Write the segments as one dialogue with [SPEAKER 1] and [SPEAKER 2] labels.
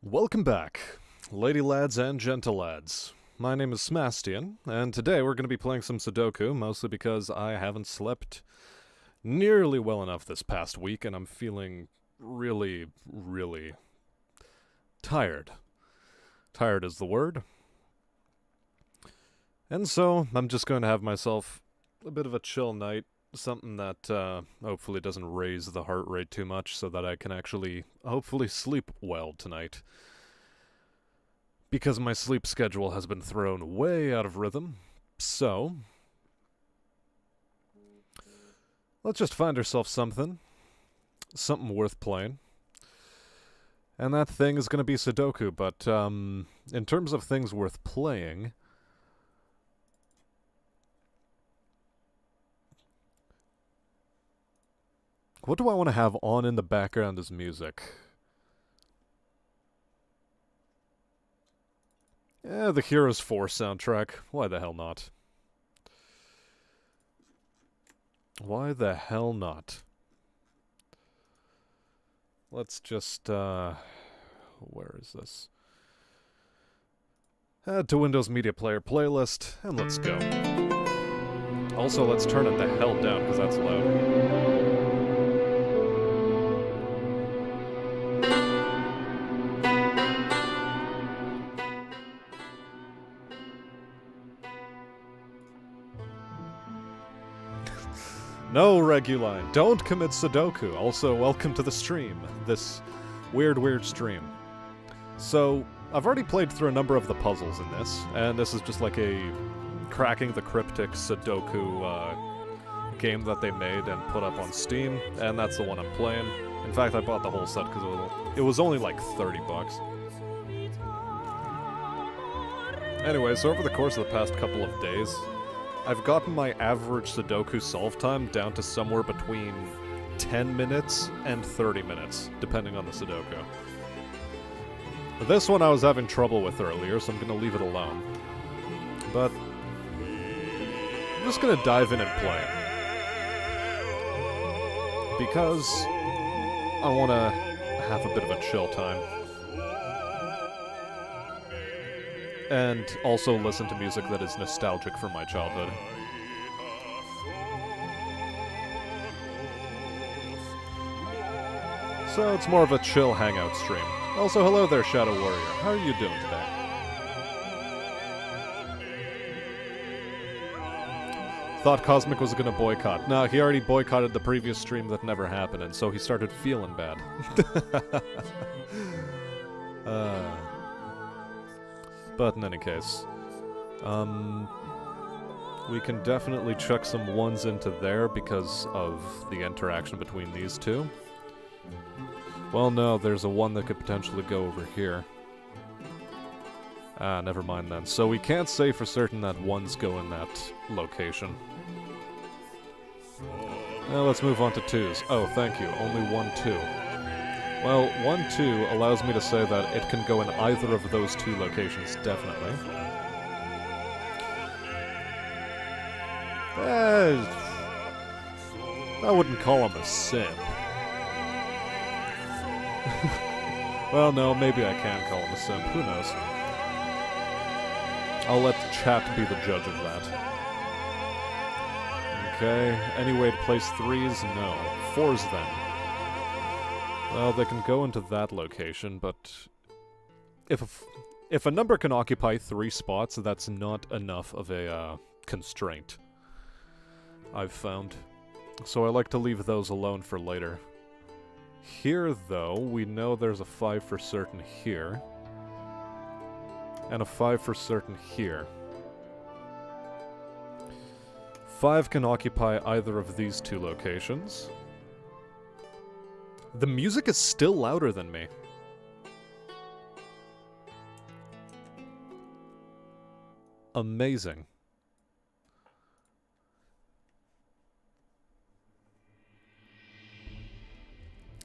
[SPEAKER 1] Welcome back, lady lads and gentle lads. My name is Smastian, and today we're going to be playing some Sudoku, mostly because I haven't slept nearly well enough this past week, and I'm feeling really, really tired. Tired is the word. And so, I'm just going to have myself a bit of a chill night, something that hopefully doesn't raise the heart rate too much so that I can actually hopefully sleep well tonight. Because my sleep schedule has been thrown way out of rhythm, so let's just find ourselves something worth playing. And that thing is going to be Sudoku, but in terms of things worth playing, what do I want to have on in the background as music? The Heroes 4 soundtrack. Why the hell not? Why the hell not? Let's just, where is this? Add to Windows Media Player playlist, and let's go. Also, let's turn it the hell down, because that's loud. No, Reguline, don't commit Sudoku. Also, welcome to the stream. This weird stream. So, I've already played through a number of the puzzles in this, and this is just like a cracking the cryptic Sudoku game that they made and put up on Steam, and that's the one I'm playing. In fact, I bought the whole set because it was only like 30 bucks. Anyway, so over the course of the past couple of days, I've gotten my average Sudoku solve time down to somewhere between 10 minutes and 30 minutes, depending on the Sudoku. This one I was having trouble with earlier, so I'm going to leave it alone. But I'm just going to dive in and play it. Because I want to have a bit of a chill time. And also listen to music that is nostalgic for my childhood. So it's more of a chill hangout stream. Also, hello there, Shadow Warrior. How are you doing today? Thought Cosmic was gonna boycott. No, he already boycotted the previous stream that never happened, and so he started feeling bad. But in any case, we can definitely chuck some ones into there because of the interaction between these two. Well, no, there's a one that could potentially go over here. Ah, never mind then. So we can't say for certain that ones go in that location. Now let's move on to twos. Oh, thank you. Only 1, 2. Well, 1, 2 allows me to say that it can go in either of those two locations, definitely. I wouldn't call him a simp. Well, no, maybe I can call him a simp. Who knows? I'll let the chat be the judge of that. Okay, any way to place 3s? No. 4s then. Well, they can go into that location, but if a number can occupy 3 spots, that's not enough of a constraint, I've found. So I like to leave those alone for later. Here, though, we know there's a 5 for certain here, and a 5 for certain here. 5 can occupy either of these two locations. The music is still louder than me. Amazing.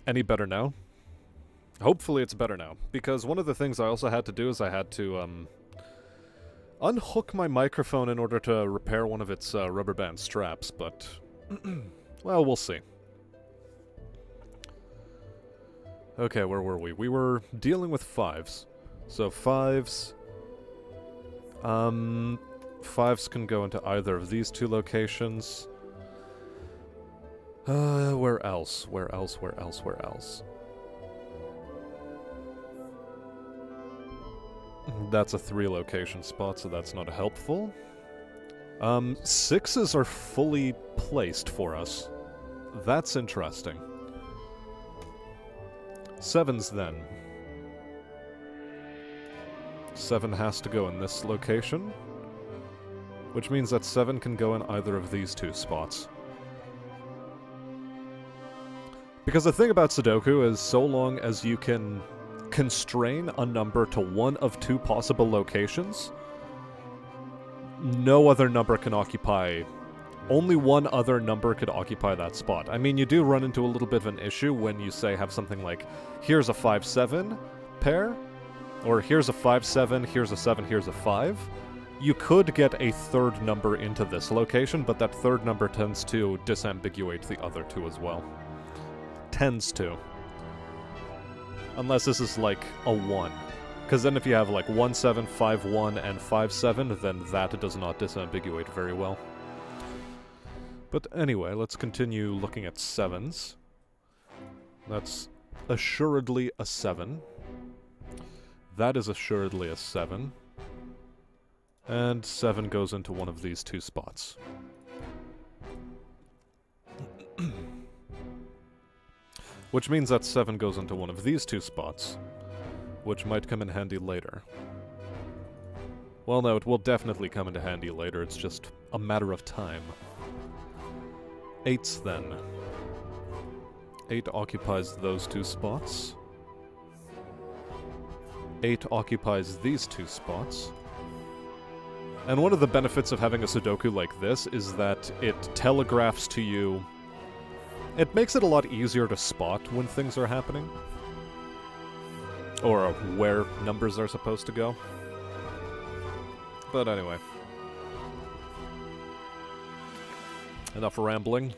[SPEAKER 1] Any better now? Hopefully it's better now, because one of the things I also had to do is I had to, unhook my microphone in order to repair one of its rubber band straps, but Well, we'll see. Okay, where were we? We were dealing with 5s. So 5s... 5s can go into either of these 2 locations. Where else? Where else? Where else? Where else? That's a 3-location spot, so that's not helpful. 6s are fully placed for us. That's interesting. 7s then. 7 has to go in this location, which means that 7 can go in either of these 2 spots. Because the thing about Sudoku is, so long as you can constrain a number to one of 2 possible locations, no other number can occupy... Only one other number could occupy that spot. I mean, you do run into a little bit of an issue when you, say, have something like, here's a 5-7 pair, or here's a 5-7, here's a 7, here's a 5. You could get a 3rd number into this location, but that 3rd number tends to disambiguate the other 2 as well. Tends to. Unless this is like a 1. Because then if you have like 1-7, 5-1, and 5-7, then that does not disambiguate very well. But anyway, let's continue looking at 7s. That's assuredly a 7. That is assuredly a 7. And 7 goes into one of these 2 spots. Which means that 7 goes into one of these 2 spots, which might come in handy later. Well, no, it will definitely come into handy later, it's just a matter of time. 8s then. 8 occupies those 2 spots. 8 occupies these 2 spots. And one of the benefits of having a Sudoku like this is that it telegraphs to you... It makes it a lot easier to spot when things are happening. Or where numbers are supposed to go. But anyway. Enough rambling.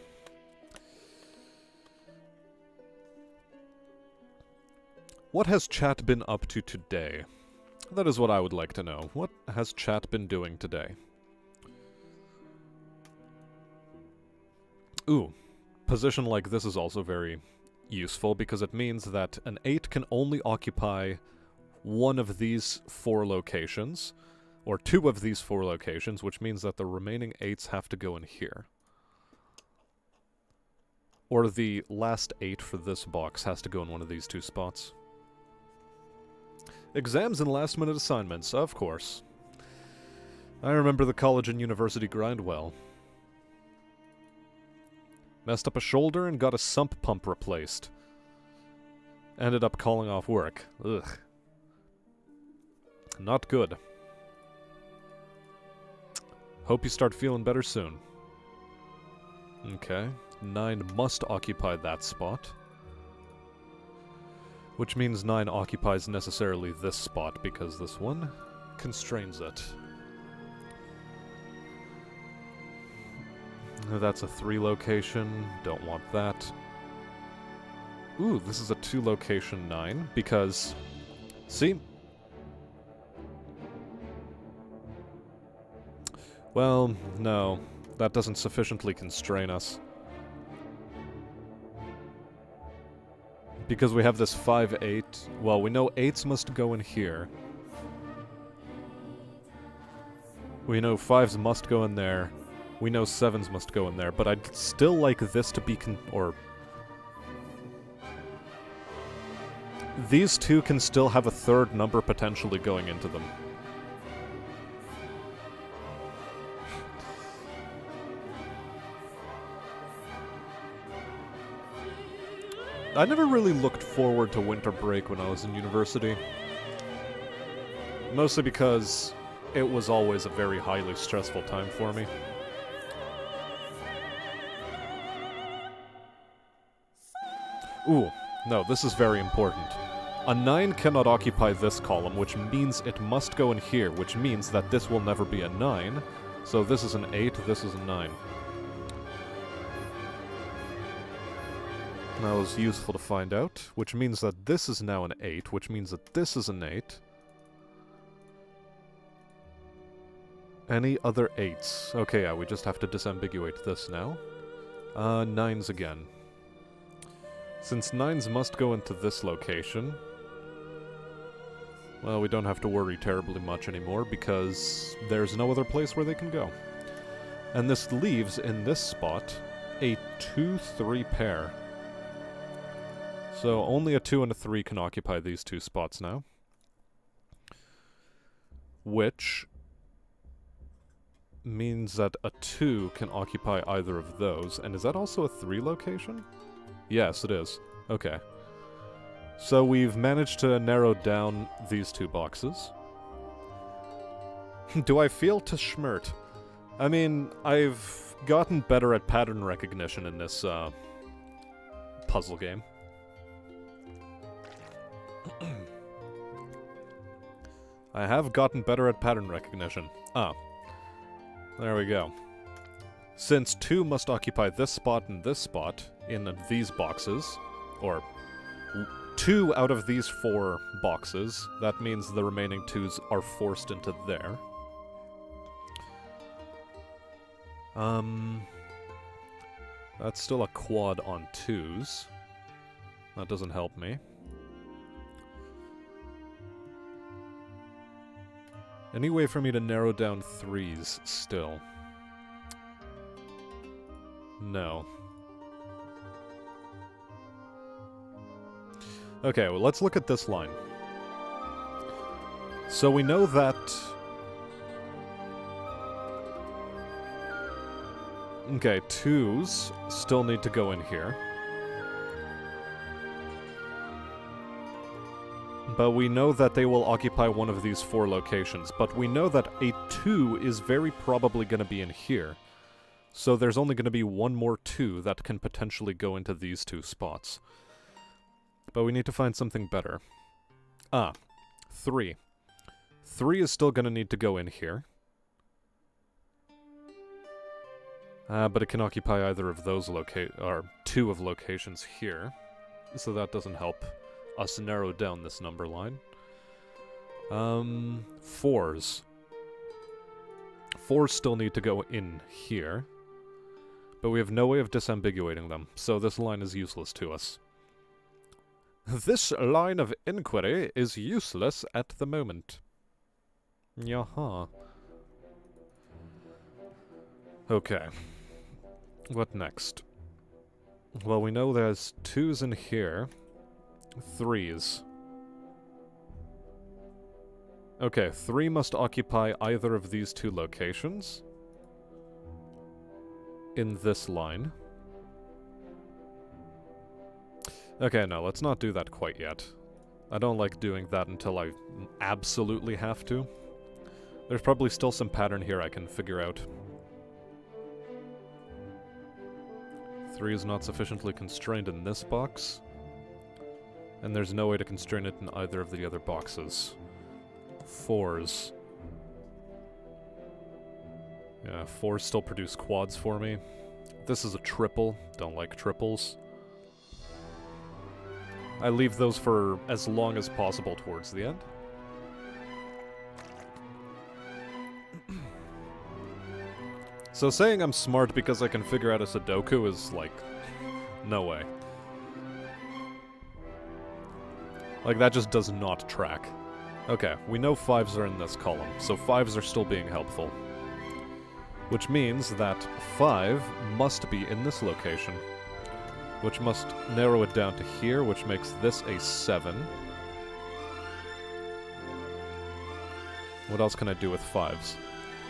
[SPEAKER 1] What has chat been up to today? That is what I would like to know. What has chat been doing today? Ooh. Position like this is also very useful because it means that an 8 can only occupy one of these 4 locations, or 2 of these 4 locations, which means that the remaining 8s have to go in here. Or the last 8 for this box has to go in one of these 2 spots. Exams and last-minute assignments, of course. I remember the college and university grind well. Messed up a shoulder and got a sump pump replaced. Ended up calling off work. Ugh. Not good. Hope you start feeling better soon. Okay. 9 must occupy that spot. Which means 9 occupies necessarily this spot, because this one constrains it. That's a 3 location, don't want that. Ooh, this is a 2 location 9, because... See? Well, no. That doesn't sufficiently constrain us. Because we have this 5-8... Well, we know 8s must go in here. We know 5s must go in there. We know 7s must go in there, but I'd still like this to be These 2 can still have a 3rd number potentially going into them. I never really looked forward to winter break when I was in university. Mostly because it was always a very highly stressful time for me. Ooh, no, this is very important. A 9 cannot occupy this column, which means it must go in here, which means that this will never be a 9. So this is an 8, this is a 9. That was useful to find out, which means that this is now an 8, which means that this is an 8. Any other 8s? Okay, yeah, we just have to disambiguate this now. 9s again. Since 9s must go into this location, well, we don't have to worry terribly much anymore, because there's no other place where they can go. And this leaves, in this spot, a 2-3 pair. So only a 2 and a 3 can occupy these two spots now. Which means that a 2 can occupy either of those. And is that also a 3 location? Yes, it is. Okay. So we've managed to narrow down these two boxes. Do I feel to schmirt? I mean, I've gotten better at pattern recognition in this puzzle game. I have gotten better at pattern recognition. Ah. There we go. Since 2 must occupy this spot and this spot in these boxes, or 2 out of these 4 boxes, that means the remaining 2s are forced into there. That's still a quad on 2s. That doesn't help me. Any way for me to narrow down 3s still? No. Okay, well, let's look at this line. So we know that... Okay, 2s still need to go in here. But we know that they will occupy one of these 4 locations. But we know that a 2 is very probably going to be in here. So there's only going to be one more 2 that can potentially go into these 2 spots. But we need to find something better. 3. 3 is still going to need to go in here. But it can occupy either of those or 2 of locations here. So that doesn't help us narrow down this number line. 4s. 4s still need to go in here. But we have no way of disambiguating them, so this line is useless to us. This line of inquiry is useless at the moment. Yaha. Okay. What next? Well, we know there's 2s in here. 3s. Okay, 3 must occupy either of these 2 locations. In this line. Okay, no, let's not do that quite yet. I don't like doing that until I absolutely have to. There's probably still some pattern here I can figure out. 3 is not sufficiently constrained in this box. And there's no way to constrain it in either of the other boxes. 4s. Yeah, 4s still produce quads for me. This is a triple. Don't like triples. I leave those for as long as possible towards the end. So saying I'm smart because I can figure out a Sudoku is like... no way. Like, that just does not track. Okay, we know 5s are in this column, so 5s are still being helpful. Which means that 5 must be in this location. Which must narrow it down to here, which makes this a 7. What else can I do with 5s?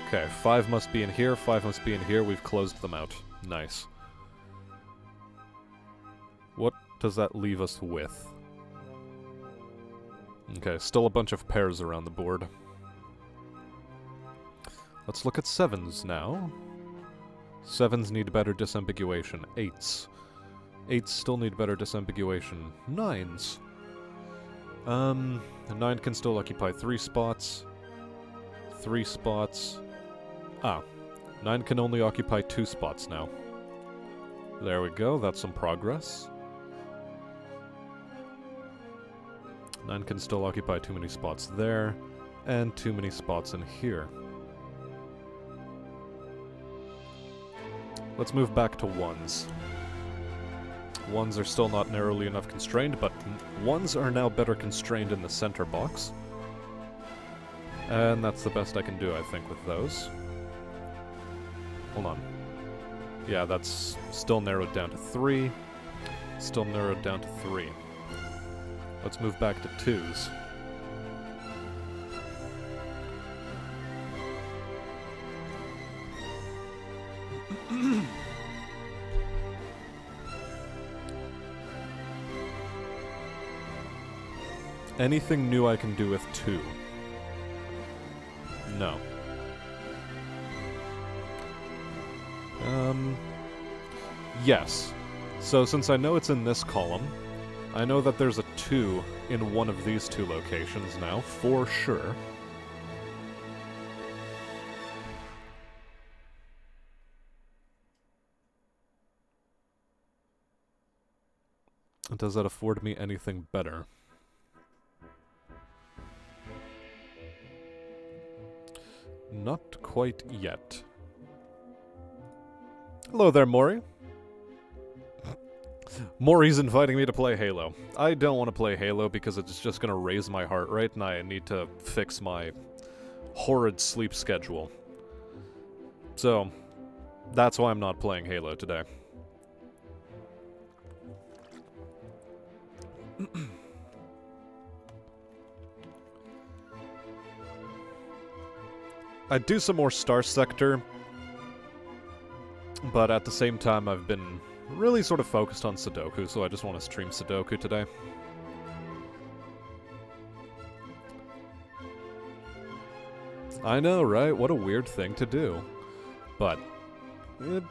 [SPEAKER 1] Okay, 5 must be in here, 5 must be in here, we've closed them out. Nice. What does that leave us with? Okay, still a bunch of pairs around the board. Let's look at 7s now. 7s need better disambiguation. 8s. 8s still need better disambiguation. 9s. A 9 can still occupy 3 spots. 3 spots. 9 can only occupy 2 spots now. There we go, that's some progress. 9 can still occupy too many spots there, and too many spots in here. Let's move back to 1s. 1s are still not narrowly enough constrained, but 1s are now better constrained in the center box. And that's the best I can do, I think, with those. Hold on. Yeah, that's still narrowed down to 3. Still narrowed down to 3. Let's move back to 2s. Anything new I can do with 2? No. Yes. So since I know it's in this column, I know that there's a 2 in one of these 2 locations now, for sure. Does that afford me anything better? Not quite yet. Hello there, Maury. Maury's inviting me to play Halo. I don't want to play Halo because it's just going to raise my heart rate and I need to fix my horrid sleep schedule. So, that's why I'm not playing Halo today. I'd do some more Star Sector, but at the same time I've been really sort of focused on Sudoku, so I just want to stream Sudoku today. I know, right? What a weird thing to do. But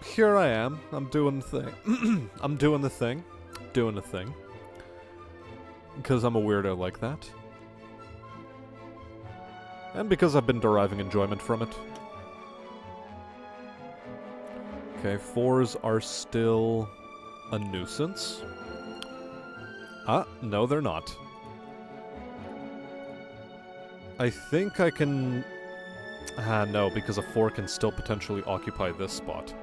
[SPEAKER 1] here I am. I'm doing the thing. I'm doing the thing. Doing the thing. Because I'm a weirdo like that. And because I've been deriving enjoyment from it. Okay, 4s are still a nuisance. Ah, no they're not. I think I can... Ah, no, because a 4 can still potentially occupy this spot.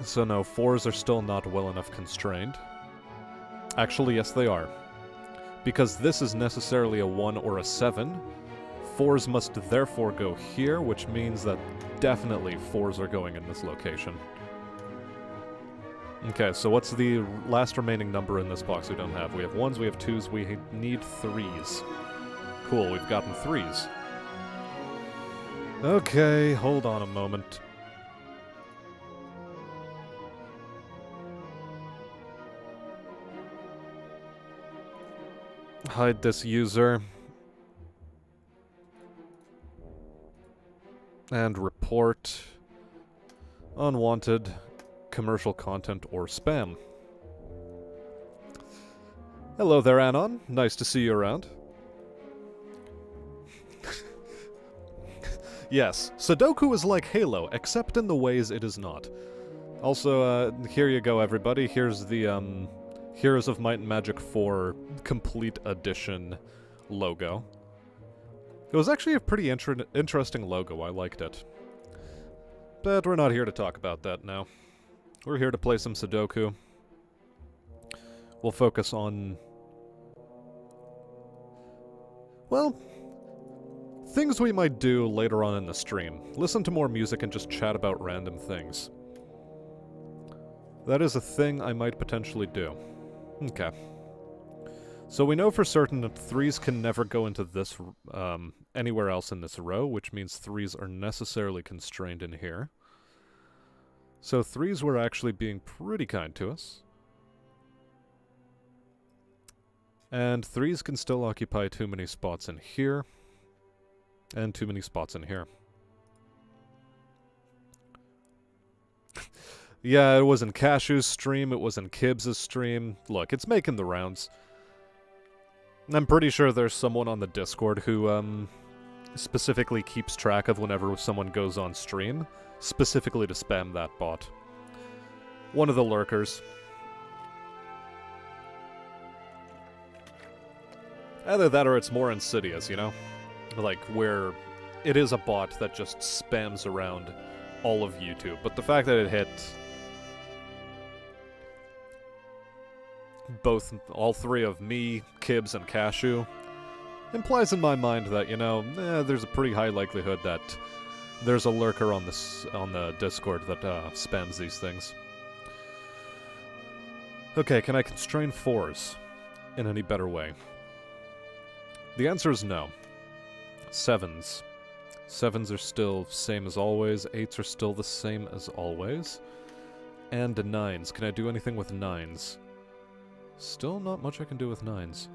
[SPEAKER 1] So no, 4s are still not well enough constrained. Actually, yes they are. Because this is necessarily a 1 or a 7, 4s must therefore go here, which means that definitely 4s are going in this location. Okay, so what's the last remaining number in this box we don't have? We have 1s, we have 2s, we need 3s. Cool, we've gotten 3s. Okay, hold on a moment. Hide this user. And report unwanted commercial content or spam. Hello there, Anon. Nice to see you around. Yes, Sudoku is like Halo, except in the ways it is not. Also, here you go, everybody. Here's the, Heroes of Might and Magic 4 Complete Edition logo. It was actually a pretty interesting logo, I liked it. But we're not here to talk about that now. We're here to play some Sudoku. We'll focus on... well, things we might do later on in the stream. Listen to more music and just chat about random things. That is a thing I might potentially do. Okay. So we know for certain that 3s can never go into this, anywhere else in this row, which means 3s are necessarily constrained in here. So 3s were actually being pretty kind to us. And 3s can still occupy too many spots in here. And too many spots in here. Yeah, it was in Cashew's stream, it was in Kibbs' stream. Look, it's making the rounds. I'm pretty sure there's someone on the Discord who, specifically keeps track of whenever someone goes on stream, specifically to spam that bot. One of the lurkers. Either that or it's more insidious, you know? Like, where it is a bot that just spams around all of YouTube. But the fact that it hit all three of me, Kibbs, and Cashew implies in my mind that, you know, there's a pretty high likelihood that there's a lurker on the Discord that spams these things. Okay, can I constrain 4s in any better way? The answer is no. 7s. 7s are still same as always. 8s are still the same as always. And 9s. Can I do anything with 9s? Still not much I can do with 9s.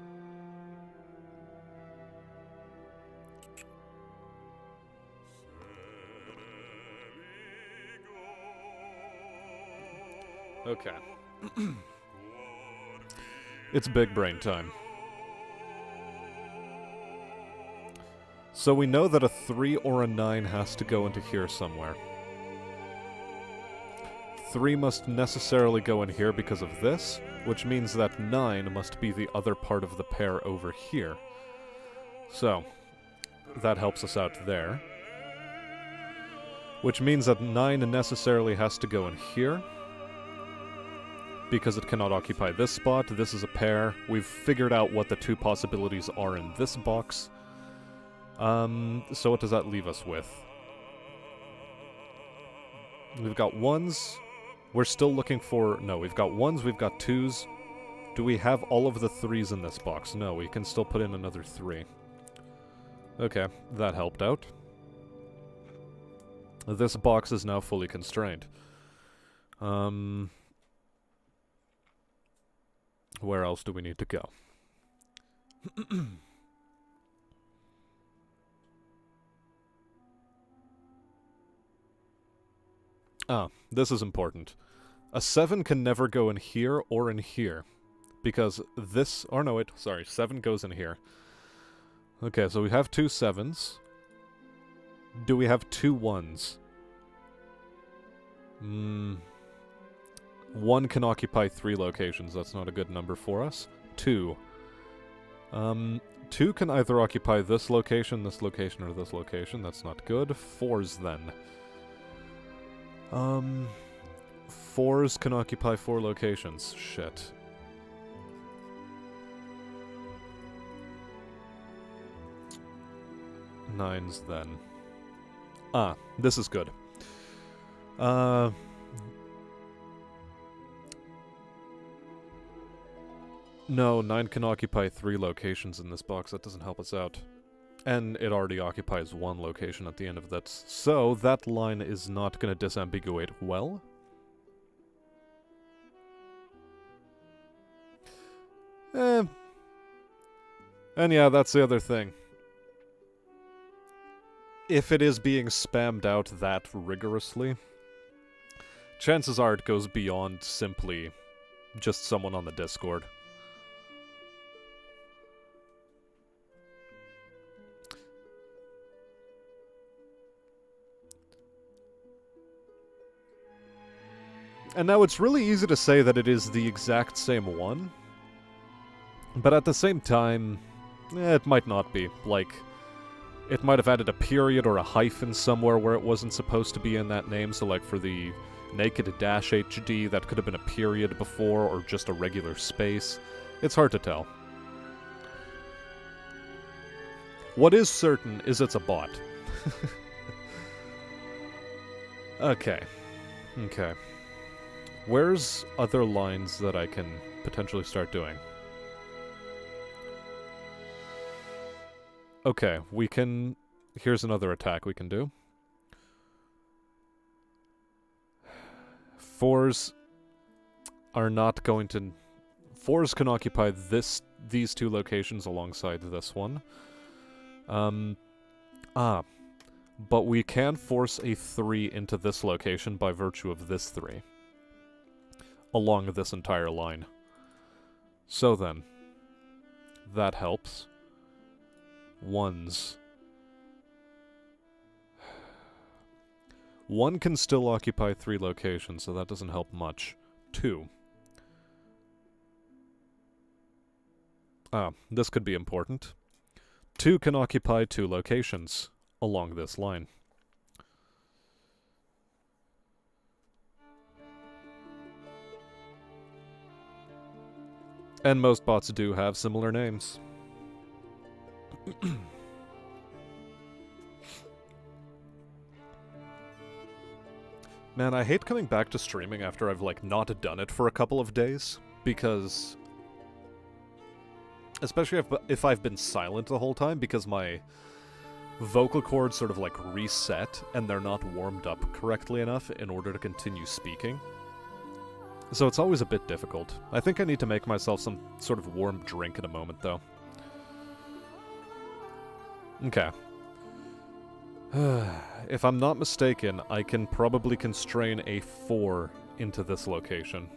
[SPEAKER 1] Okay. It's big brain time. So we know that a 3 or a 9 has to go into here somewhere. 3 must necessarily go in here because of this, which means that 9 must be the other part of the pair over here. So, that helps us out there. Which means that 9 necessarily has to go in here, because it cannot occupy this spot. This is a pair. We've figured out what the two possibilities are in this box. So what does that leave us with? We've got 1s. We're still looking for... No, we've got 1s, we've got 2s. Do we have all of the 3s in this box? No, we can still put in another 3. Okay, that helped out. This box is now fully constrained. Where else do we need to go? This is important. A 7 can never go in here or in here. Because this... Or no, wait, sorry. 7 goes in here. Okay, so we have 2 7s. Do we have 2 1s? 1 can occupy 3 locations. That's not a good number for us. 2. 2 can either occupy this location, or this location. That's not good. 4s then. 4s can occupy 4 locations. Shit. Nines then. This is good. No, 9 can occupy 3 locations in this box. That doesn't help us out. And it already occupies 1 location at the end of that. So, that line is not going to disambiguate well. And yeah, that's the other thing. If it is being spammed out that rigorously, chances are it goes beyond simply just someone on the Discord. And now it's really easy to say that it is the exact same one, but at the same time, it might not be. Like, it might have added a period or a hyphen somewhere where it wasn't supposed to be in that name, so like for the Naked Dash HD, that could have been a period before, or just a regular space. It's hard to tell. What is certain is it's a bot. Okay. Okay. Where's other lines that I can potentially start doing? Okay, we can... Here's another attack we can do. 4s are not going to... 4s can occupy these 2 locations alongside this one. But we can force a 3 into this location by virtue of this 3. Along this entire line. So then, that helps. 1s. 1 can still occupy 3 locations, so that doesn't help much. 2. This could be important. 2 can occupy 2 locations along this line. And most bots do have similar names. Man, I hate coming back to streaming after I've, like, not done it for a couple of days, because... especially if I've been silent the whole time, because my vocal cords sort of, like, reset, and they're not warmed up correctly enough in order to continue speaking. So it's always a bit difficult. I think I need to make myself some sort of warm drink in a moment, though. Okay. If I'm not mistaken, I can probably constrain a 4 into this location.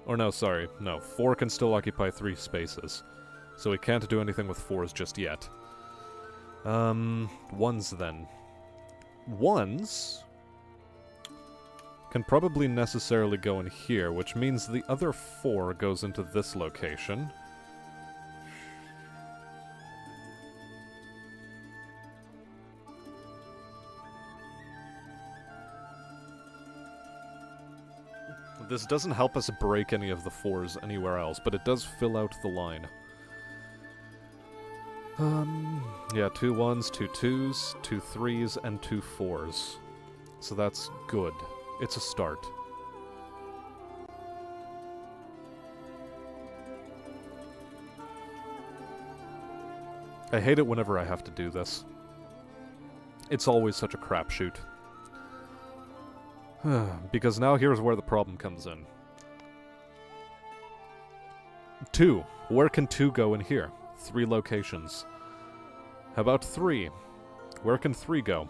[SPEAKER 1] Or no, sorry. No, 4 can still occupy 3 spaces. So we can't do anything with 4s just yet. 1s then. 1s can probably necessarily go in here, which means the other 4 goes into this location. This doesn't help us break any of the 4s anywhere else, but it does fill out the line. Yeah, 2 1s, 2 2s, 2 3s, and 2 4s. So that's good. It's a start. I hate it whenever I have to do this. It's always such a crapshoot. Because now here's where the problem comes in. 2. Where can 2 go in here? 3 locations. How about 3? Where can 3 go?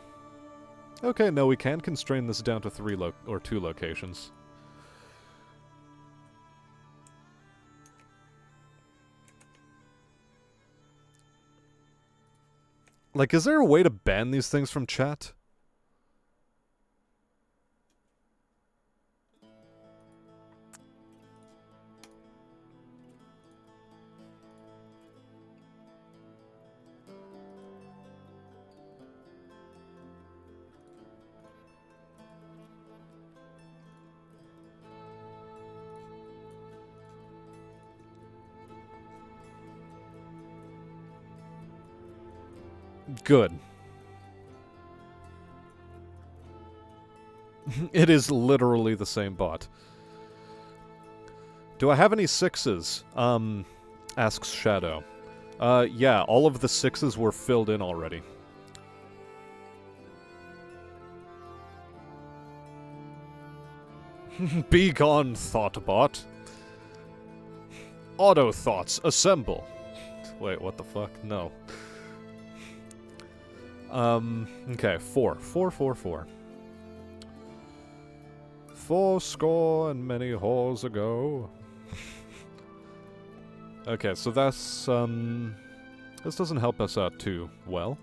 [SPEAKER 1] Okay, no, we can constrain this down to 2 locations. Like, is there a way to ban these things from chat? Good. It is literally the same bot. Do I have any 6s? Asks Shadow. Yeah, all of the 6s were filled in already. Be gone, Thoughtbot. Auto thoughts, assemble. Wait, what the fuck? No. Okay, 4. 4, 4, 4. 4 and many whores ago. Okay, so that's, this doesn't help us out too well.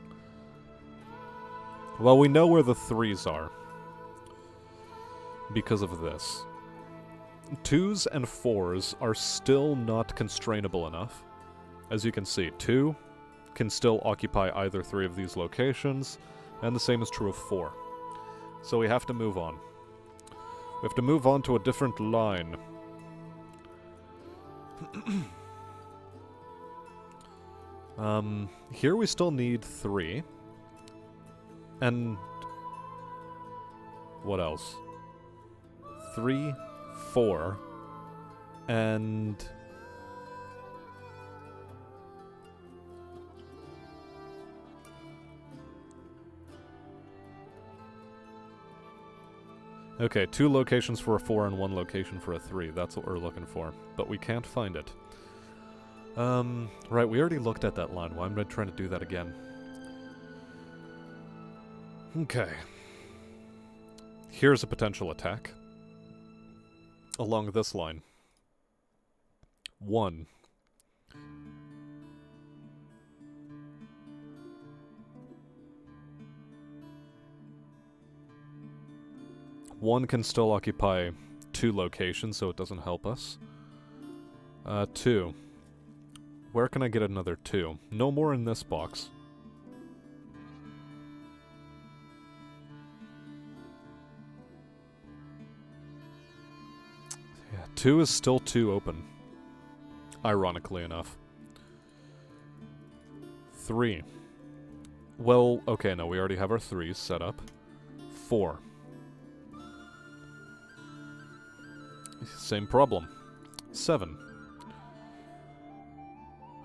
[SPEAKER 1] Well, we know where the 3s are. Because of this. 2s and 4s are still not constrainable enough. As you can see, 2 can still occupy either 3 of these locations, and the same is true of 4. So we have to move on. We have to move on to a different line. Here we still need 3. And... what else? 3, 4, and... okay, 2 locations for a 4 and 1 location for a 3. That's what we're looking for. But we can't find it. Right, we already looked at that line. Why am I trying to do that again? Okay. Here's a potential attack. Along this line. 1. One can still occupy 2 locations, so it doesn't help us. 2. Where can I get another 2? No more in this box. Yeah, 2 is still 2 open. Ironically enough. 3. Well, okay, no, we already have our 3s set up. 4. Same problem. 7.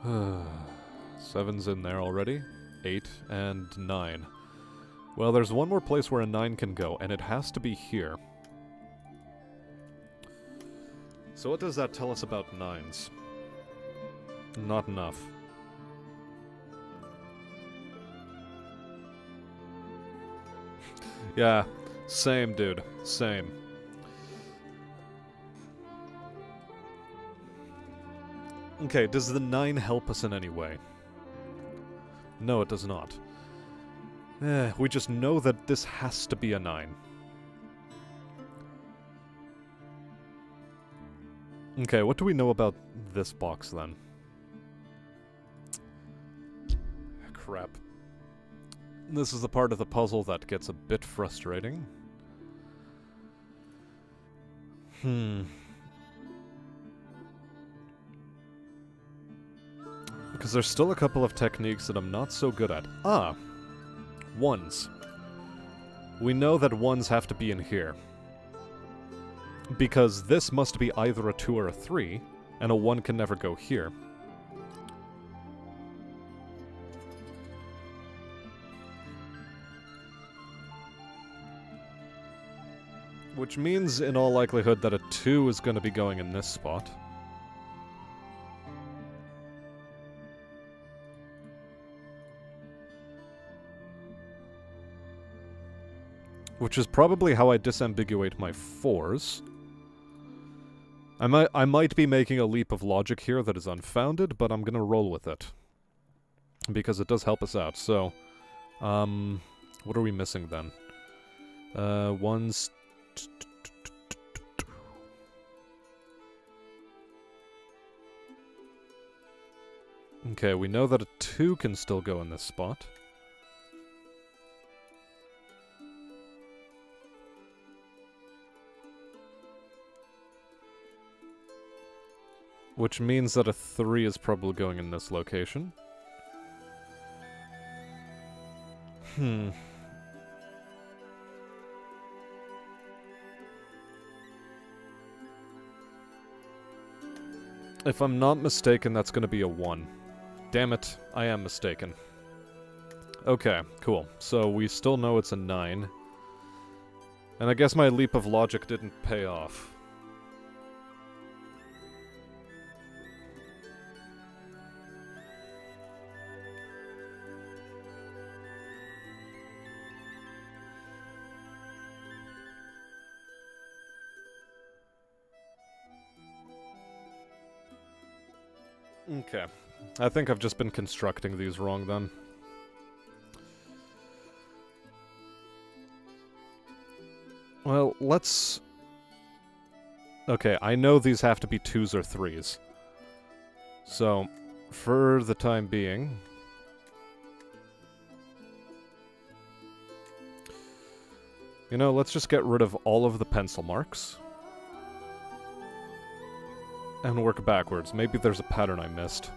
[SPEAKER 1] 7's in there already. 8 and 9. Well, there's one more place where a 9 can go, and it has to be here. So what does that tell us about 9s? Not enough. Yeah, same, dude. Same. Okay, does the 9 help us in any way? No, it does not. We just know that this has to be a 9. Okay, what do we know about this box, then? Crap. This is the part of the puzzle that gets a bit frustrating. Because there's still a couple of techniques that I'm not so good at. Ah! 1s. We know that 1s have to be in here. Because this must be either a 2 or a 3, and a 1 can never go here. Which means, in all likelihood, that a 2 is going to be going in this spot. Which is probably how I disambiguate my 4s. I might be making a leap of logic here that is unfounded, but I'm gonna roll with it. Because it does help us out, so... what are we missing then? 1s... Okay, we know that a 2 can still go in this spot. Which means that a 3 is probably going in this location. If I'm not mistaken, that's going to be a 1. Damn it, I am mistaken. Okay, cool. So we still know it's a 9. And I guess my leap of logic didn't pay off. Okay. I think I've just been constructing these wrong then. Well, let's... Okay, I know these have to be 2s or 3s. So, for the time being... You know, let's just get rid of all of the pencil marks. And work backwards. Maybe there's a pattern I missed.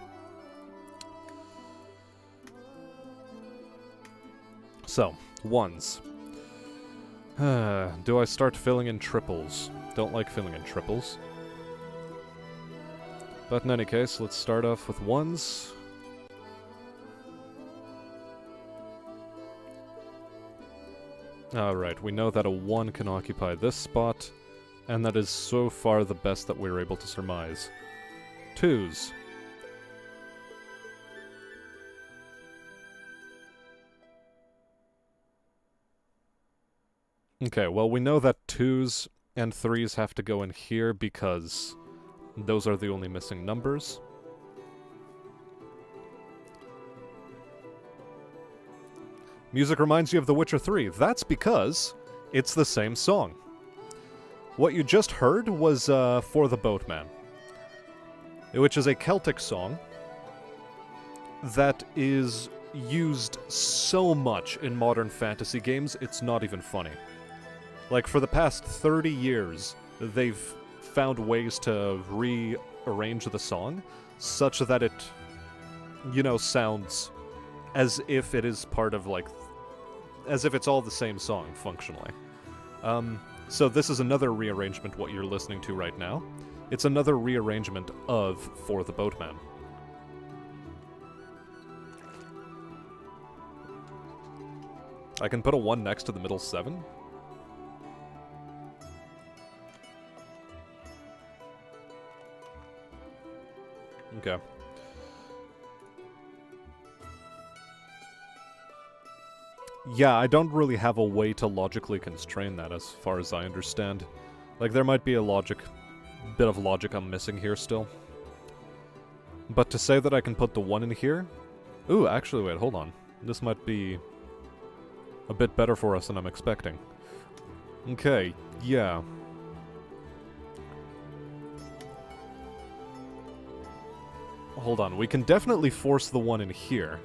[SPEAKER 1] So, 1s. Do I start filling in triples? Don't like filling in triples. But in any case, let's start off with 1s. Alright, we know that a 1 can occupy this spot. And that is so far the best that we're able to surmise. 2s. Okay, well we know that 2s and 3s have to go in here because those are the only missing numbers. Music reminds you of The Witcher 3. That's because it's the same song. What you just heard was For the Boatman. which is a Celtic song that is used so much in modern fantasy games, it's not even funny. Like, for the past 30 years, they've found ways to rearrange the song such that it, you know, sounds as if it is part of, like, as if it's all the same song, functionally. So this is another rearrangement, what you're listening to right now. It's another rearrangement of For the Boatman. I can put a 1 next to the middle 7. Okay. Yeah, I don't really have a way to logically constrain that as far as I understand. Like, there might be a bit of logic I'm missing here still. But to say that I can put the 1 in here... Ooh, actually, wait, hold on. This might be a bit better for us than I'm expecting. Okay, yeah. Hold on, we can definitely force the 1 in here,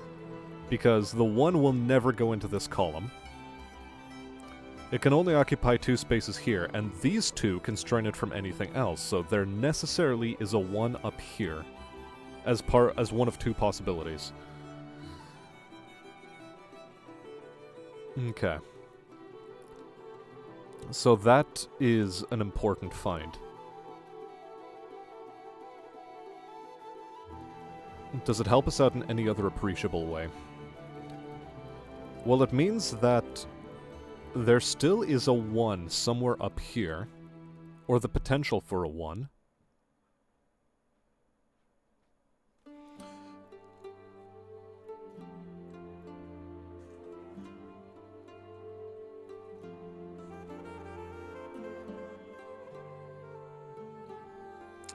[SPEAKER 1] because the 1 will never go into this column. It can only occupy 2 spaces here, and these 2 constrain it from anything else, so there necessarily is a 1 up here, as one of 2 possibilities. Okay. So that is an important find. Does it help us out in any other appreciable way? Well, it means that there still is a 1 somewhere up here, or the potential for a 1.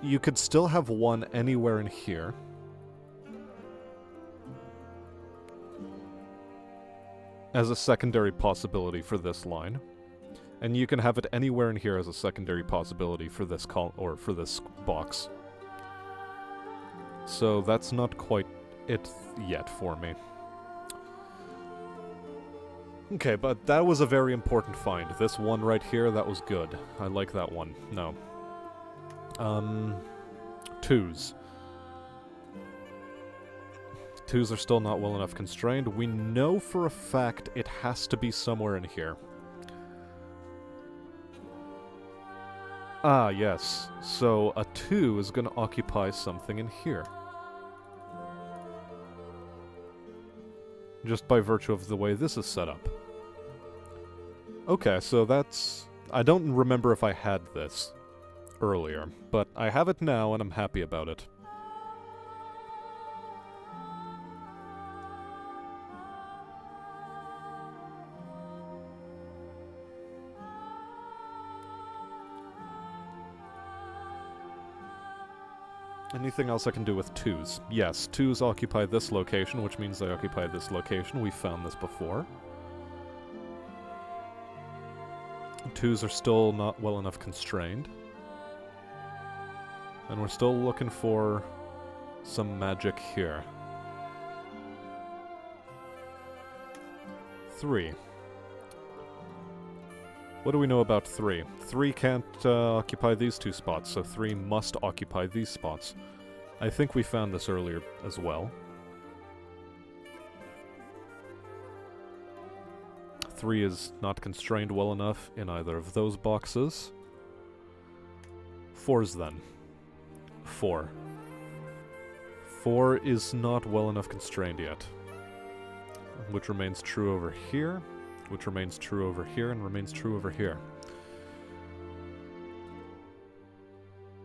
[SPEAKER 1] You could still have 1 anywhere in here. As a secondary possibility for this line. And you can have it anywhere in here as a secondary possibility for this for this box. So that's not quite it yet for me. Okay, but that was a very important find. This 1 right here, that was good. I like that one. No. 2s. 2s are still not well enough constrained. We know for a fact it has to be somewhere in here. Ah, yes. So a 2 is going to occupy something in here. Just by virtue of the way this is set up. Okay, so that's... I don't remember if I had this earlier, but I have it now and I'm happy about it. Anything else I can do with 2s? Yes, 2s occupy this location, which means they occupy this location. We found this before. 2s are still not well enough constrained. And we're still looking for some magic here. 3. What do we know about 3? 3 can't occupy these 2 spots, so 3 must occupy these spots. I think we found this earlier as well. 3 is not constrained well enough in either of those boxes. 4's then. 4. 4 is not well enough constrained yet. Which remains true over here. Which remains true over here, and remains true over here.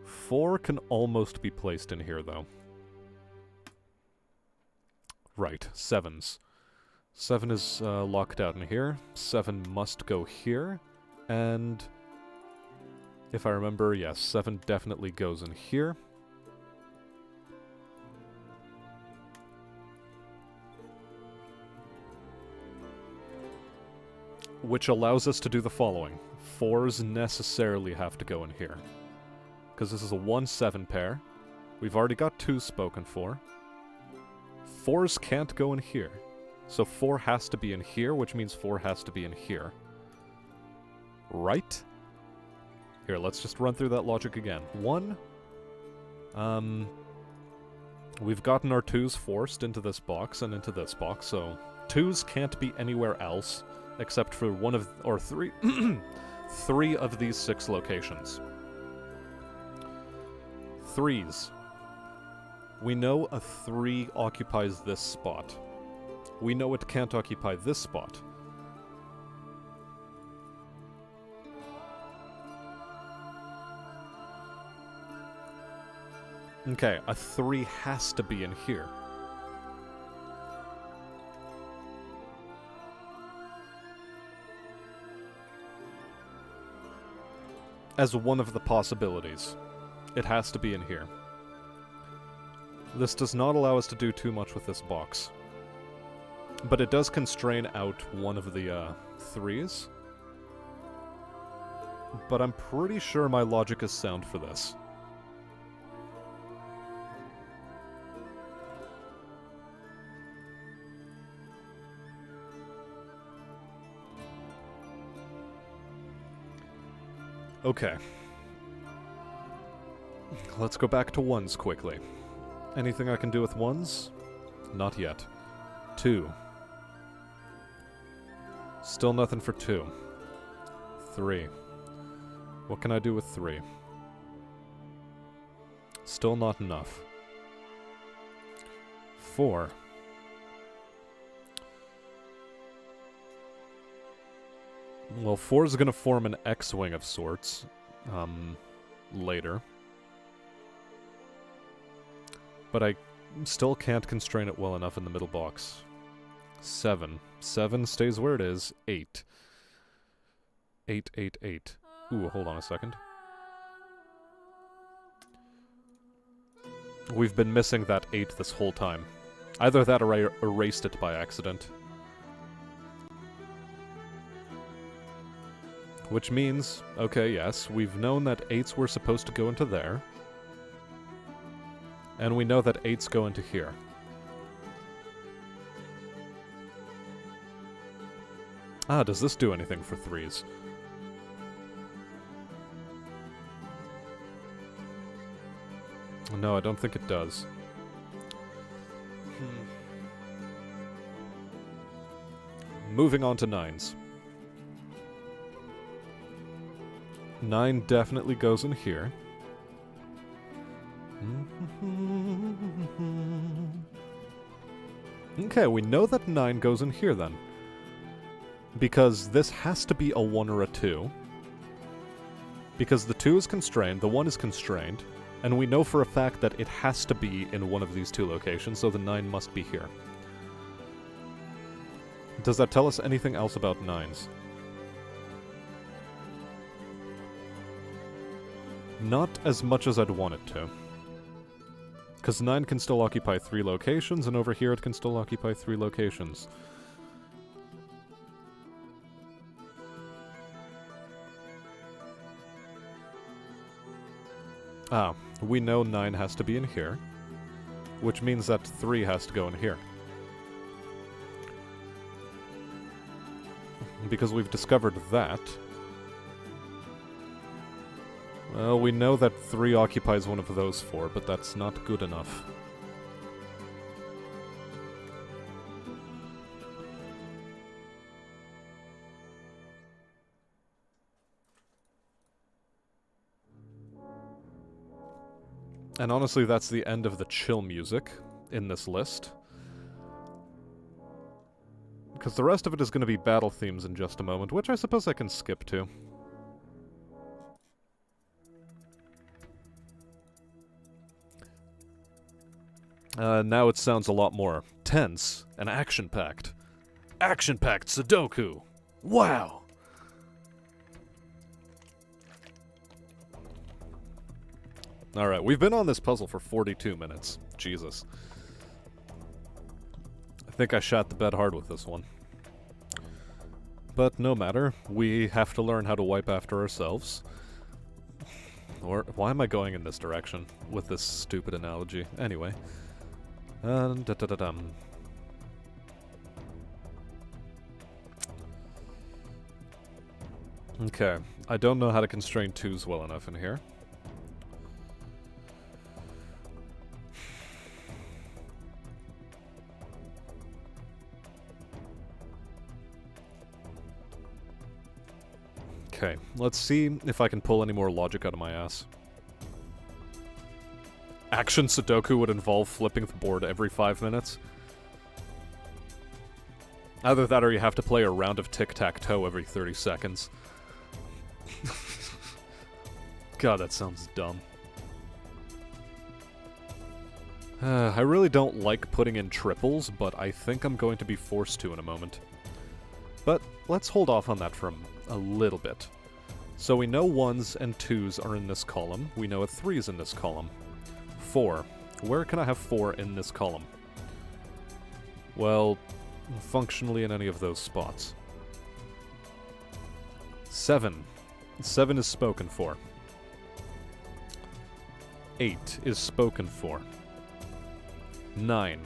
[SPEAKER 1] 4 can almost be placed in here, though. Right, 7s. 7 is locked out in here. 7 must go here, and... if I remember, yes, 7 definitely goes in here. Which allows us to do the following. 4s necessarily have to go in here. Because this is a 1-7 pair, We've already got 2 spoken for. 4s can't go in here. So 4 has to be in here, which means 4 has to be in here. Right? Here, let's just run through that logic again. 1. We've gotten our 2s forced into this box and into this box, so 2s can't be anywhere else except for 1 of, or 3, 3 of these 6 locations. 3s. We know a 3 occupies this spot. We know it can't occupy this spot. Okay, a 3 has to be in here. As one of the possibilities. It has to be in here. This does not allow us to do too much with this box. But it does constrain out one of the 3s. But I'm pretty sure my logic is sound for this. Okay. Let's go back to 1s quickly. Anything I can do with 1s? Not yet. 2. Still nothing for 2. 3. What can I do with 3? Still not enough. 4. Well, 4 is going to form an X-wing of sorts, later. But I still can't constrain it well enough in the middle box. 7. 7 stays where it is. 8. 8, 8, 8. Ooh, hold on a second. We've been missing that 8 this whole time. Either that or I erased it by accident. Which means, okay, yes, we've known that 8s were supposed to go into there. And we know that 8s go into here. Ah, does this do anything for 3s? No, I don't think it does. Moving on to 9s. 9 definitely goes in here. Okay, we know that 9 goes in here then. Because this has to be a 1 or a 2. Because the 2 is constrained, the 1 is constrained, and we know for a fact that it has to be in one of these 2 locations, so the 9 must be here. Does that tell us anything else about 9s? Not as much as I'd want it to. Because 9 can still occupy 3 locations, and over here it can still occupy 3 locations. Ah, we know 9 has to be in here, which means that 3 has to go in here. Because we've discovered that. Well, we know that 3 occupies one of those 4, but that's not good enough. And honestly, that's the end of the chill music in this list. Because the rest of it is going to be battle themes in just a moment, which I suppose I can skip to. Now it sounds a lot more tense and action-packed. Action-packed Sudoku! Wow! Alright, we've been on this puzzle for 42 minutes. Jesus. I think I shot the bed hard with this one. But no matter, we have to learn how to wipe after ourselves. Or why am I going in this direction with this stupid analogy? Anyway. Da-da-da-dum. Okay, I don't know how to constrain 2s well enough in here. Okay, let's see if I can pull any more logic out of my ass. Action Sudoku would involve flipping the board every 5 minutes. Either that or you have to play a round of tic-tac-toe every 30 seconds. God, that sounds dumb. I really don't like putting in triples, but I think I'm going to be forced to in a moment. But let's hold off on that for a little bit. So we know 1s and 2s are in this column. We know a 3 is in this column. 4. Where can I have 4 in this column? Well, functionally in any of those spots. 7. 7 is spoken for. 8 is spoken for. 9.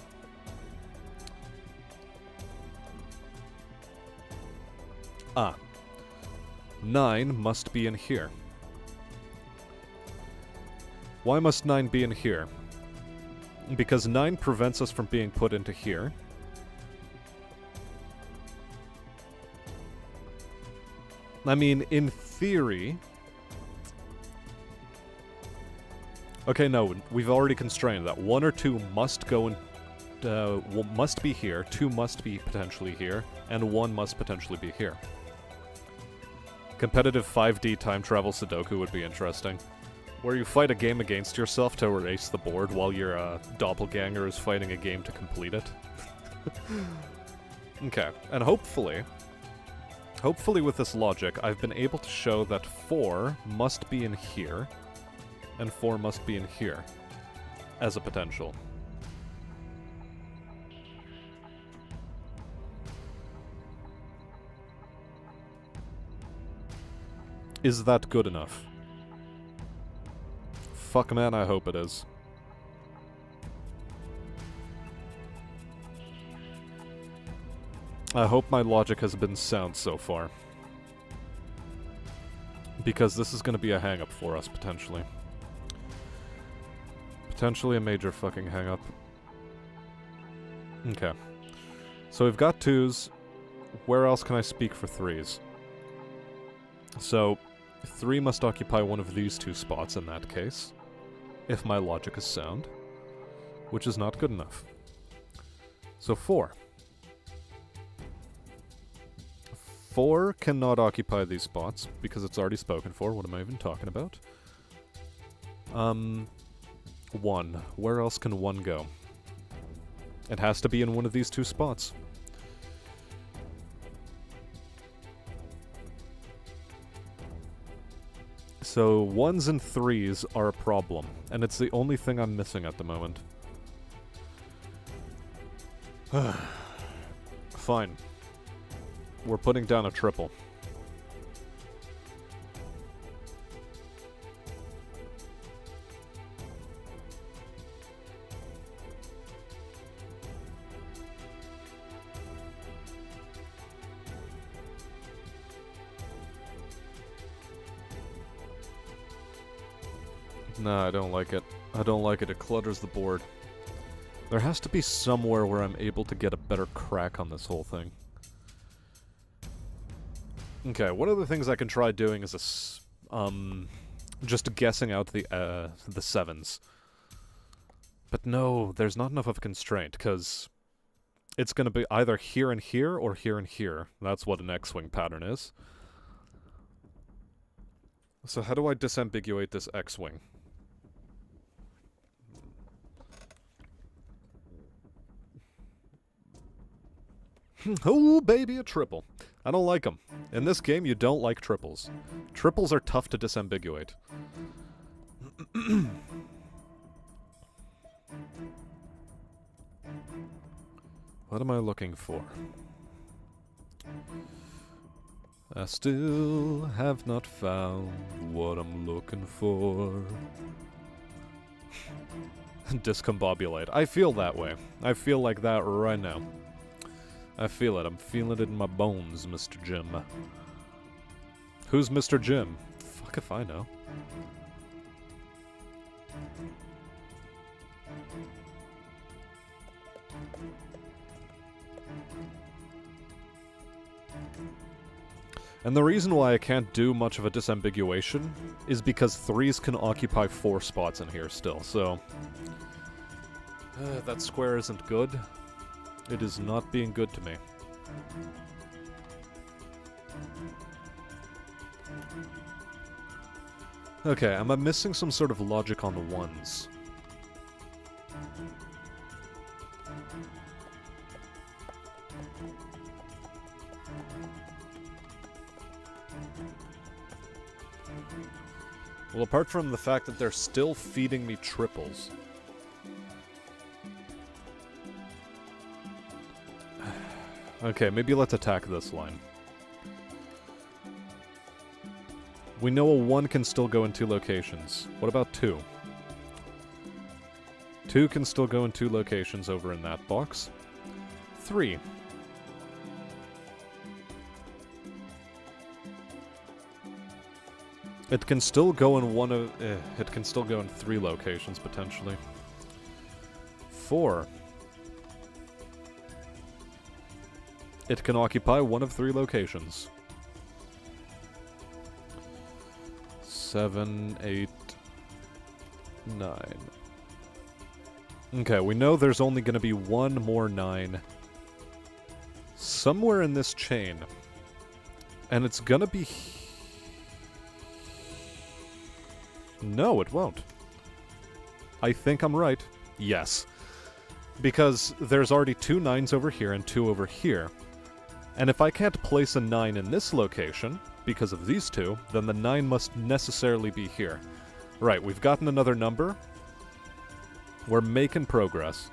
[SPEAKER 1] Ah. 9 must be in here. Why must 9 be in here? Because 9 prevents us from being put into here. I mean, in theory... Okay, no, we've already constrained that. 1 or 2 must go in... must be here, 2 must be potentially here, and 1 must potentially be here. Competitive 5D time travel Sudoku would be interesting. Where you fight a game against yourself to erase the board while your doppelganger is fighting a game to complete it. Okay, and hopefully with this logic, I've been able to show that 4 must be in here, and 4 must be in here, as a potential. Is that good enough? Fuck man, I hope it is. I hope my logic has been sound so far. Because this is gonna be a hang-up for us, potentially. Potentially a major fucking hang-up. Okay. So we've got 2s. Where else can I speak for 3s? So, 3 must occupy one of these 2 spots in that case. If my logic is sound. Which is not good enough. So 4. 4 cannot occupy these spots, because it's already spoken for. What am I even talking about? 1. Where else can 1 go? It has to be in one of these 2 spots. So 1s and 3s are a problem, and it's the only thing I'm missing at the moment. Fine. We're putting down a triple. Nah, I don't like it. I don't like it. It clutters the board. There has to be somewhere where I'm able to get a better crack on this whole thing. Okay, one of the things I can try doing is just guessing out the 7s. But no, there's not enough of a constraint, because it's going to be either here and here, or here and here. That's what an X-wing pattern is. So how do I disambiguate this X-wing? Oh, baby, a triple. I don't like them. In this game, you don't like triples. Triples are tough to disambiguate. What am I looking for? I still have not found what I'm looking for. Discombobulate. I feel that way. I feel like that right now. I feel it. I'm feeling it in my bones, Mr. Jim. Who's Mr. Jim? Fuck if I know. And the reason why I can't do much of a disambiguation is because 3s can occupy 4 spots in here still, so... that square isn't good. It is not being good to me. Okay, am I missing some sort of logic on the 1s? Well, apart from the fact that they're still feeding me triples. Okay, maybe let's attack this line. We know a 1 can still go in 2 locations. What about 2? 2 can still go in 2 locations over in that box. 3. It can still go in one of... it can still go in 3 locations, potentially. 4. It can occupy one of 3 locations. 7, 8, 9. Okay, we know there's only going to be 1 more 9 somewhere in this chain. And it's going to be... No, it won't. I think I'm right. Yes. Because there's already 2 9s over here and 2 over here. And if I can't place a 9 in this location, because of these 2, then the 9 must necessarily be here. Right, we've gotten another number. We're making progress.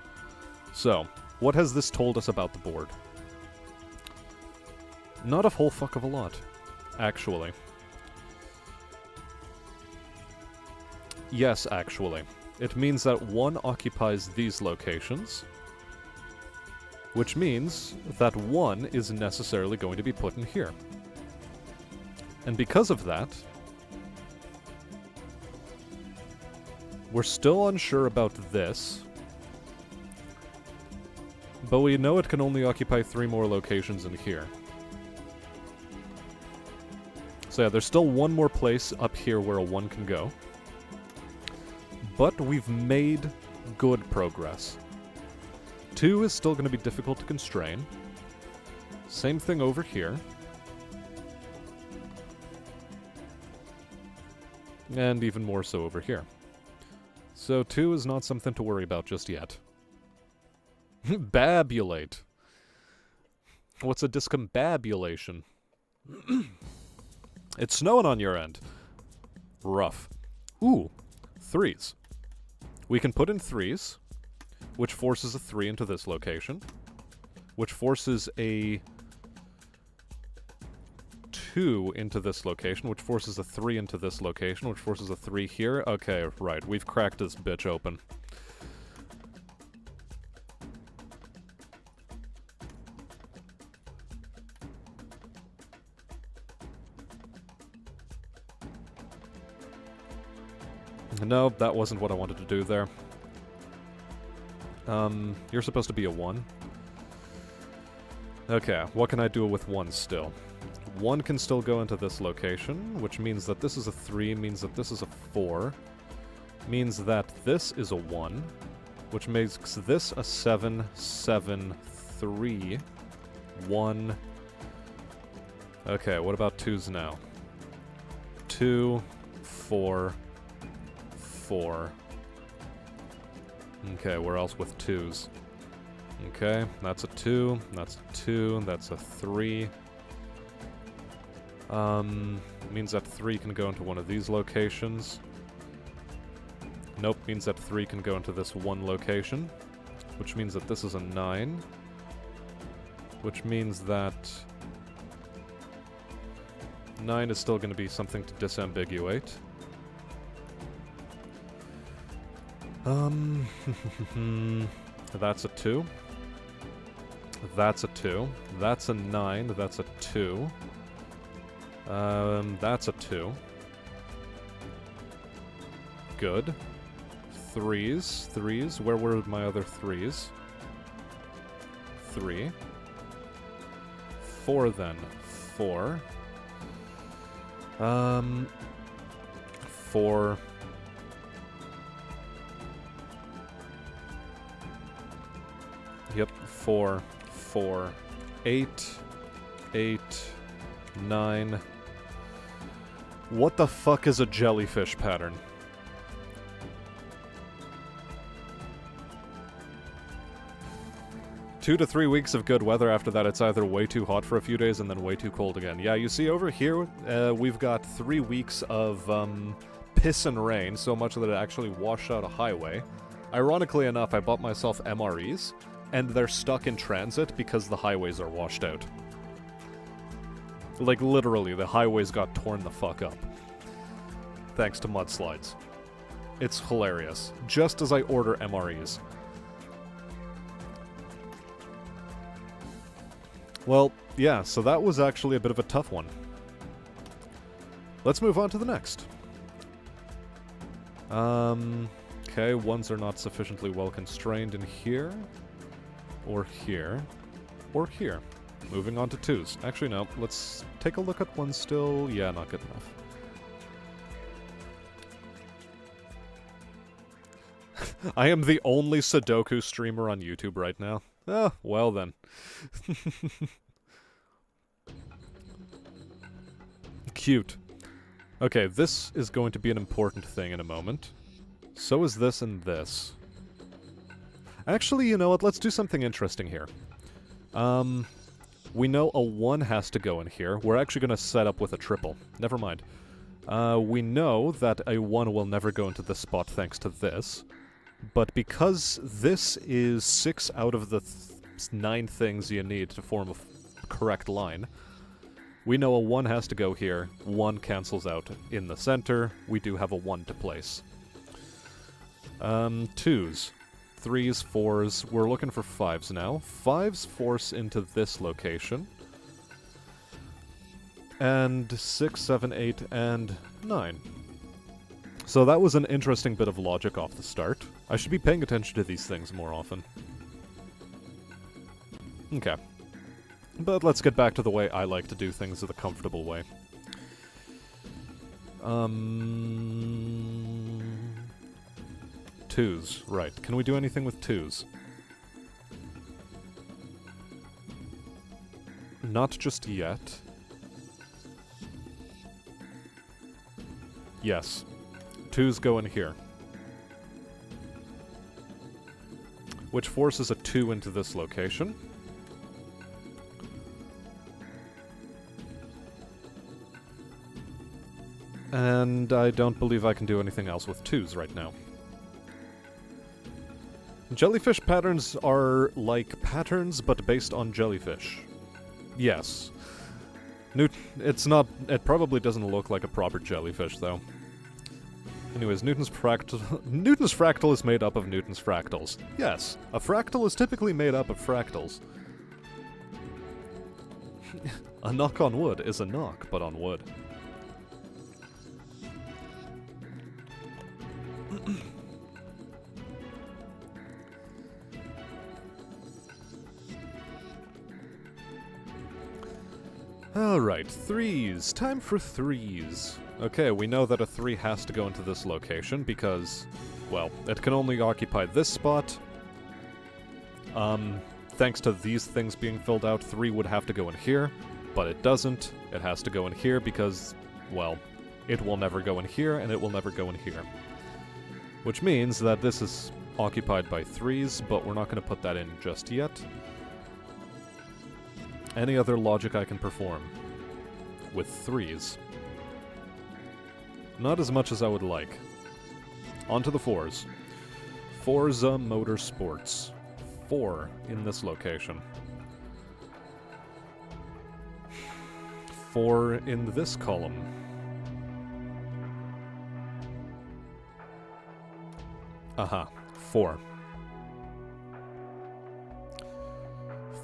[SPEAKER 1] So, what has this told us about the board? Not a whole fuck of a lot, actually. Yes, actually. It means that 1 occupies these locations, which means that 1 is necessarily going to be put in here. And because of that, we're still unsure about this, but we know it can only occupy 3 more locations in here. So yeah, there's still 1 more place up here where a 1 can go. But we've made good progress. 2 is still going to be difficult to constrain. Same thing over here. And even more so over here. So 2 is not something to worry about just yet. Babulate. What's a discombobulation? It's snowing on your end. Rough. Ooh, 3s. We can put in 3s, which forces a 3 into this location, which forces a 2 into this location, which forces a 3 into this location, which forces a 3 here. Okay, right, we've cracked this bitch open. No, that wasn't what I wanted to do there. You're supposed to be a 1. Okay, what can I do with 1 still? 1 can still go into this location, which means that this is a 3, means that this is a 4, means that this is a 1, which makes this a 7, 7, 3, 1. Okay, what about 2s now? 2, 4, 4. Okay, where else with 2s? Okay, that's a 2, that's a 2, that's a 3. Means that 3 can go into one of these locations. Nope, means that 3 can go into this 1 location. Which means that this is a 9. Which means that 9 is still going to be something to disambiguate. That's a 2. That's a 2. That's a 9. That's a 2. That's a 2. Good. 3s. 3s. Where were my other 3s? 3. 4 then. 4. 4. Yep, 4. 4. 8. 8. 9. What the fuck is a jellyfish pattern? Two to 3 weeks of good weather. After that, it's either way too hot for a few days and then way too cold again. Yeah, you see over here, we've got 3 weeks of piss and rain, so much that it actually washed out a highway. Ironically enough, I bought myself MREs, and they're stuck in transit because the highways are washed out. Like, literally, the highways got torn the fuck up. Thanks to mudslides. It's hilarious. Just as I order MREs. Well, yeah, so that was actually a bit of a tough one. Let's move on to the next. Okay, 1s are not sufficiently well constrained in here. Or here. Or here. Moving on to 2s. Actually, no. Let's take a look at 1 still. Yeah, not good enough. I am the only Sudoku streamer on YouTube right now. Oh, well then. Cute. Okay, this is going to be an important thing in a moment. So is this and this. Actually, you know what? Let's do something interesting here. We know a 1 has to go in here. We're actually going to set up with a triple. Never mind. We know that a 1 will never go into this spot thanks to this. But because this is 6 out of the 9 things you need to form a correct line, we know a 1 has to go here. 1 cancels out in the center. We do have a 1 to place. 2s. 3s, 4s. We're looking for 5s now. 5s force into this location. And 6, 7, 8, and 9. So that was an interesting bit of logic off the start. I should be paying attention to these things more often. Okay. But let's get back to the way I like to do things the comfortable way. 2s, right. Can we do anything with 2s? Not just yet. Yes. 2s go in here. Which forces a 2 into this location. And I don't believe I can do anything else with 2s right now. Jellyfish patterns are like patterns, but based on jellyfish. Yes. It probably doesn't look like a proper jellyfish, though. Anyways, Newton's fractal is made up of Newton's fractals. Yes, a fractal is typically made up of fractals. A knock on wood is a knock, but on wood. Alright, 3s. Time for 3s. Okay, we know that a 3 has to go into this location because, well, it can only occupy this spot. Thanks to these things being filled out, 3 would have to go in here, but it doesn't. It has to go in here because, well, it will never go in here, and it will never go in here. Which means that this is occupied by 3s, but we're not going to put that in just yet. Any other logic I can perform with 3s? Not as much as I would like. On to the 4s. Forza Motorsports. 4 in this location. 4 in this column. Aha, 4.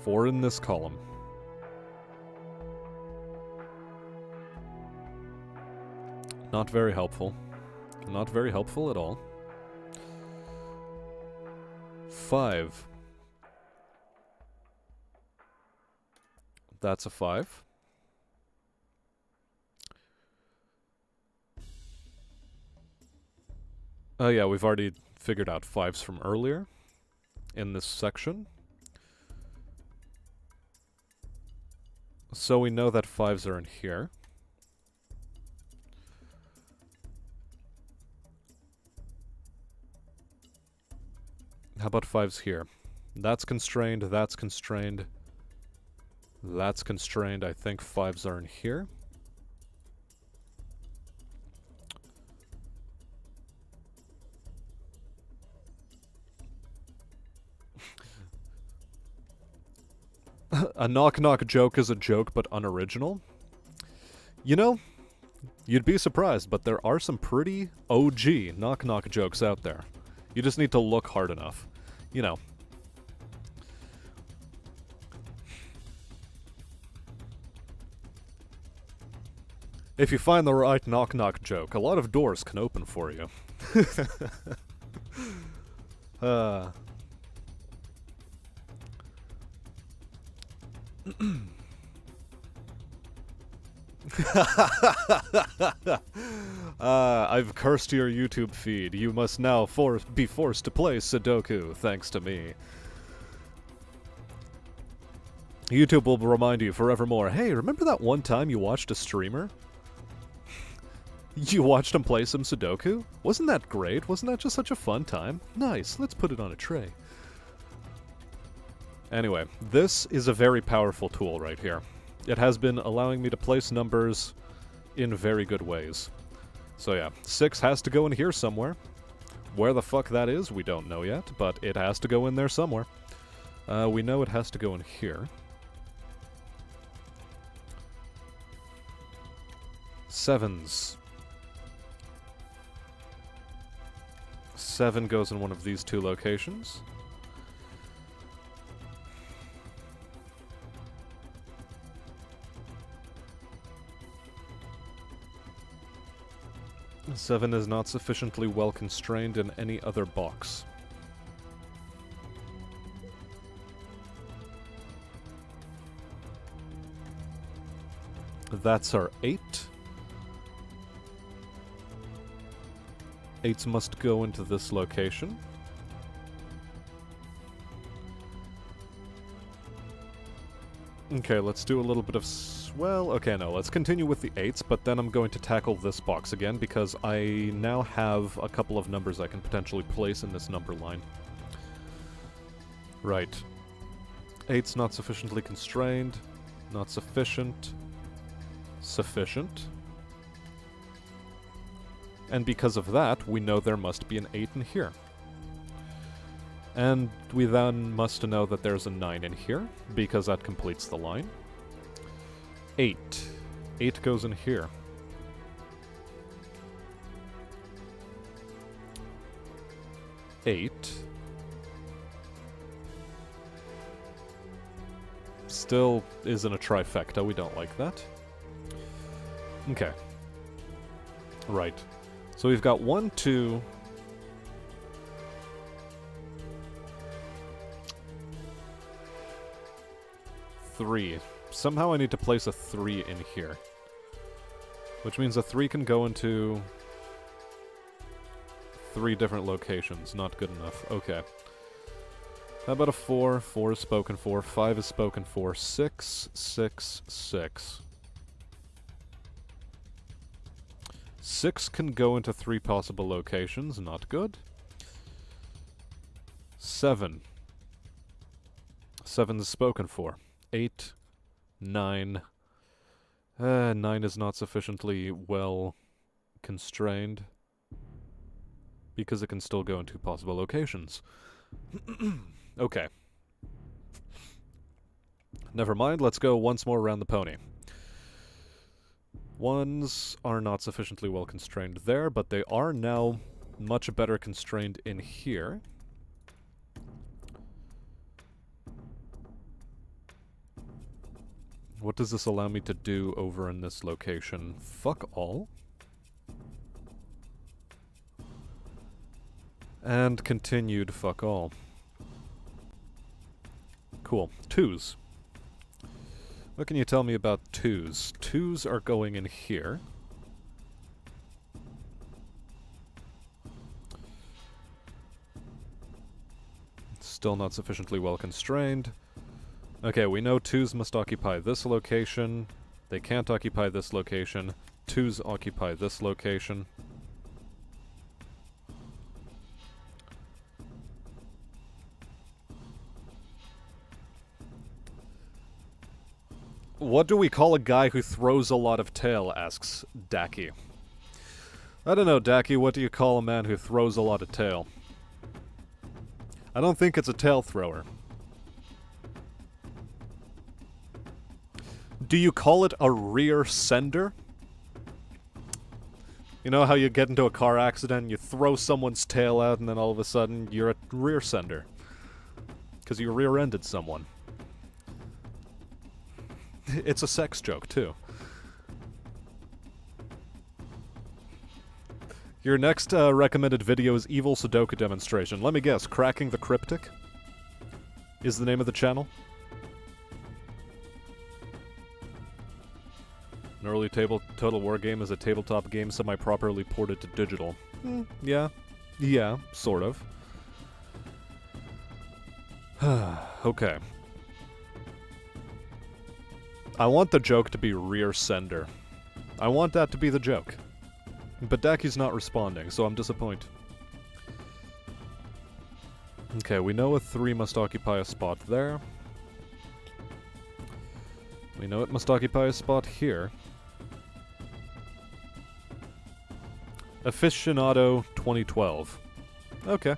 [SPEAKER 1] 4 in this column. Not very helpful. Not very helpful at all. 5. That's a 5. Oh yeah, we've already figured out 5s from earlier in this section. So we know that 5s are in here. How about 5s here? That's constrained, that's constrained. That's constrained. I think 5s are in here. A knock-knock joke is a joke, but unoriginal. You know, you'd be surprised, but there are some pretty OG knock-knock jokes out there. You just need to look hard enough. You know. If you find the right knock-knock joke, a lot of doors can open for you. I've cursed your YouTube feed. You must now be forced to play Sudoku, thanks to me. YouTube will remind you forevermore, hey, remember that one time you watched a streamer? You watched him play some Sudoku? Wasn't that great? Wasn't that just such a fun time? Nice, let's put it on a tray. Anyway, this is a very powerful tool right here. It has been allowing me to place numbers in very good ways. So yeah, 6 has to go in here somewhere. Where the fuck that is, we don't know yet, but it has to go in there somewhere. We know it has to go in here. 7s. 7 goes in one of these two locations. Seven is not sufficiently well constrained in any other box. That's our 8. 8s must go into this location. Okay, let's do a little bit of... well, okay, no, let's continue with the 8s, but then I'm going to tackle this box again, because I now have a couple of numbers I can potentially place in this number line. Right. 8's not sufficiently constrained. Not sufficient. Sufficient. And because of that, we know there must be an 8 in here. And we then must know that there's a 9 in here, because that completes the line. 8. 8 goes in here. 8. Still isn't a trifecta, we don't like that. Okay. Right. So we've got 1, 2... 3. Somehow I need to place a 3 in here. Which means a 3 can go into 3 different locations. Not good enough. Okay. How about a 4? 4 is spoken for. 5 is spoken for. 6, 6, 6. 6 can go into 3 possible locations. Not good. 7. 7 is spoken for. 8, 9. 9 is not sufficiently well constrained because it can still go in 2 possible locations. Okay. Never mind, let's go once more around the pony. Ones are not sufficiently well constrained there, but they are now much better constrained in here. What does this allow me to do over in this location? Fuck all. And continued fuck all. Cool. Twos. What can you tell me about twos? Twos are going in here. Still not sufficiently well constrained. Okay, we know twos must occupy this location. They can't occupy this location. Twos occupy this location. What do we call a guy who throws a lot of tail, asks Daki. I don't know, Daki, what do you call a man who throws a lot of tail? I don't think it's a tail thrower. Do you call it a rear sender? You know how you get into a car accident, you throw someone's tail out, and then all of a sudden you're a rear sender. Because you rear-ended someone. It's a sex joke, too. Your next recommended video is Evil Sudoku Demonstration. Let me guess, Cracking the Cryptic is the name of the channel? An early Total War game is a tabletop game semi-properly ported to digital. Yeah. Yeah, sort of. Okay. I want the joke to be rear sender. I want that to be the joke. But Daki's not responding, so I'm disappointed. Okay, we know a 3 must occupy a spot there. We know it must occupy a spot here. Aficionado 2012. Okay.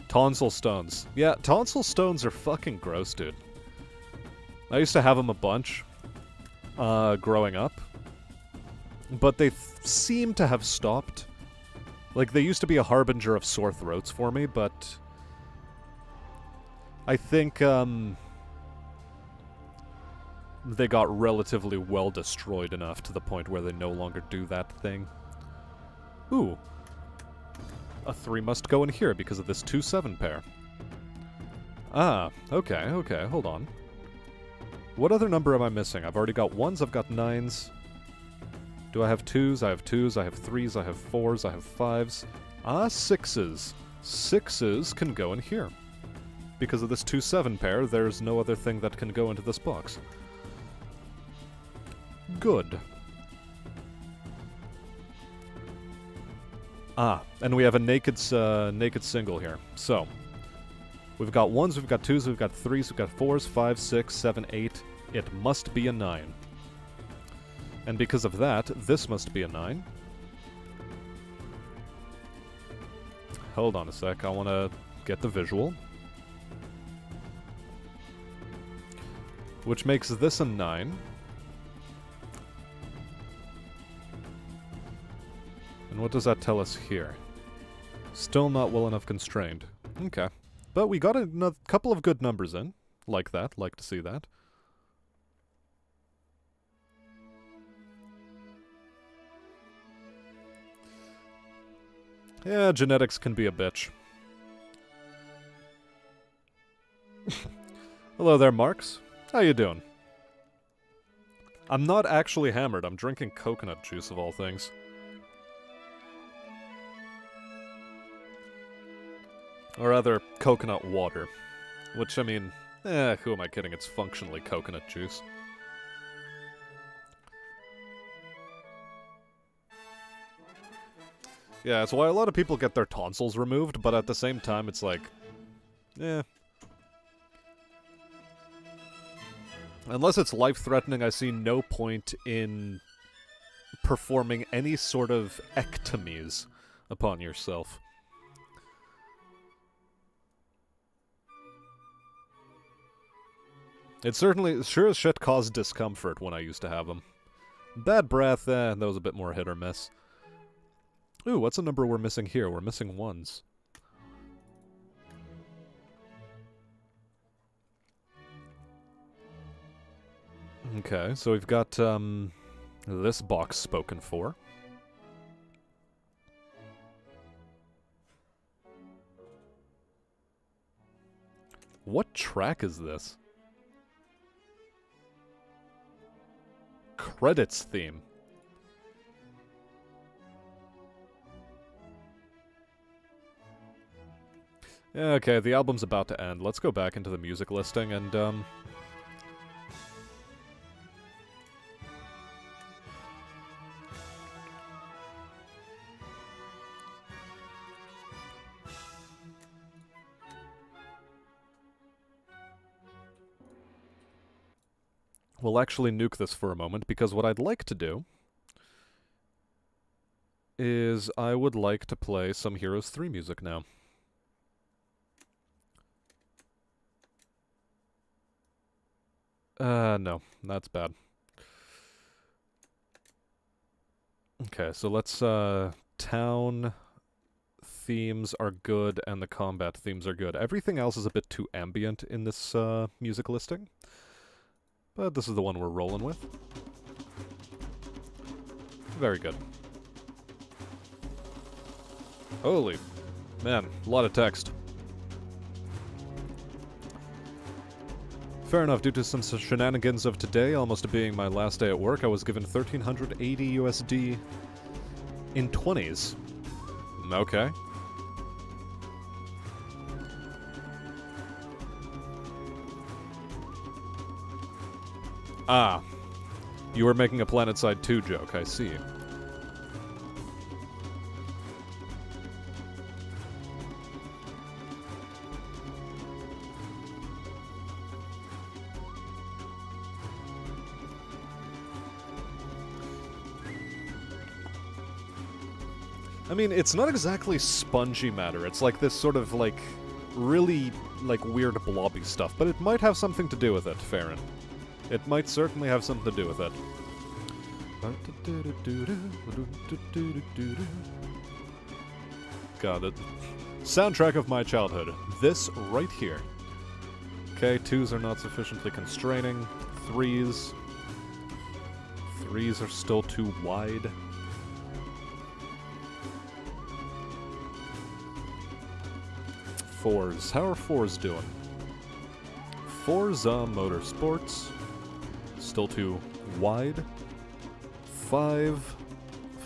[SPEAKER 1] Tonsil stones. Yeah, tonsil stones are fucking gross, dude. I used to have them a bunch, growing up. But they seem to have stopped. Like, they used to be a harbinger of sore throats for me, but I think, they got relatively well destroyed enough to the point where they no longer do that thing. Ooh. A 3 must go in here because of this 2-7 pair. Ah, okay, okay, hold on. What other number am I missing? I've already got 1s, I've got 9s. Do I have 2s? I have 2s, I have 3s, I have 4s, I have 5s. Ah, 6s. 6s can go in here. Because of this 2-7 pair, there's no other thing that can go into this box. Good. Ah, and we have a naked single here. So, we've got 1s, we've got 2s, we've got 3s, we've got 4s, 5s, 6, 7, 8. It must be a 9. And because of that, this must be a 9. Hold on a sec, I want to get the visual. Which makes this a 9. And what does that tell us here? Still not well enough constrained. Okay. But we got a couple of good numbers in. Like that, like to see that. Yeah, genetics can be a bitch. Hello there, Marks. How you doing? I'm not actually hammered. I'm drinking coconut juice, of all things. Or rather, coconut water. Which, I mean, who am I kidding? It's functionally coconut juice. Yeah, it's why a lot of people get their tonsils removed, but at the same time, it's like, Unless it's life-threatening, I see no point in performing any sort of ectomies upon yourself. It certainly, sure as shit, caused discomfort when I used to have them. Bad breath, that was a bit more hit or miss. Ooh, what's a number we're missing here? We're missing ones. Okay, so we've got, this box spoken for. What track is this? Credits theme. Yeah, okay, the album's about to end. Let's go back into the music listing and, we'll actually nuke this for a moment, because what I'd like to do is I would like to play some Heroes 3 music now. No, that's bad. Okay, so let's, town themes are good and the combat themes are good. Everything else is a bit too ambient in this, music listing. But this is the one we're rolling with. Very good. Holy man, a lot of text. Fair enough, due to some shenanigans of today, almost being my last day at work, I was given 1,380 USD in 20s. Okay. Ah. You were making a PlanetSide 2 joke, I see. I mean, it's not exactly spongy matter. It's like this sort of, like, really, like, weird blobby stuff. But it might have something to do with it, Farron. It might certainly have something to do with it. Got it. Soundtrack of my childhood. This right here. Okay, 2s are not sufficiently constraining. 3s. 3s are still too wide. Fours. How are fours doing? Forza Motorsports. Still too wide. 5.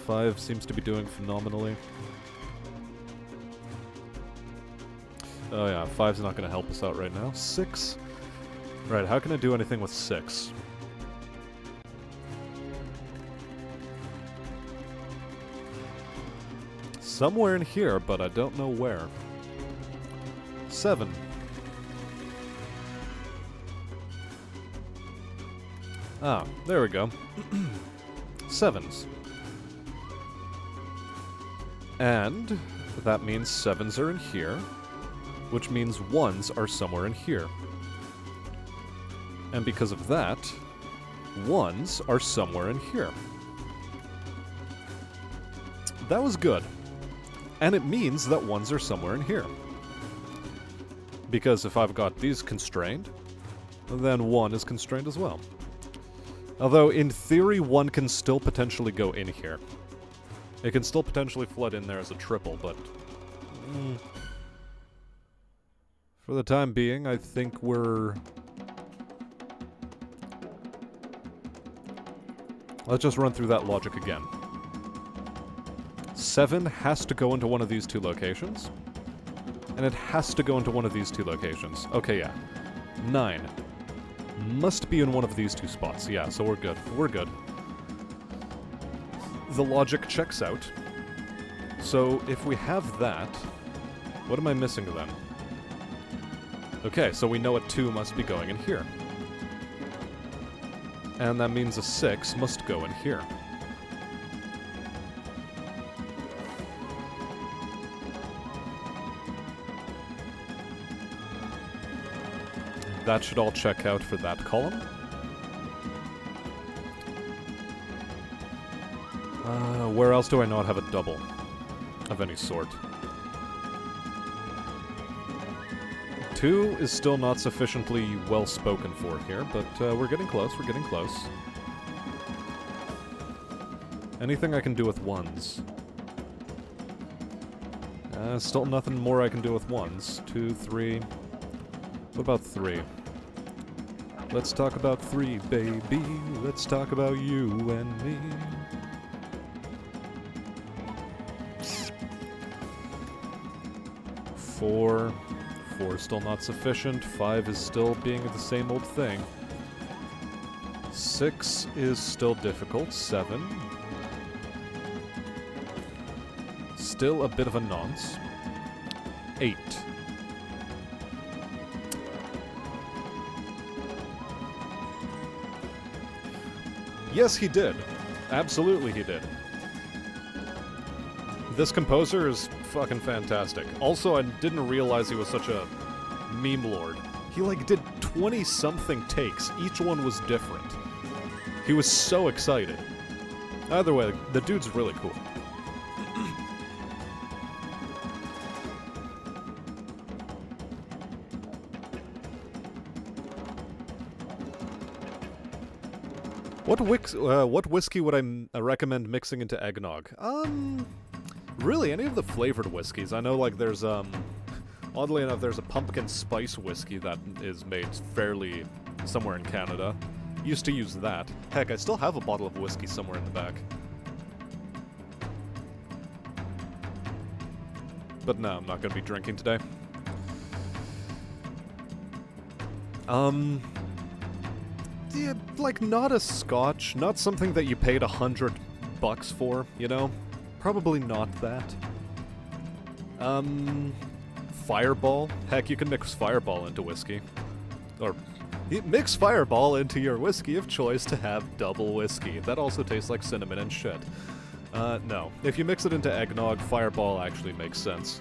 [SPEAKER 1] 5 seems to be doing phenomenally. Oh yeah, 5's not going to help us out right now. 6. Right, how can I do anything with 6? Somewhere in here, but I don't know where. 7. Ah, there we go. 7s. And that means 7s are in here, which means 1s are somewhere in here. And because of that, 1s are somewhere in here. That was good. And it means that 1s are somewhere in here. Because if I've got these constrained, then 1 is constrained as well. Although, in theory, 1 can still potentially go in here. It can still potentially flood in there as a triple, but... for the time being, I think we're... Let's just run through that logic again. 7 has to go into one of these two locations. And it has to go into one of these two locations. Okay, yeah. 9. Must be in one of these two spots. Yeah, so we're good. We're good. The logic checks out. So, if we have that... What am I missing then? Okay, so we know a 2 must be going in here. And that means a 6 must go in here. that should all check out for that column. Where else do I not have a double of any sort? 2 is still not sufficiently well spoken for here, but we're getting close, we're getting close. Anything I can do with 1s? Still nothing more I can do with 1s. 2, 3... What about 3? Let's talk about 3, baby. Let's talk about you and me. Four is still not sufficient. 5 is still being the same old thing. 6 is still difficult. 7. Still a bit of a nonce. 8. Yes, he did. Absolutely he did. This composer is fucking fantastic. Also, I didn't realize he was such a meme lord. He, like, did 20-something takes. Each one was different. He was so excited. Either way, the dude's really cool. What whiskey would I recommend mixing into eggnog? Really, any of the flavored whiskeys. I know, like, there's, oddly enough, there's a pumpkin spice whiskey that is made fairly somewhere in Canada. Used to use that. Heck, I still have a bottle of whiskey somewhere in the back. But no, I'm not gonna be drinking today. Yeah, like, not a scotch, not something that you paid $100 for, you know? Probably not that. Fireball? Heck, you can mix Fireball into whiskey. Or, mix Fireball into your whiskey of choice to have double whiskey. That also tastes like cinnamon and shit. No. If you mix it into eggnog, Fireball actually makes sense.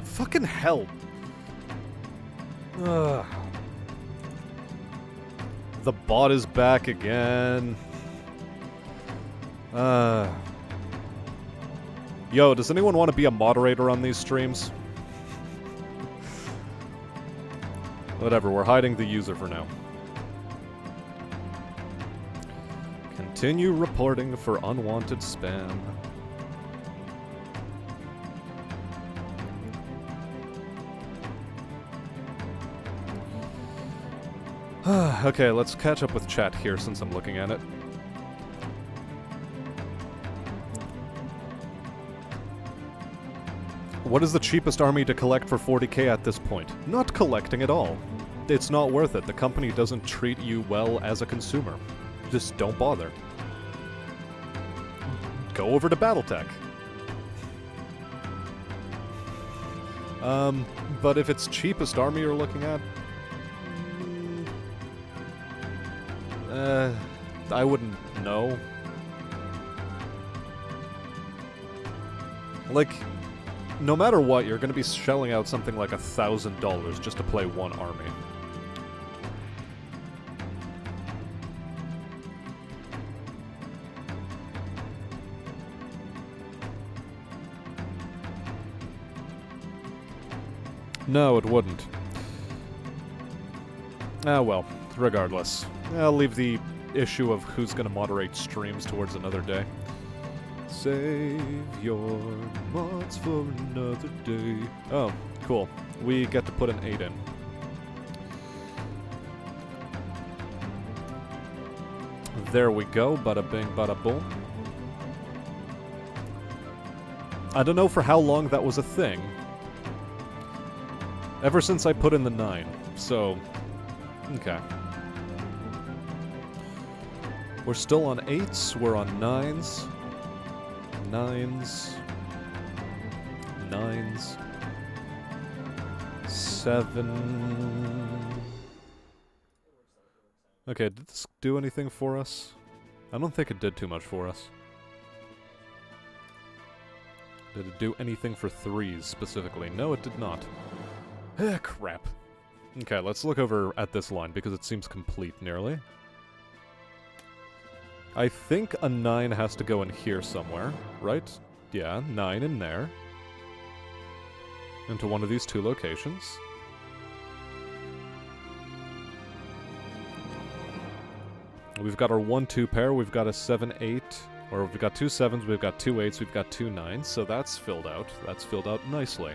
[SPEAKER 1] Fucking hell. Ugh. The bot is back again. Yo, does anyone want to be a moderator on these streams? Whatever, we're hiding the user for now. Continue reporting for unwanted spam. Okay, let's catch up with chat here since I'm looking at it. What is the cheapest army to collect for 40k at this point? Not collecting at all. It's not worth it. The company doesn't treat you well as a consumer. Just don't bother. Go over to Battletech. But if it's cheapest army you're looking at, I wouldn't know. Like, no matter what, you're gonna be shelling out something like $1,000 just to play one army. No, it wouldn't. Ah, well, regardless. I'll leave the issue of who's gonna moderate streams towards another day. Save your mods for another day. Oh, cool. We get to put an 8 in. There we go. Bada bing, bada boom. I don't know for how long that was a thing. Ever since I put in the 9, so... Okay. We're still on 8s, we're on 9s. 9s. 9s. 7... Okay, did this do anything for us? I don't think it did too much for us. Did it do anything for 3s specifically? No, it did not. Crap. Okay, let's look over at this line, because it seems complete, nearly. I think a 9 has to go in here somewhere, right? Yeah, 9 in there. Into one of these 2 locations. We've got our 1-2 pair, we've got a 7-8, or we've got 2 7s, we've got 2 8s, we've got 2 9s, so that's filled out. That's filled out nicely.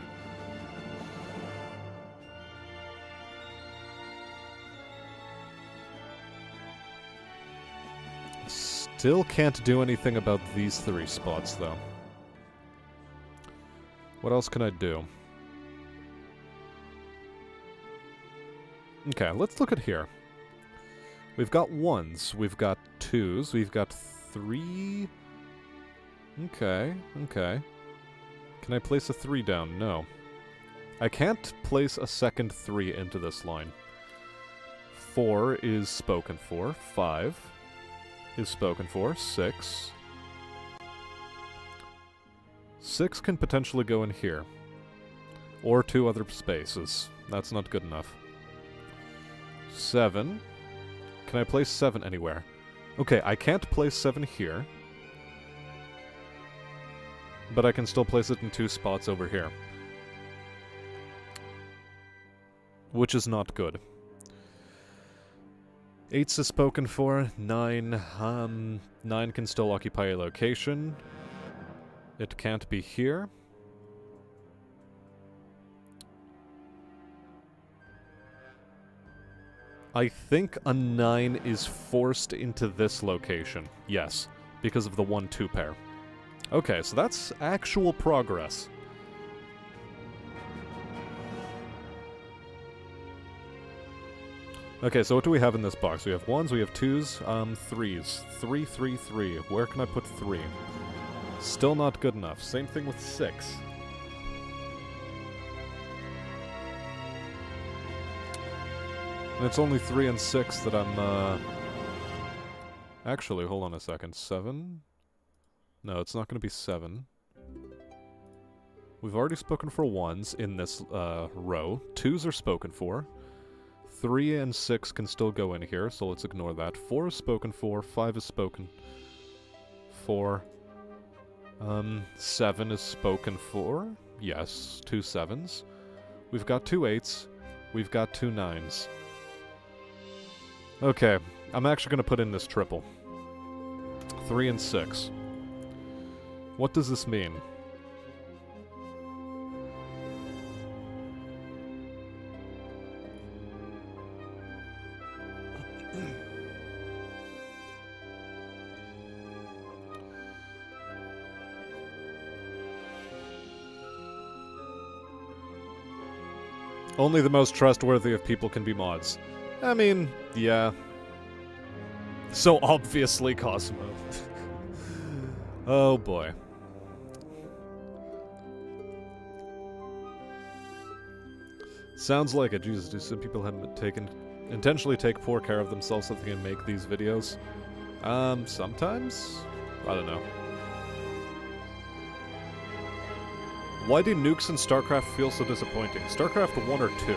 [SPEAKER 1] Still can't do anything about these 3 spots, though. What else can I do? Okay, let's look at here. We've got 1s, we've got 2s, we've got 3... Okay, okay. Can I place a 3 down? No. I can't place a second 3 into this line. 4 is spoken for. 5 is spoken for. 6. 6 can potentially go in here. Or 2 other spaces. That's not good enough. 7. Can I place 7 anywhere? Okay, I can't place 7 here. But I can still place it in 2 spots over here. Which is not good. 8's is spoken for. 9, 9 can still occupy a location. It can't be here. I think a 9 is forced into this location. Yes, because of the 1-2 pair. Okay, so that's actual progress. Okay, so what do we have in this box? We have 1s, we have 2s, 3s. 3, 3, 3. Where can I put 3? Still not good enough. Same thing with 6. And it's only 3 and 6 that I'm, Actually, hold on a second. 7? No, it's not going to be 7. We've already spoken for 1s in this, row. 2s are spoken for. 3 and 6 can still go in here, so let's ignore that. 4 is spoken for. 5 is spoken for. 7 is spoken for. Yes, 2 7s. We've got 2 8s. We've got 2 9s. Okay, I'm actually going to put in this triple. 3 and 6. What does this mean? Only the most trustworthy of people can be mods. I mean, yeah. So obviously Cosmo. Oh boy. Sounds like it. Jesus, do some people haven't intentionally take poor care of themselves so they can make these videos? Sometimes? I don't know. Why do nukes in StarCraft feel so disappointing? StarCraft 1 or 2?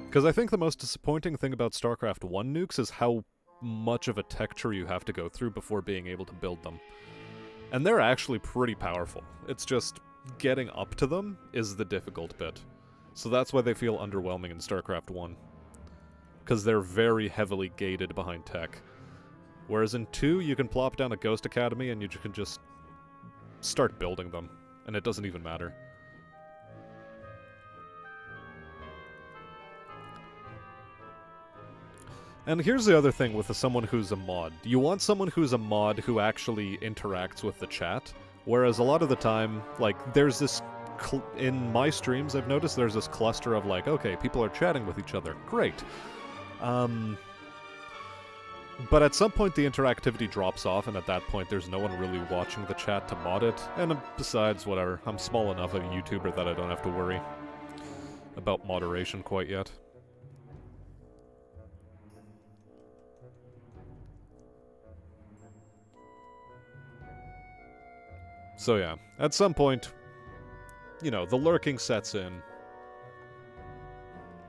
[SPEAKER 1] Because I think the most disappointing thing about StarCraft 1 nukes is how much of a tech tree you have to go through before being able to build them. And they're actually pretty powerful. It's just getting up to them is the difficult bit. So that's why they feel underwhelming in StarCraft 1. Because they're very heavily gated behind tech. Whereas in 2, you can plop down a Ghost Academy and you can just start building them. And it doesn't even matter. And here's the other thing with someone who's a mod. You want someone who's a mod who actually interacts with the chat, whereas a lot of the time, like, there's this... in my streams, I've noticed there's this cluster of, like, okay, people are chatting with each other. Great. But at some point the interactivity drops off, and at that point there's no one really watching the chat to mod it. And besides, whatever, I'm small enough of a YouTuber that I don't have to worry about moderation quite yet. So yeah, at some point, you know, the lurking sets in.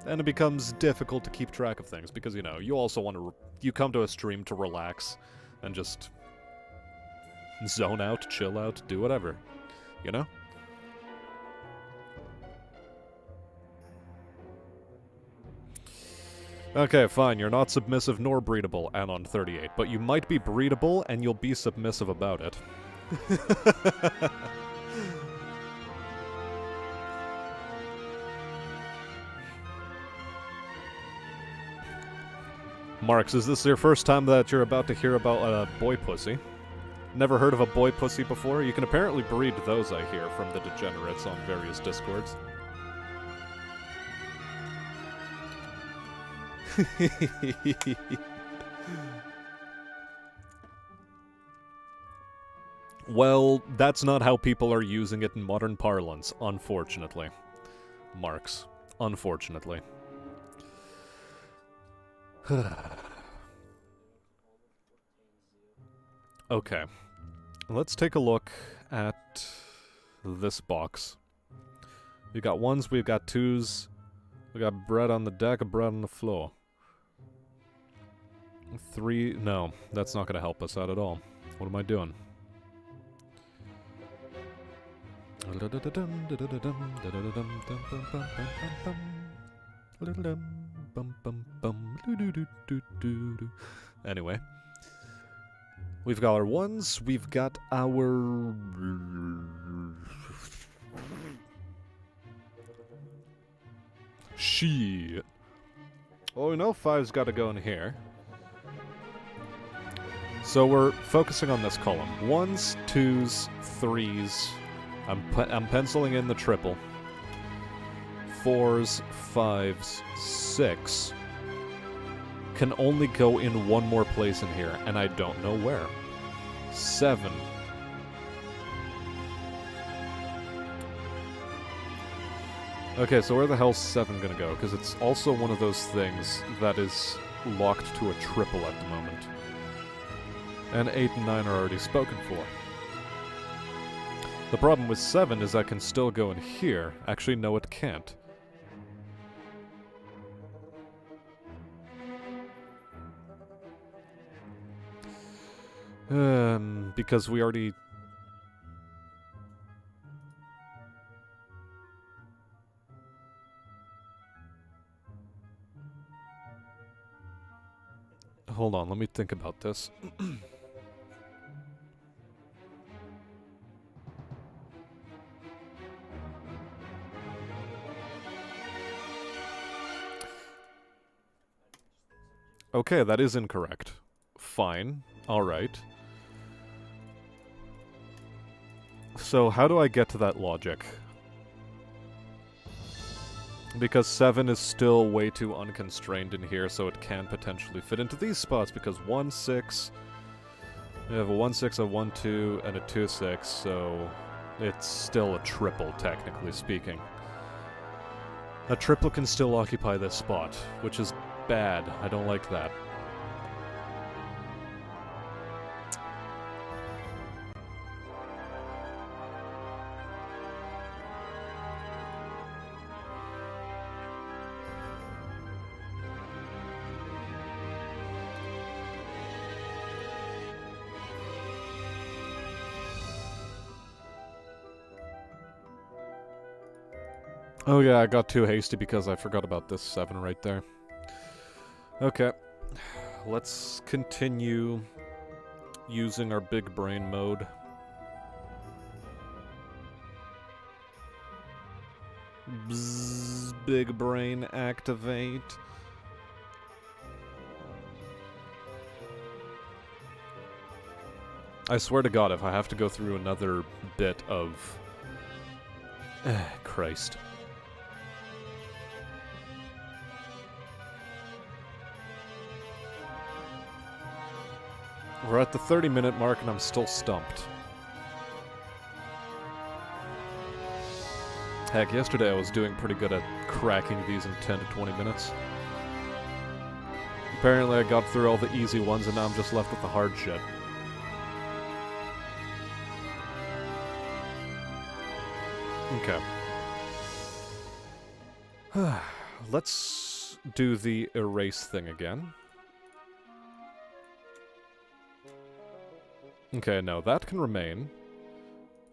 [SPEAKER 1] And it becomes difficult to keep track of things because, you know, you also want to... you come to a stream to relax and just zone out, chill out, do whatever. You know? Okay, fine, you're not submissive nor breedable, Anon38, but you might be breedable and you'll be submissive about it. Marks, is this your first time that you're about to hear about a boy pussy? Never heard of a boy pussy before? You can apparently breed those, I hear, from the degenerates on various discords. Well, that's not how people are using it in modern parlance, unfortunately. Marks. Unfortunately. Okay. Let's take a look at this box. We've got ones, we've got twos. We got bread on the deck, bread on the floor. 3... no, that's not going to help us out at all. What am I doing? Anyway. We've got our ones, we've got our... shit. Well, we know 5's got to go in here. So we're focusing on this column. 1s, 2s, 3s. I'm penciling in the triple. 4s, 5s, 6 can only go in one more place in here, and I don't know where. 7. Okay, so where the hell's 7 gonna go? Because it's also one of those things that is locked to a triple at the moment. And 8 and 9 are already spoken for. The problem with 7 is I can still go in here. Actually, no, it can't. Because we already... Hold on, let me think about this. Okay, that is incorrect. Fine. Alright. So, how do I get to that logic? Because 7 is still way too unconstrained in here, so it can potentially fit into these spots, because 1, 6... we have a 1, 6, a 1, 2, and a 2, 6, so... it's still a triple, technically speaking. A triple can still occupy this spot, which is bad. I don't like that. Oh yeah, I got too hasty because I forgot about this 7 right there. Okay. Let's continue using our big brain mode. Bzzz, big brain activate. I swear to God, if I have to go through another bit of... Christ. We're at the 30-minute mark and I'm still stumped. Heck, yesterday I was doing pretty good at cracking these in 10 to 20 minutes. Apparently I got through all the easy ones and now I'm just left with the hard shit. Okay. Let's do the erase thing again. Okay, no, that can remain.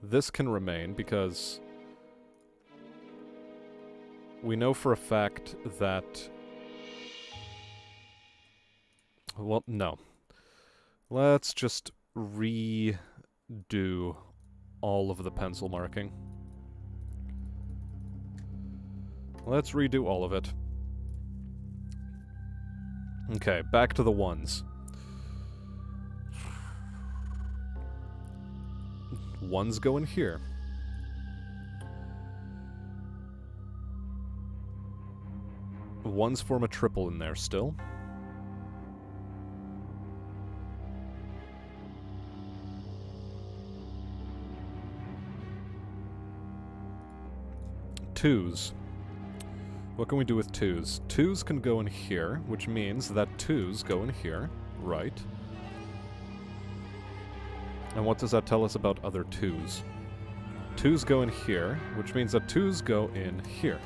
[SPEAKER 1] This can remain because we know for a fact that... Well, no. Let's just redo all of the pencil marking. Let's redo all of it. Okay, back to the ones. Ones go in here. Ones form a triple in there still. Twos. What can we do with twos? Twos can go in here, which means that twos go in here, right? And what does that tell us about other twos? Twos go in here, which means that twos go in here.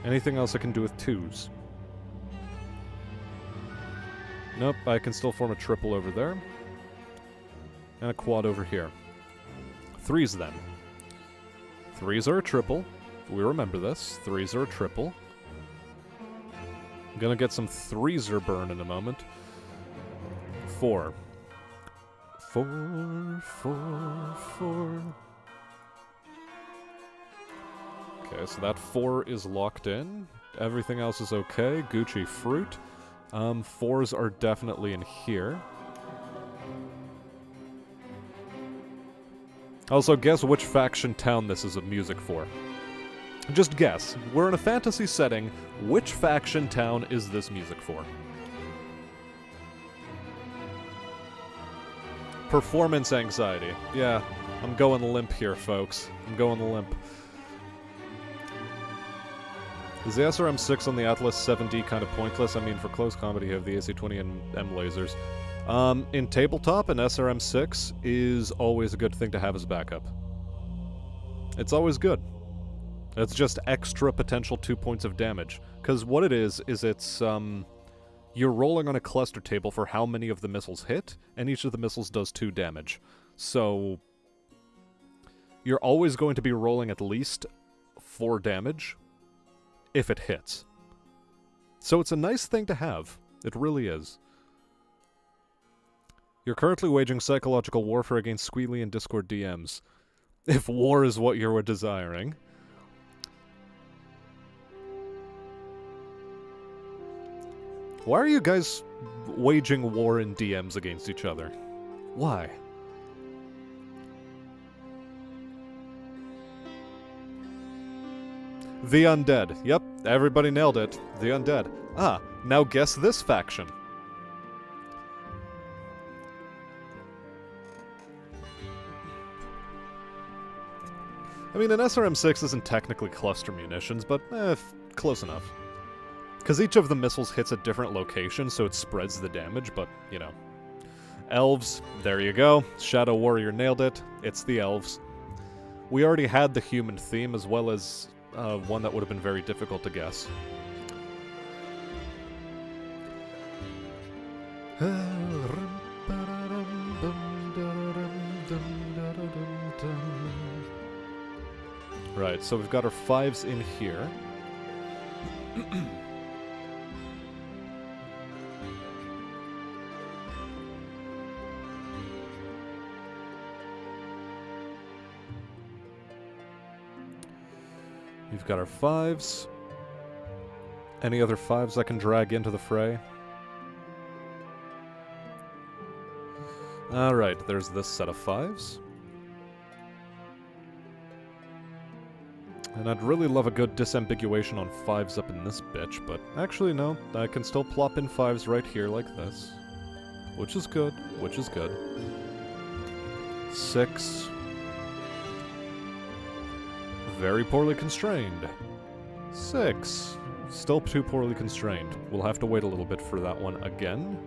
[SPEAKER 1] Anything else I can do with twos? Nope, I can still form a triple over there. And a quad over here. Threes then. Threes are a triple. We remember this. Threes are a triple. I'm gonna get some threeser burn in a moment. Four. Four, four, four. Okay, so that 4 is locked in. Everything else is okay. Gucci fruit. 4s are definitely in here. Also, guess which faction town this is of music for. Just guess. We're in a fantasy setting. Which faction town is this music for? Performance anxiety. Yeah, I'm going limp here, folks. I'm going limp. Is the SRM-6 on the Atlas 7D kind of pointless? I mean, for close combat, you have the AC-20 and M lasers. In tabletop, an SRM-6 is always a good thing to have as backup. It's always good. It's just extra potential 2 points of damage. Because what it is it's, you're rolling on a cluster table for how many of the missiles hit, and each of the missiles does 2 damage. So, you're always going to be rolling at least 4 damage if it hits. So it's a nice thing to have. It really is. You're currently waging psychological warfare against Squealy and Discord DMs. If war is what you were desiring. Why are you guys waging war in DMs against each other? Why? The Undead. Yep, everybody nailed it. The Undead. Ah, now guess this faction. I mean, an SRM-6 isn't technically cluster munitions, but close enough. Because each of the missiles hits a different location, so it spreads the damage, but, you know. Elves, there you go. Shadow Warrior nailed it. It's the elves. We already had the human theme, as well as one that would have been very difficult to guess. Right, so we've got our 5s in here. We've got our 5s. Any other 5s I can drag into the fray? Alright, there's this set of 5s. And I'd really love a good disambiguation on 5s up in this bitch, but actually no, I can still plop in 5s right here like this. Which is good, which is good. 6. Very poorly constrained. 6. Still too poorly constrained. We'll have to wait a little bit for that one again.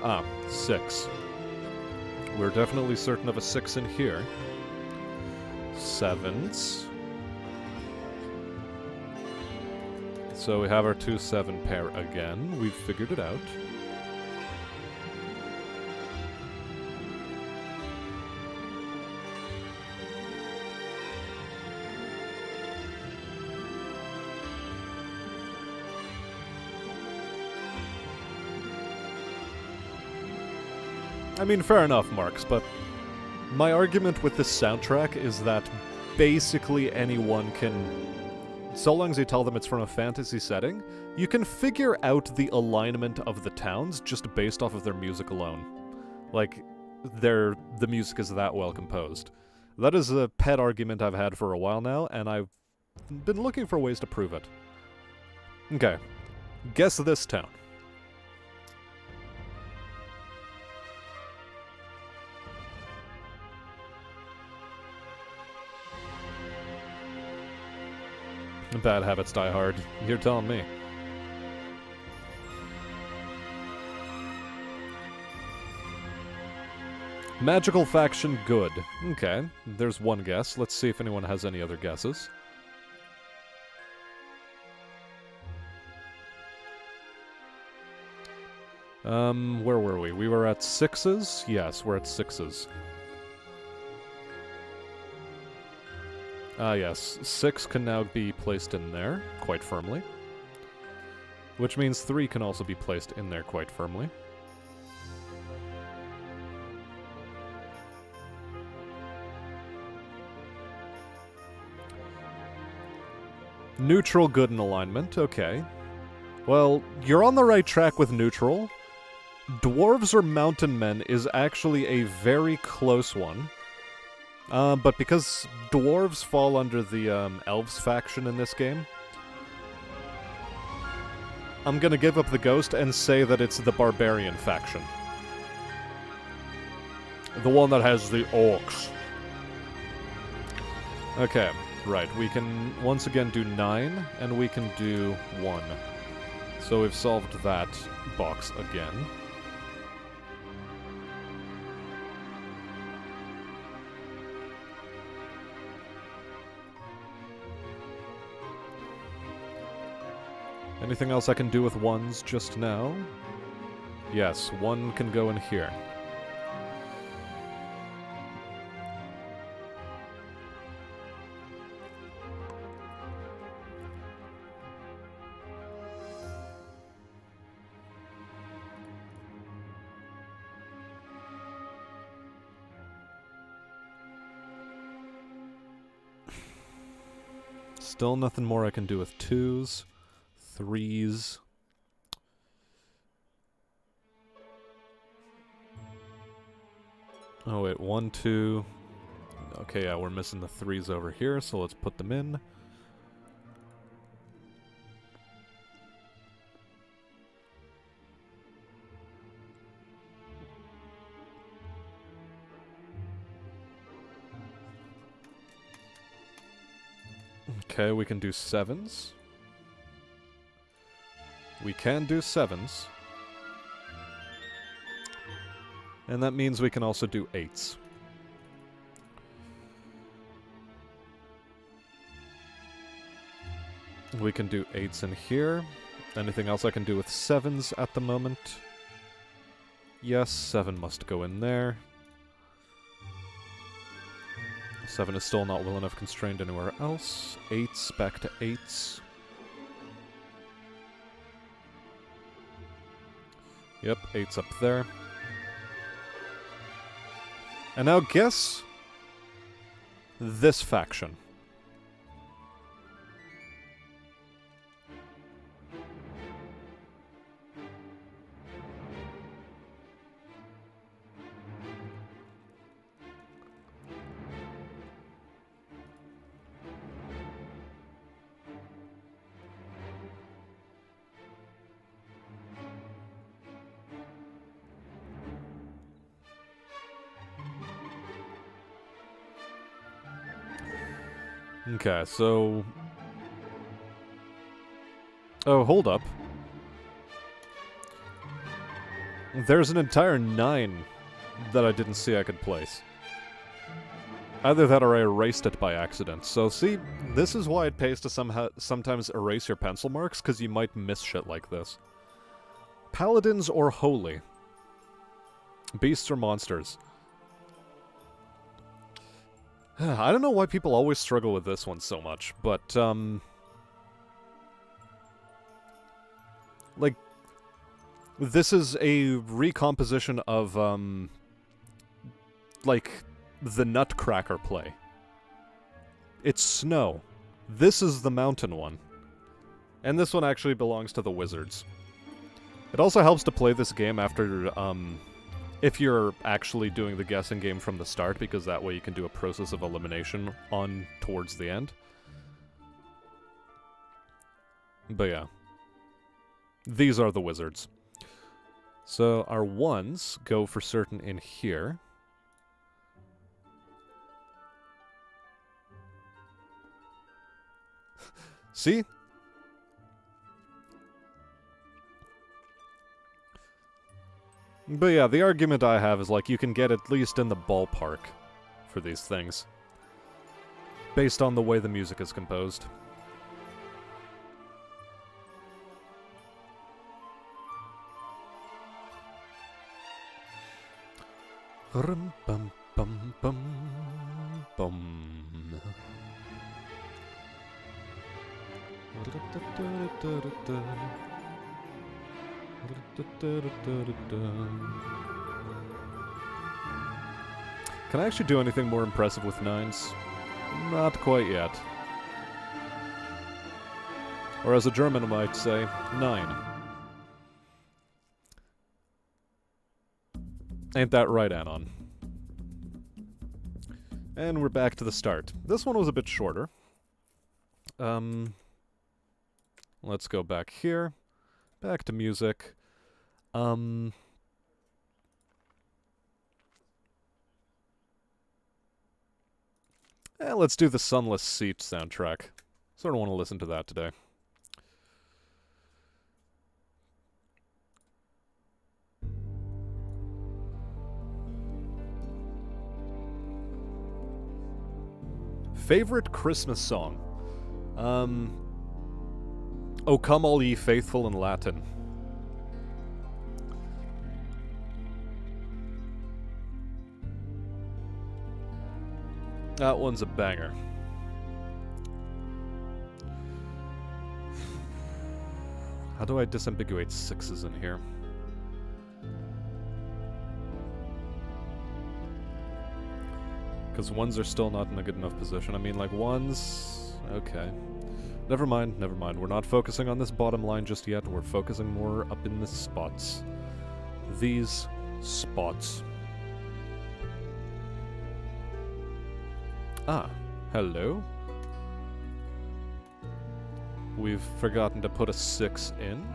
[SPEAKER 1] Ah, 6. We're definitely certain of a 6 in here. 7s. So we have our 2-7 pair again. We've figured it out. I mean, fair enough, Marks, but my argument with this soundtrack is that basically anyone can, so long as you tell them it's from a fantasy setting, you can figure out the alignment of the towns just based off of their music alone. Like, the music is that well composed. That is a pet argument I've had for a while now, and I've been looking for ways to prove it. Okay. Guess this town. Bad habits die hard. You're telling me. Magical faction good. Okay, there's one guess. Let's see if anyone has any other guesses. Where were we? We were at 6s? Yes, we're at 6s. Ah, yes. 6 can now be placed in there, quite firmly. Which means 3 can also be placed in there quite firmly. Neutral, good in alignment, okay. Well, you're on the right track with neutral. Dwarves or mountain men is actually a very close one. But because dwarves fall under the elves faction in this game, I'm gonna give up the ghost and say that it's the barbarian faction. The one that has the orcs. Okay, right, we can once again do 9, and we can do 1. So we've solved that box again. Anything else I can do with 1s just now? Yes, 1 can go in here. Still nothing more I can do with 2s. 3s. Oh wait, 1, 2. Okay, yeah, we're missing the 3s over here, so let's put them in. Okay, we can do 7s. We can do 7s. And that means we can also do 8s. We can do 8s in here. Anything else I can do with 7s at the moment? Yes, 7 must go in there. 7 is still not well enough constrained anywhere else. 8s, back to 8s. Yep, 8's up there. And now guess this faction. Okay, so... Oh, hold up. There's an entire 9 that I didn't see I could place. Either that or I erased it by accident. So see, this is why it pays to sometimes erase your pencil marks, because you might miss shit like this. Paladins or holy? Beasts or monsters? I don't know why people always struggle with this one so much, but, like, this is a recomposition of, like, the Nutcracker play. It's snow. This is the mountain one. And this one actually belongs to the wizards. It also helps to play this game after, if you're actually doing the guessing game from the start, because that way you can do a process of elimination on towards the end. But yeah. These are the wizards. So our ones go for certain in here. See? But yeah, the argument I have is like you can get at least in the ballpark for these things. Based on the way the music is composed. Rum bum bum bum bum. Can I actually do anything more impressive with nines? Not quite yet. Or as a German might say, 9. Ain't that right, Anon? And we're back to the start. This one was a bit shorter. Let's go back here. Back to music. And let's do the Sunless Seat soundtrack. Sort of want to listen to that today. Favorite Christmas song? O Come All Ye Faithful in Latin. That one's a banger. How do I disambiguate 6s in here? Because 1s are still not in a good enough position. I mean, like, 1s... Okay. Never mind, never mind. We're not focusing on this bottom line just yet. We're focusing more up in the spots. These spots. Ah, hello? We've forgotten to put a 6 in.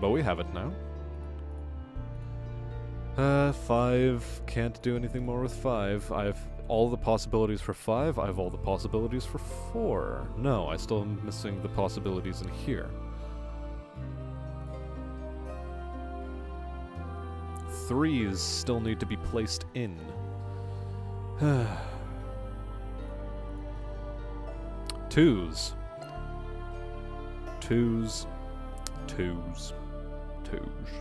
[SPEAKER 1] But we have it now. 5. Can't do anything more with 5. I have all the possibilities for 5. I have all the possibilities for 4. No, I still am missing the possibilities in here. 3s still need to be placed in. 2s. 2s. 2s. 2s.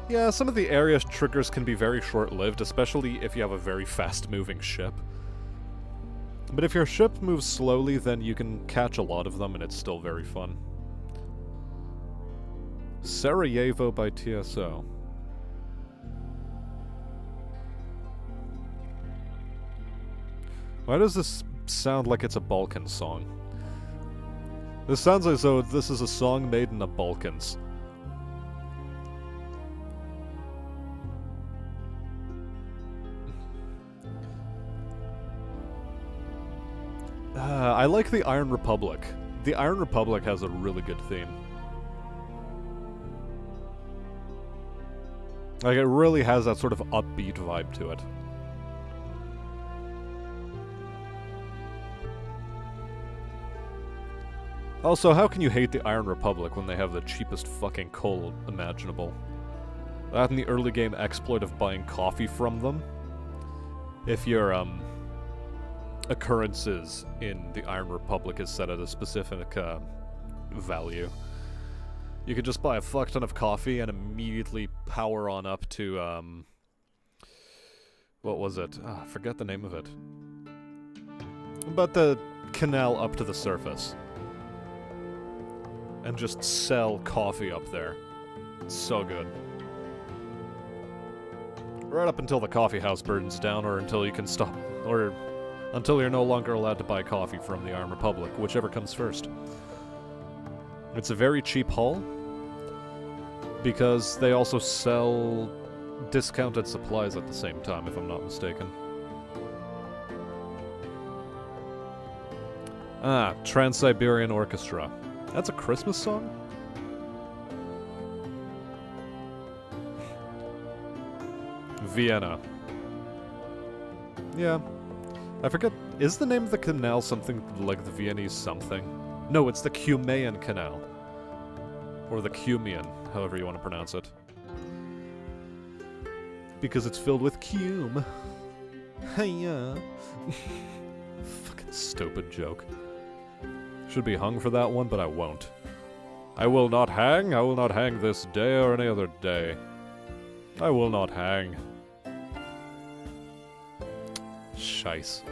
[SPEAKER 1] Yeah, some of the area triggers can be very short-lived, especially if you have a very fast-moving ship. But if your ship moves slowly, then you can catch a lot of them, and it's still very fun. Sarajevo by TSO. Why does this sound like it's a Balkan song? This sounds as though this is a song made in the Balkans. I like the Iron Republic. The Iron Republic has a really good theme. Like, it really has that sort of upbeat vibe to it. Also, how can you hate the Iron Republic when they have the cheapest fucking coal imaginable? That and the early game exploit of buying coffee from them. If your, occurrences in the Iron Republic is set at a specific, value. You could just buy a fuck ton of coffee and immediately power on up to, what was it? Ah, I forget the name of it. But the canal up to the surface. And just sell coffee up there. It's so good. Right up until the coffee house burns down, or until you can stop, or until you're no longer allowed to buy coffee from the Iron Republic, whichever comes first. It's a very cheap haul, because they also sell discounted supplies at the same time, if I'm not mistaken. Ah, Trans-Siberian Orchestra. That's a Christmas song? Vienna. Yeah. I forget, is the name of the canal something like the Viennese something? No, it's the Cumaean Canal. Or the Cumean, however you want to pronounce it. Because it's filled with cume. Hey-ya. Fucking stupid joke. Should be hung for that one, but I won't. I will not hang. I will not hang this day or any other day. I will not hang. Shice.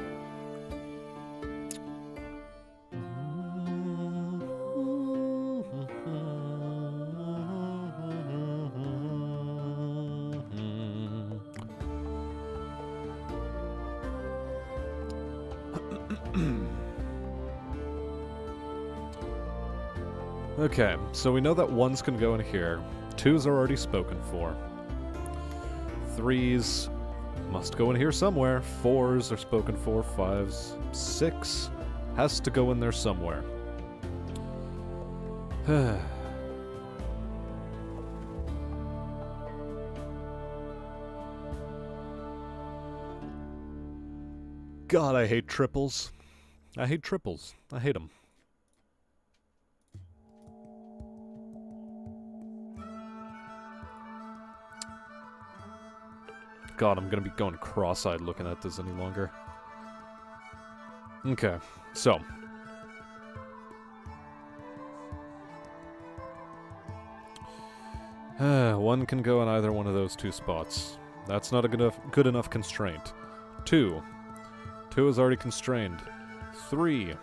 [SPEAKER 1] Okay, so we know that 1s can go in here. 2s are already spoken for. 3s must go in here somewhere. 4s are spoken for. 5s. 6 has to go in there somewhere. God, I hate triples. I hate triples. I hate them. God, I'm gonna be going cross-eyed looking at this any longer. Okay, so. One can go in either one of those 2 spots. That's not a good enough constraint. 2. 2 is already constrained. 3.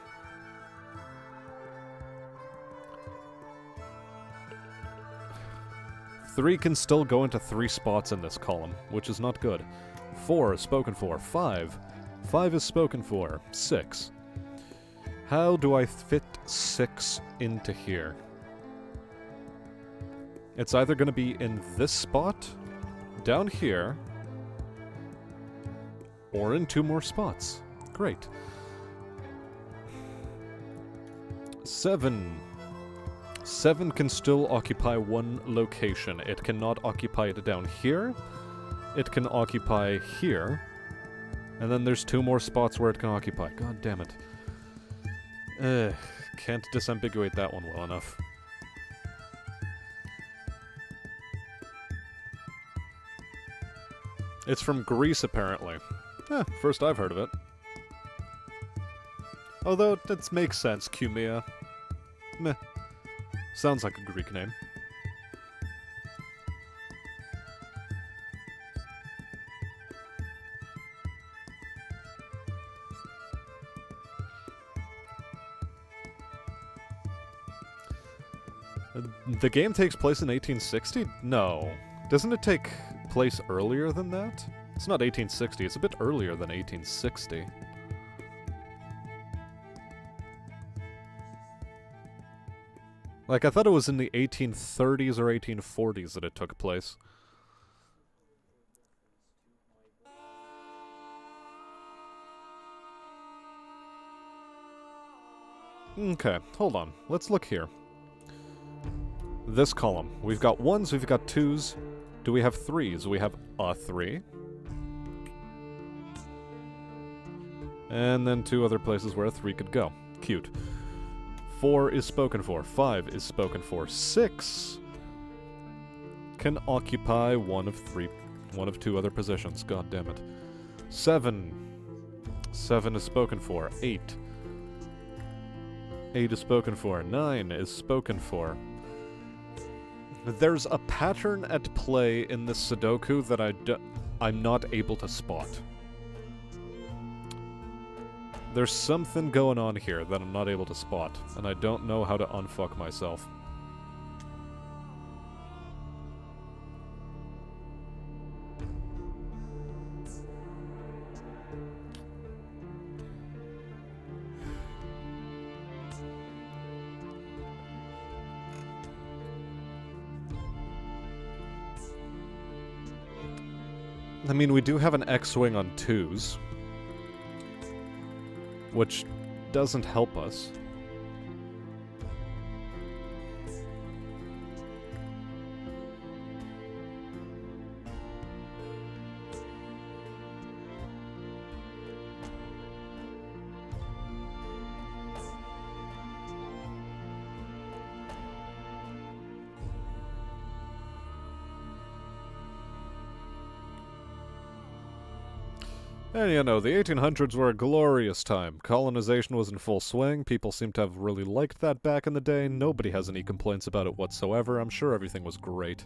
[SPEAKER 1] 3 can still go into 3 spots in this column, which is not good. 4 is spoken for. 5. 5 is spoken for. 6. How do I fit 6 into here? It's either going to be in this spot, down here, or in 2 more spots. Great. 7. 7 can still occupy 1 location. It cannot occupy it down here. It can occupy here. And then there's 2 more spots where it can occupy. God damn it. Can't disambiguate that one well enough. It's from Greece, apparently. First I've heard of it. Although, that makes sense, Cumea. Meh. Sounds like a Greek name. The game takes place in 1860? No. Doesn't it take place earlier than that? It's not 1860, it's a bit earlier than 1860. Like, I thought it was in the 1830s or 1840s that it took place. Okay, hold on. Let's look here. This column. We've got 1s, we've got 2s. Do we have 3s? We have a 3. And then 2 other places where a 3 could go. Cute. 4 is spoken for. 5 is spoken for. 6 can occupy one of 2 other positions. God damn it. 7 is spoken for. 8 is spoken for. 9 is spoken for. There's a pattern at play in this Sudoku that I'm not able to spot. There's something going on here that I'm not able to spot, and I don't know how to unfuck myself. I mean, we do have an X-Wing on 2s, which doesn't help us. And you know, the 1800s were a glorious time. Colonization was in full swing. People seem to have really liked that back in the day. Nobody has any complaints about it whatsoever. I'm sure everything was great.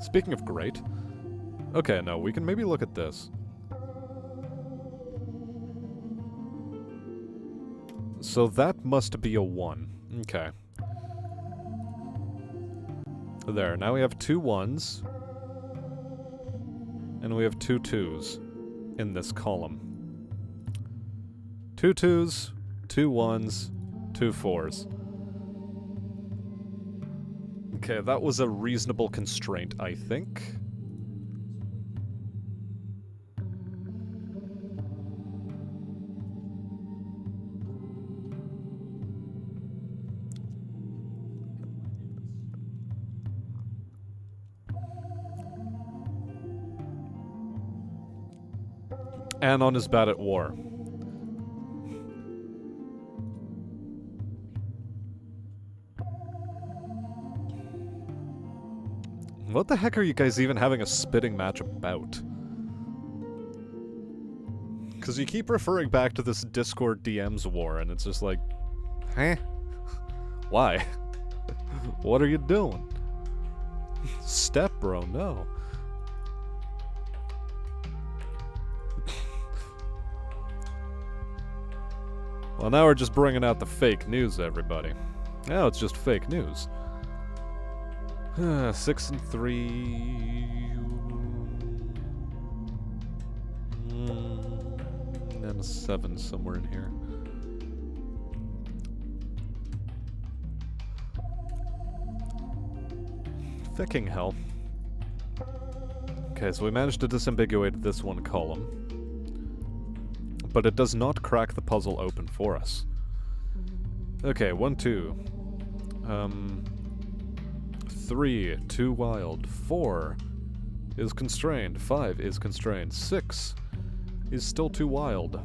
[SPEAKER 1] Speaking of great... Okay, no, we can maybe look at this. So that must be a 1. Okay. There, now we have 2 1s. And we have 2 2s in this column. 2 2s, 2 1s, 2 4s. Okay, that was a reasonable constraint, I think. Anon is bad at war. What the heck are you guys even having a spitting match about? Because you keep referring back to this Discord DMs war, and it's just like... Huh? Why? What are you doing? Step bro, no. Well, now we're just bringing out the fake news, everybody. Now it's just fake news. 6 and 3... and a 7 somewhere in here. Fucking hell. Okay, so we managed to disambiguate this one column. But it does not crack the puzzle open for us. Okay, 1, 2. 3, too wild. 4 is constrained. 5 is constrained. 6 is still too wild.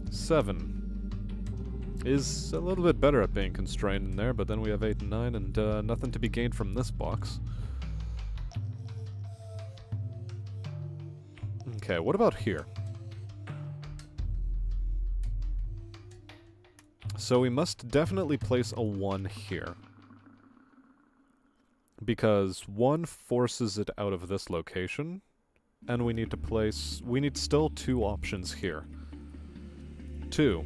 [SPEAKER 1] 7 is a little bit better at being constrained in there, but then we have 8 and 9, and nothing to be gained from this box. Okay, what about here? So we must definitely place a 1 here. Because 1 forces it out of this location, and we need to place... we need still 2 options here. 2.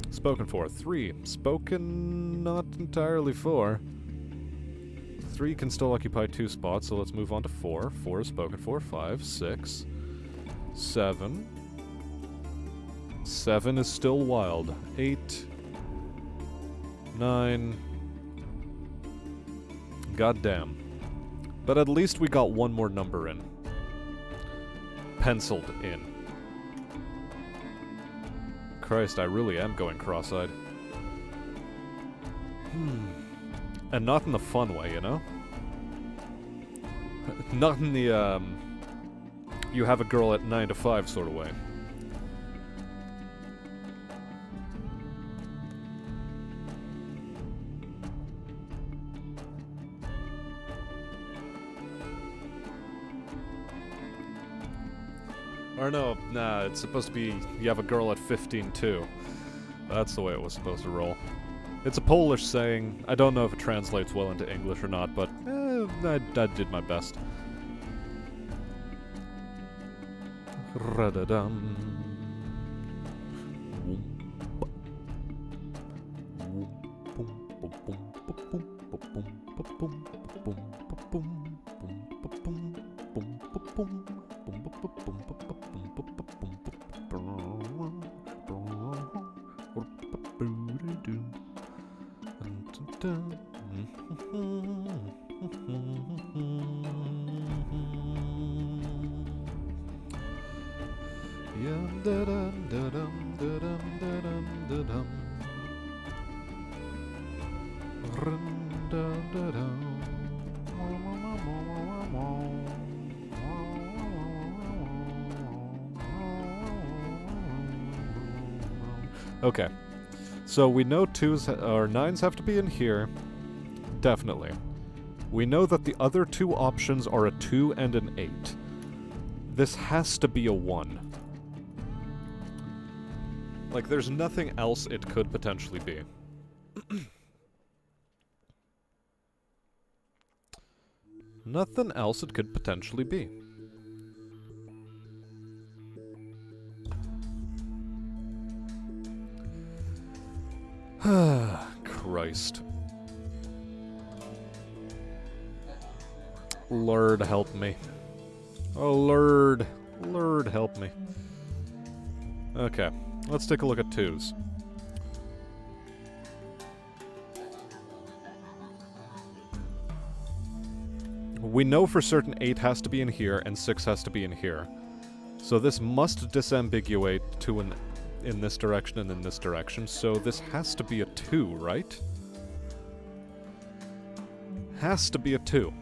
[SPEAKER 1] Spoken for. 3. Spoken not entirely for. 3 can still occupy 2 spots, so let's move on to 4. 4 is spoken for. 5, 6, 7. 7 is still wild. 8... 9... Goddamn. But at least we got 1 more number in. Penciled in. Christ, I really am going cross-eyed. And not in the fun way, you know? Not in the, you have a girl at 9 to 5 sort of way. Or no, nah, it's supposed to be you have a girl at 15 too. That's the way it was supposed to roll. It's a Polish saying. I don't know if it translates well into English or not, but I did my best. Ra-da-dum. Okay, so we know 2s or 9s have to be in here, definitely. We know that the other two options are a 2 and an 8. This has to be a 1. Like, there's nothing else it could potentially be. Nothing else it could potentially be. Christ. Lord help me. Oh Lord. Lord help me. Okay, let's take a look at 2s. We know for certain 8 has to be in here and 6 has to be in here. So this must disambiguate to an in this direction and in this direction, so this has to be a 2, right? Has to be a 2.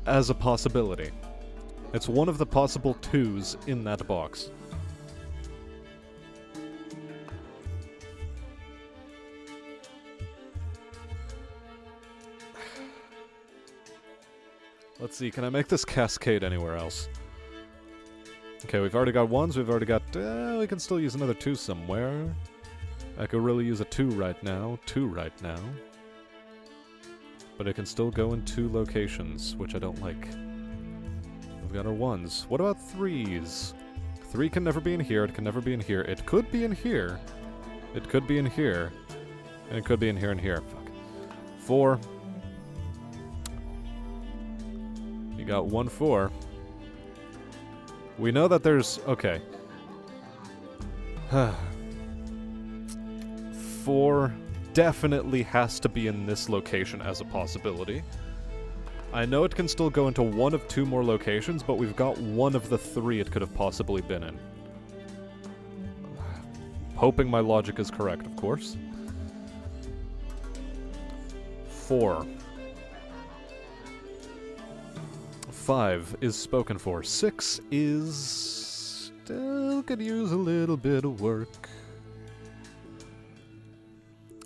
[SPEAKER 1] As a possibility. It's one of the possible 2s in that box. Let's see, can I make this cascade anywhere else? Okay, we've already got 1s, we've already got... we can still use another 2 somewhere. I could really use a 2 right now, 2 right now. But it can still go in 2 locations, which I don't like. We've got our 1s. What about 3s? 3 can never be in here, it can never be in here. It could be in here. It could be in here. And it could be in here and here. Fuck. 4. You got 1 4. We know that there's... okay. 4 definitely has to be in this location as a possibility. I know it can still go into one of 2 more locations, but we've got one of the 3 it could have possibly been in. Hoping my logic is correct, of course. 4. 5 is spoken for. 6 is... still could use a little bit of work.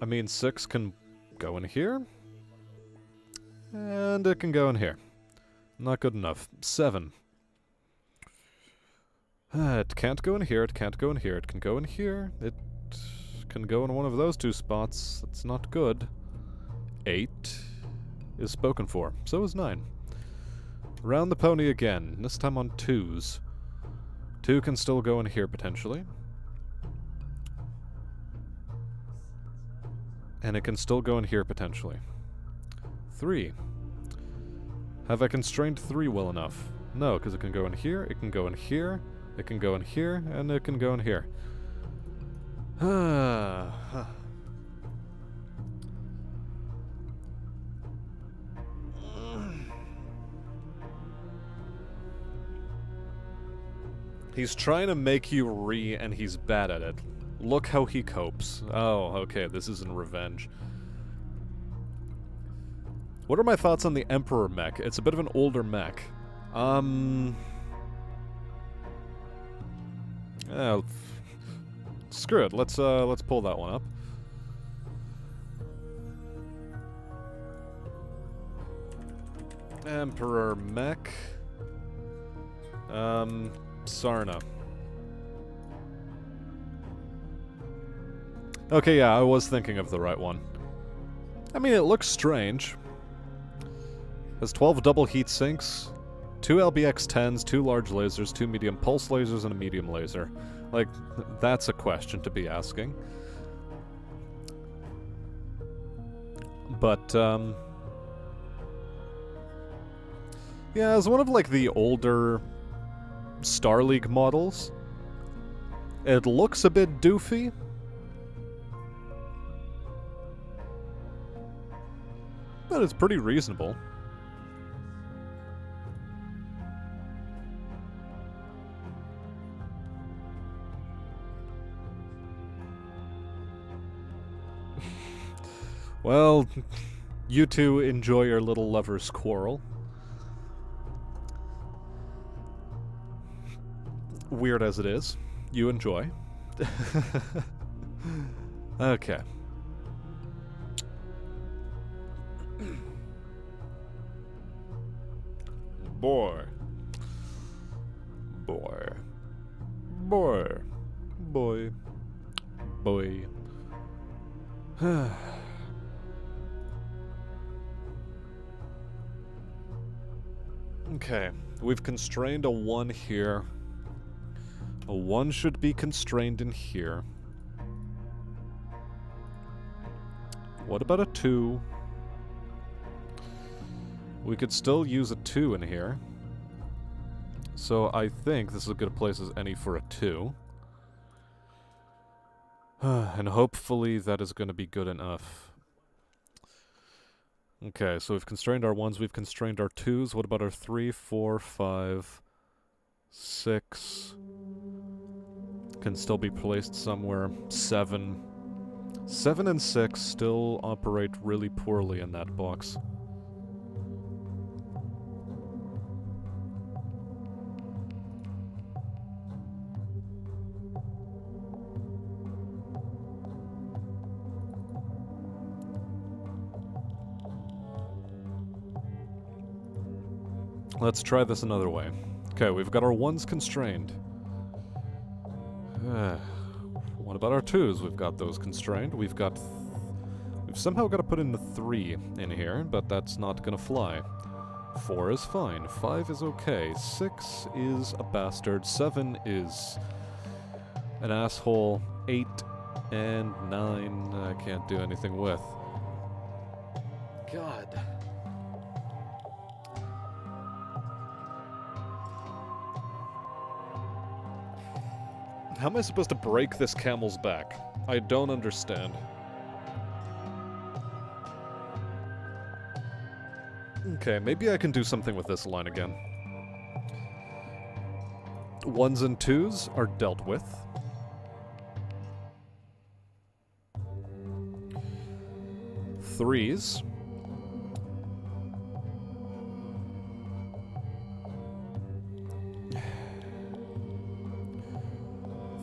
[SPEAKER 1] I mean, 6 can go in here. And it can go in here. Not good enough. 7. It can't go in here, it can't go in here, it can go in here. It can go in one of those 2 spots. That's not good. 8 is spoken for. So is 9. Round the pony again, this time on 2s. 2 can still go in here, potentially. And it can still go in here, potentially. 3. Have I constrained 3 well enough? No, because it can go in here, it can go in here, it can go in here, and it can go in here. He's trying to make you and he's bad at it. Look how he copes. Oh, okay, this isn't revenge. What are my thoughts on the Emperor mech? It's a bit of an older mech. Screw it. Let's pull that one up. Emperor mech. Sarna. Okay, yeah, I was thinking of the right one. I mean, it looks strange. Has 12 double heat sinks, 2 LBX-10s, 2 large lasers, 2 medium pulse lasers, and a medium laser. Like, that's a question to be asking. But, yeah, as one of, like, the older Star League models, it looks a bit doofy. But it's pretty reasonable. Well, you two enjoy your little lover's quarrel. Weird as it is, you enjoy. Okay. Boy. Boy. Boy. Boy. Boy. Okay, we've constrained a 1 here. A 1 should be constrained in here. What about a 2? We could still use a 2 in here. So I think this is as good a place as any for a 2. And hopefully that is going to be good enough. Okay, so we've constrained our 1s, we've constrained our 2s. What about our 3, 4, 5, 6? Can still be placed somewhere. 7. 7 and 6 still operate really poorly in that box. Let's try this another way. Okay, we've got our 1s constrained. What about our 2s? We've got those constrained. We've somehow got to put in the 3 in here, but that's not gonna fly. 4 is fine. 5 is okay. 6 is a bastard. 7 is an asshole. 8 and 9 I can't do anything with. God. How am I supposed to break this camel's back? I don't understand. Okay, maybe I can do something with this line again. 1s and 2s are dealt with. 3s.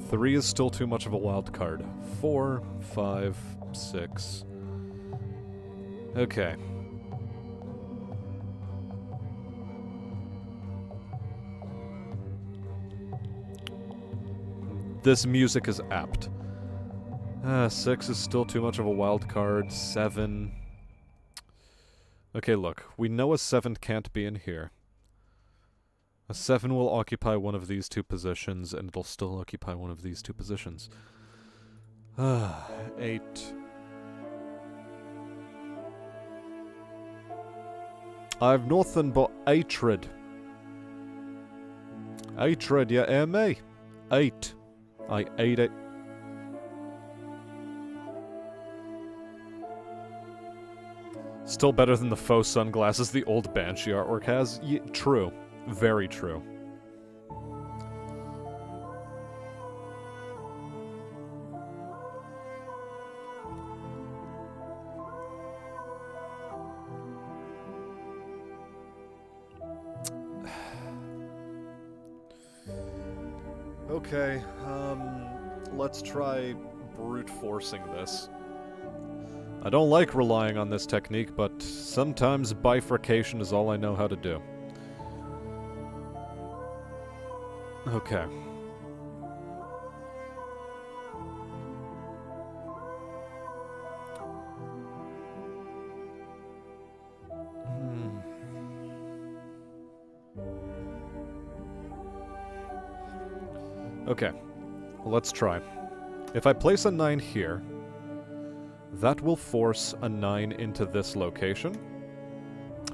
[SPEAKER 1] Three is still too much of a wild card. 4, 5, 6. Okay. This music is apt. 6 is still too much of a wild card. 7. Okay, look. We know a 7 can't be in here. A 7 will occupy one of these 2 positions, and it'll still occupy one of these 2 positions. 8. I've nothing but hatred. Hatred, you hear me? 8. I ate it. Still better than the faux sunglasses the old Banshee artwork has? True. Very true. Okay, let's try brute forcing this. I don't like relying on this technique, but sometimes bifurcation is all I know how to do. Okay. Okay, let's try. If I place a 9 here, that will force a 9 into this location,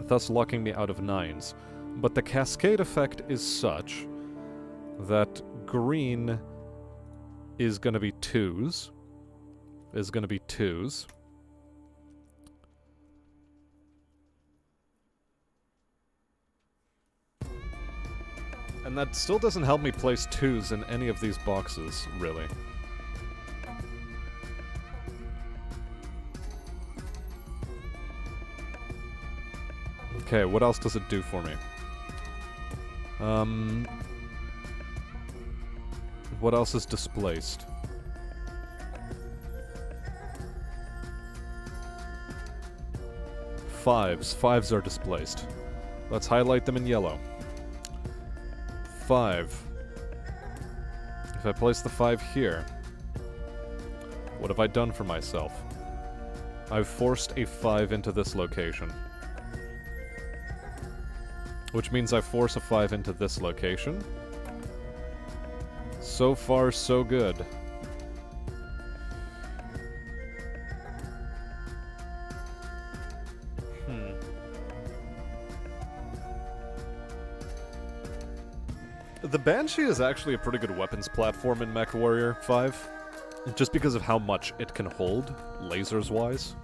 [SPEAKER 1] thus locking me out of 9s. But the cascade effect is such that green is going to be 2s. And that still doesn't help me place 2s in any of these boxes, really. Okay, what else does it do for me? What else is displaced? Fives. Fives are displaced. Let's highlight them in yellow. 5. If I place the 5 here, what have I done for myself? I've forced a 5 into this location. Which means I force a 5 into this location. So far, so good. The Banshee is actually a pretty good weapons platform in MechWarrior 5, just because of how much it can hold, lasers-wise.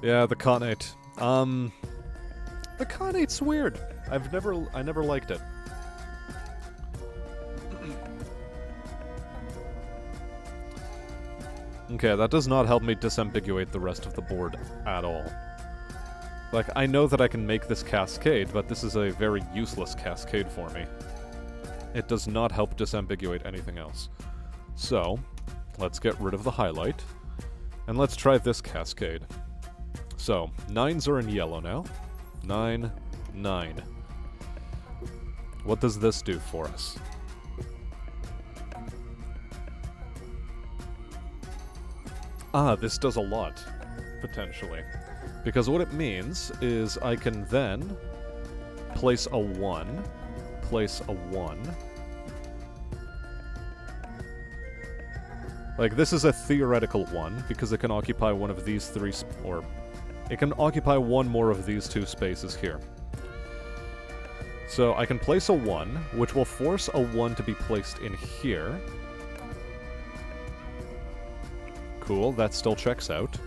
[SPEAKER 1] Yeah, the Khanate. The Khanate's weird. I never liked it. Okay, that does not help me disambiguate the rest of the board at all. Like, I know that I can make this cascade, but this is a very useless cascade for me. It does not help disambiguate anything else. So, let's get rid of the highlight, and let's try this cascade. So, 9s are in yellow now. 9, 9. What does this do for us? Ah, this does a lot, potentially. Because what it means is I can then place a 1, place a 1. Like, this is a theoretical 1, because it can occupy one of these three, or it can occupy one more of these two spaces here. So I can place a 1, which will force a 1 to be placed in here. Cool, that still checks out.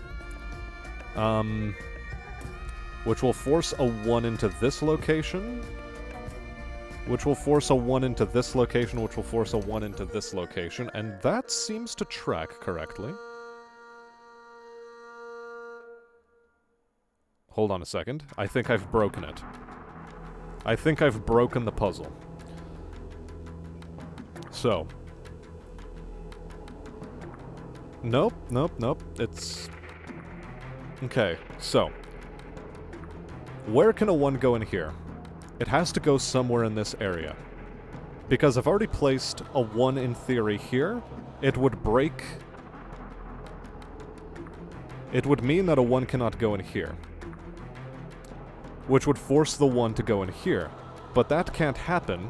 [SPEAKER 1] Which will force a 1 into this location. Which will force a 1 into this location, which will force a 1 into this location, and that seems to track correctly. Hold on a second. I think I've broken it. I think I've broken the puzzle. So. Nope, nope, nope. It's... Okay, so. Where can a 1 go in here? It has to go somewhere in this area. Because I've already placed a 1 in theory here. It would break... It would mean that a 1 cannot go in here. Which would force the 1 to go in here. But that can't happen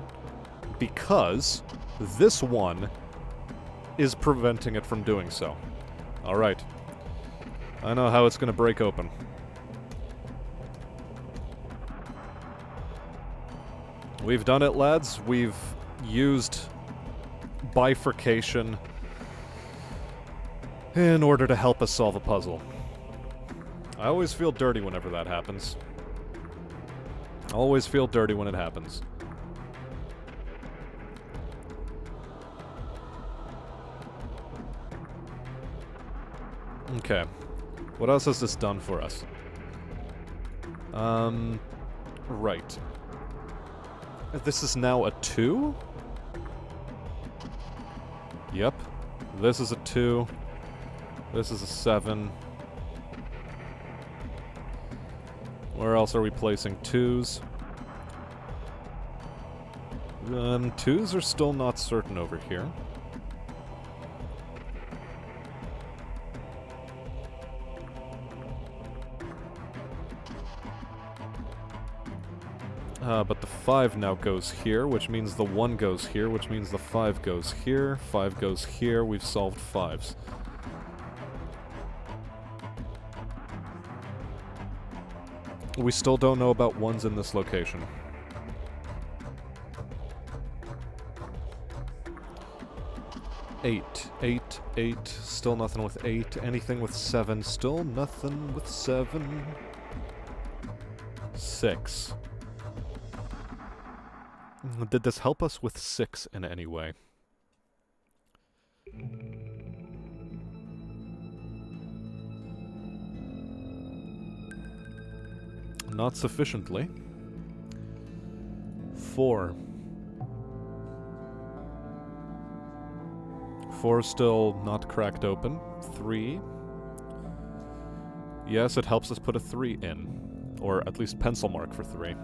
[SPEAKER 1] because this 1 is preventing it from doing so. Alright. I know how it's gonna break open. We've done it, lads. We've used bifurcation in order to help us solve a puzzle. I always feel dirty whenever that happens. I always feel dirty when it happens. Okay. What else has this done for us? Right. This is now a 2? Yep. This is a 2. This is a 7. Where else are we placing 2s? 2s are still not certain over here. But the 5 now goes here, which means the 1 goes here, which means the 5 goes here, 5 goes here, we've solved 5s. We still don't know about 1s in this location. Eight, 8, still nothing with 8, anything with 7, still nothing with 7. 6. Did this help us with 6 in any way? Not sufficiently. 4. 4 still not cracked open. 3. Yes, it helps us put a 3 in. Or at least pencil mark for 3.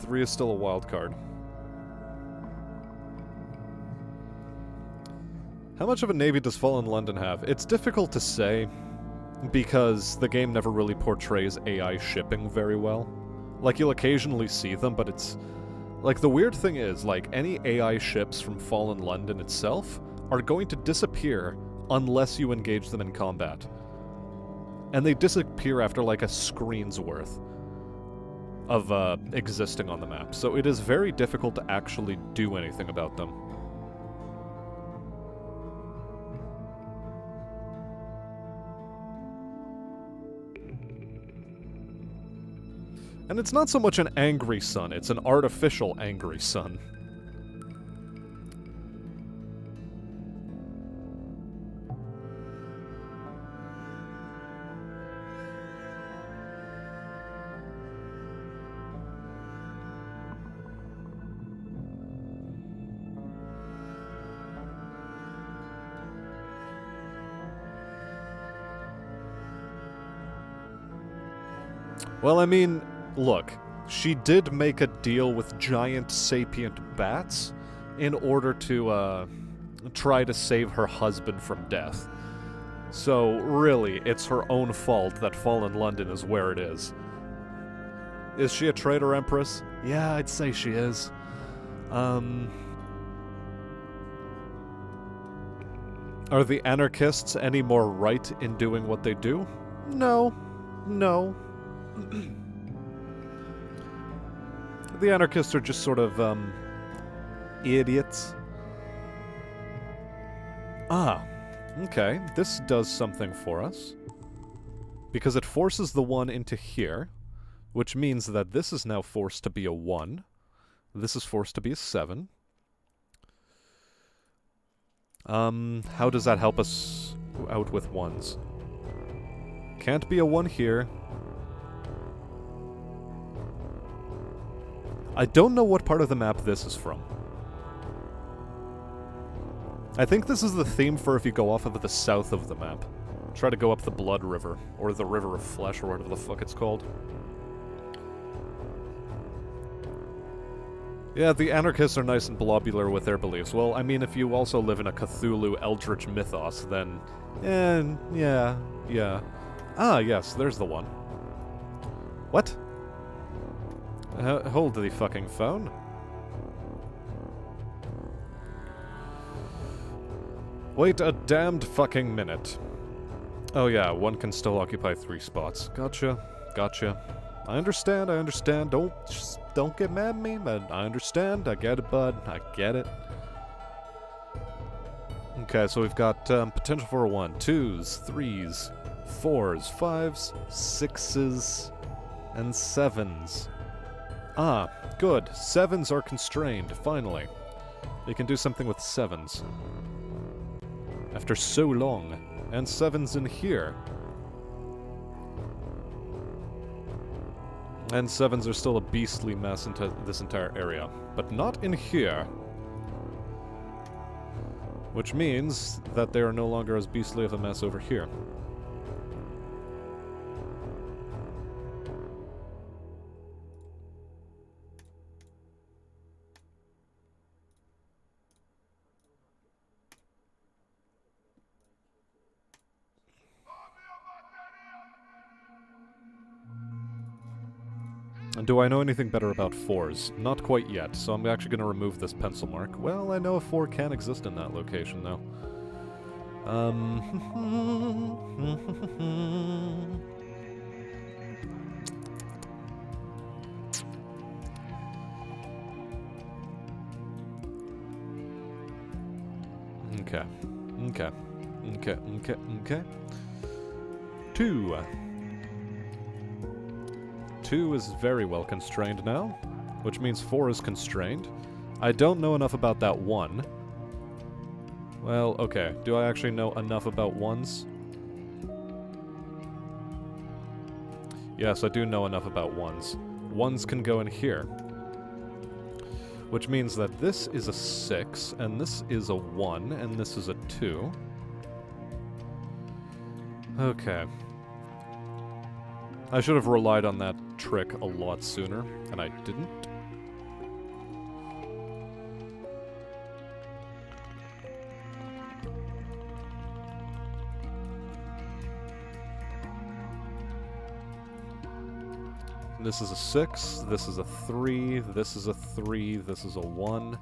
[SPEAKER 1] 3 is still a wild card. How much of a navy does Fallen London have? It's difficult to say, because the game never really portrays AI shipping very well. Like, you'll occasionally see them, but it's... Like, the weird thing is, like, any AI ships from Fallen London itself are going to disappear unless you engage them in combat. And they disappear after, like, a screen's worth of, existing on the map. So it is very difficult to actually do anything about them. And it's not so much an angry sun, it's an artificial angry sun. Well, I mean, look, she did make a deal with giant sapient bats in order to, try to save her husband from death. So, really, it's her own fault that Fallen London is where it is. Is she a traitor empress? Yeah, I'd say she is. Are the anarchists any more right in doing what they do? No. No. The anarchists are just sort of, idiots. Ah, okay. This does something for us. Because it forces the 1 into here, which means that this is now forced to be a 1. This is forced to be a 7. How does that help us out with 1s? Can't be a 1 here. I don't know what part of the map this is from. I think this is the theme for if you go off of the south of the map. Try to go up the Blood River, or the River of Flesh, or whatever the fuck it's called. Yeah, the anarchists are nice and blobular with their beliefs. Well, I mean, if you also live in a Cthulhu Eldritch mythos, then... yeah. Ah, yes, there's the one. What? Hold the fucking phone. Wait a damned fucking minute. Oh yeah, 1 can still occupy 3 spots. Gotcha. I understand. Don't get mad at me, but I understand. I get it, bud. I get it. Okay, so we've got potential for a 1, 2s, 3s, 4s, 5s, 6s, and 7s. Ah, good. 7s are constrained, finally. They can do something with 7s. After so long. And 7s in here. And 7s are still a beastly mess into this entire area. But not in here. Which means that they are no longer as beastly of a mess over here. And do I know anything better about 4s? Not quite yet, so I'm actually going to remove this pencil mark. Well, I know a 4 can exist in that location, though. Okay. Okay. Okay, okay, okay. 2. 2 is very well constrained now, which means 4 is constrained. I don't know enough about that 1. Well, okay. Do I actually know enough about 1s? Yes, I do know enough about 1s. 1s can go in here. Which means that this is a 6, and this is a 1, and this is a 2. Okay. I should have relied on that trick a lot sooner, and I didn't. This is a 6, this is a 3, this is a 3, this is a 1.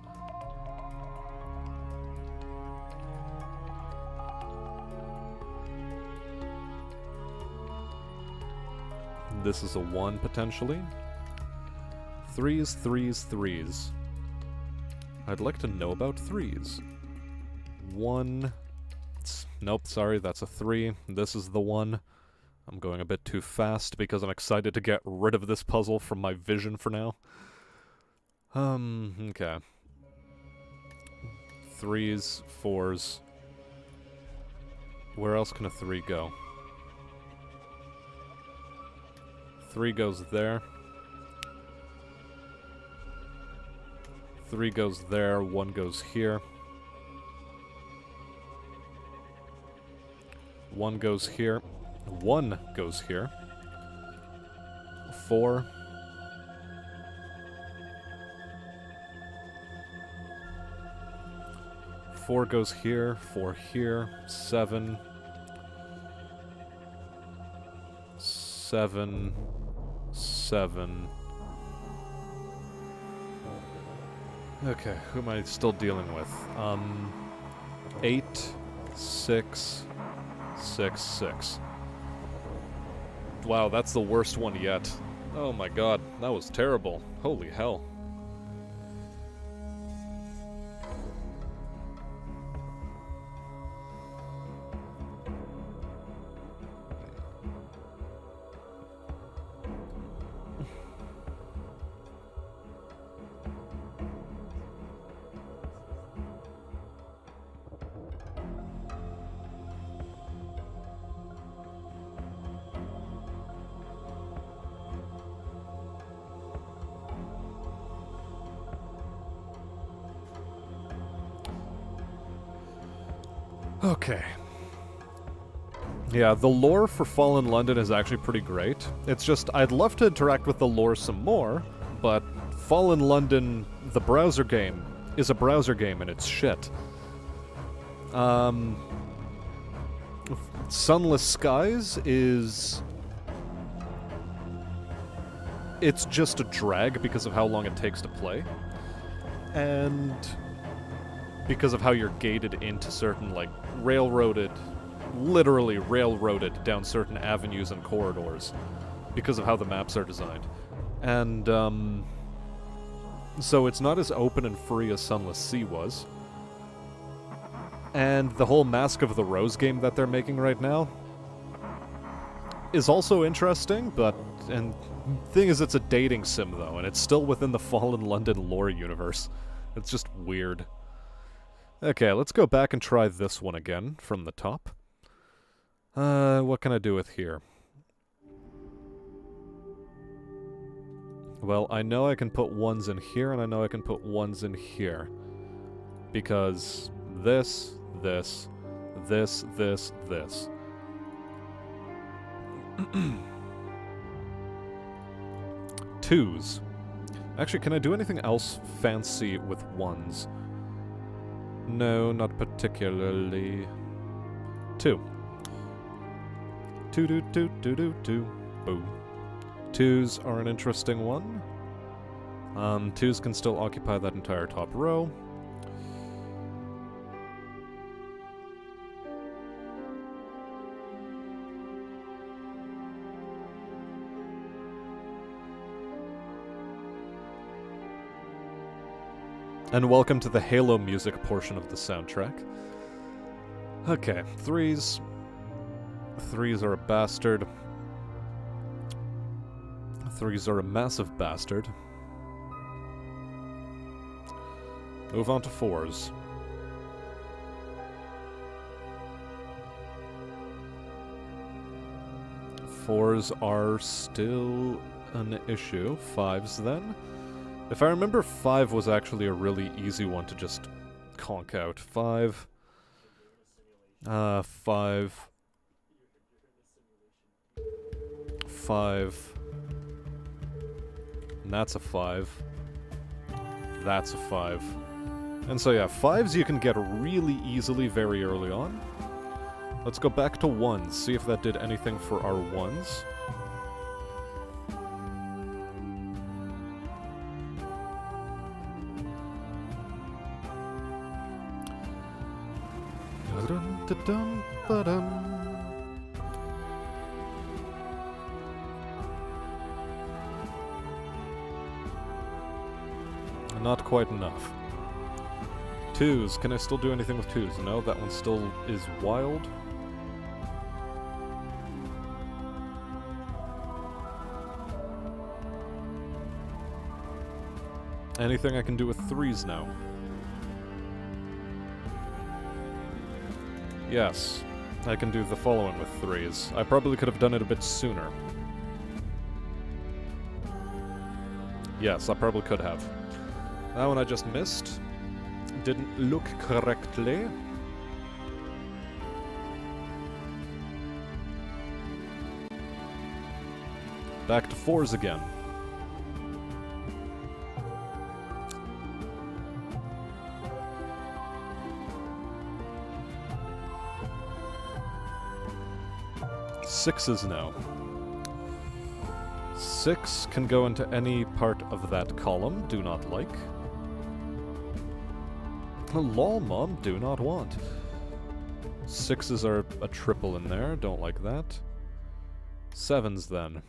[SPEAKER 1] This is a 1, potentially. 3s, 3s, 3s. I'd like to know about 3s. 1... Nope, sorry, that's a 3. This is the 1. I'm going a bit too fast because I'm excited to get rid of this puzzle from my vision for now. Okay. 3s, 4s. Where else can a 3 go? 3 goes there. 3 goes there, 1 goes here. 1 goes here. 1 goes here. 4. 4 goes here, 4 here, 7. 7. 7. Okay, who am I still dealing with? 8, 6, 6, 6. Wow, that's the worst one yet. Oh my god, that was terrible. Holy hell. Okay. Yeah, the lore for Fallen London is actually pretty great. It's just, I'd love to interact with the lore some more, but Fallen London, the browser game, is a browser game and it's shit. Sunless Skies is... It's just a drag because of how long it takes to play. And... because of how you're gated into certain, like, literally railroaded down certain avenues and corridors because of how the maps are designed. And, so it's not as open and free as Sunless Sea was. And the whole Mask of the Rose game that they're making right now, is also interesting, but... And thing is, it's a dating sim, though, and it's still within the Fallen London lore universe. It's just weird. Okay, let's go back and try this one again, from the top. What can I do with here? Well, I know I can put ones in here, and I know I can put ones in here. Because this, this, this, this, this. Twos. Actually, can I do anything else fancy with ones? No, not particularly. Two. Two, do, do, do, do, do. Boom. Twos are an interesting one. Twos can still occupy that entire top row. And welcome to the Halo music portion of the soundtrack. Okay, threes. Threes are a bastard. Threes are a massive bastard. Move on to fours. Fours are still an issue. Fives, then. If I remember, 5 was actually a really easy one to just conk out. 5. 5. 5. And that's a 5. That's a 5. And so yeah, 5s you can get really easily very early on. Let's go back to 1s, see if that did anything for our 1s. Not quite enough. Twos. Can I still do anything with twos? No, that one still is wild. Anything I can do with threes now? Yes, I can do the following with threes. I probably could have done it a bit sooner. Yes, I probably could have. That one I just missed. Didn't look correctly. Back to fours again. Sixes now. 6 can go into any part of that column. Do not like. Lol, mom, do not want. 6s are a triple in there. Don't like that. 7s then.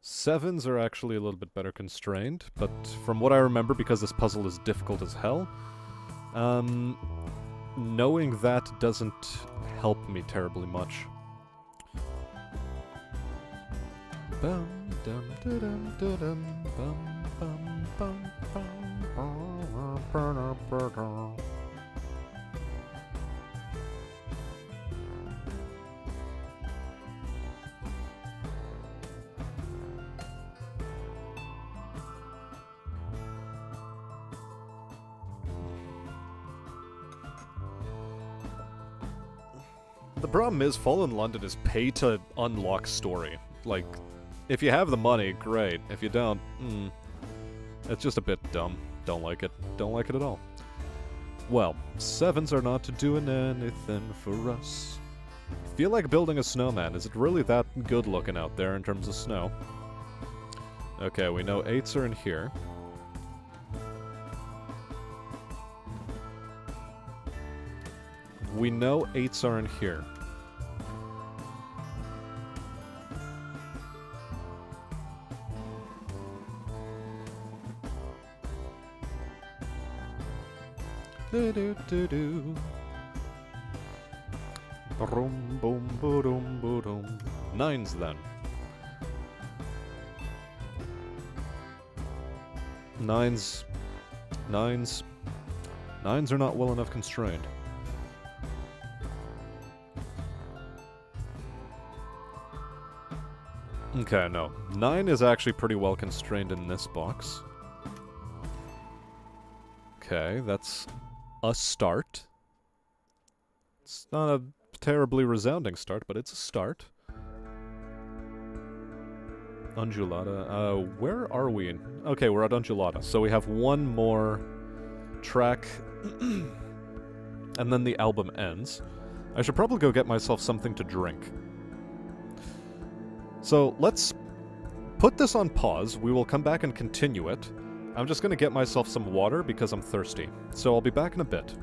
[SPEAKER 1] 7s are actually a little bit better constrained, but from what I remember, because this puzzle is difficult as hell, knowing that doesn't help me terribly much. Bum dum dum dum dum bum bum bum bum. The problem is, Fallen London is pay to unlock story. Like, if you have the money, great. If you don't, it's just a bit dumb. Don't like it. Don't like it at all. Well, 7s are not doing anything for us. Feel like building a snowman. Is it really that good looking out there in terms of snow? Okay, we know 8s are in here. We know 8s are in here. Boom, boom, boom, boom. Nines then. Nines. Nines. Nines are not well enough constrained. Okay, no. 9 is actually pretty well constrained in this box. Okay, that's a start. It's not a terribly resounding start, but it's a start. Undulata. Where are we? Okay, we're at Undulata. So we have one more track, and then the album ends. I should probably go get myself something to drink. So let's put this on pause. We will come back and continue it. I'm just going to get myself some water because I'm thirsty. So I'll be back in a bit.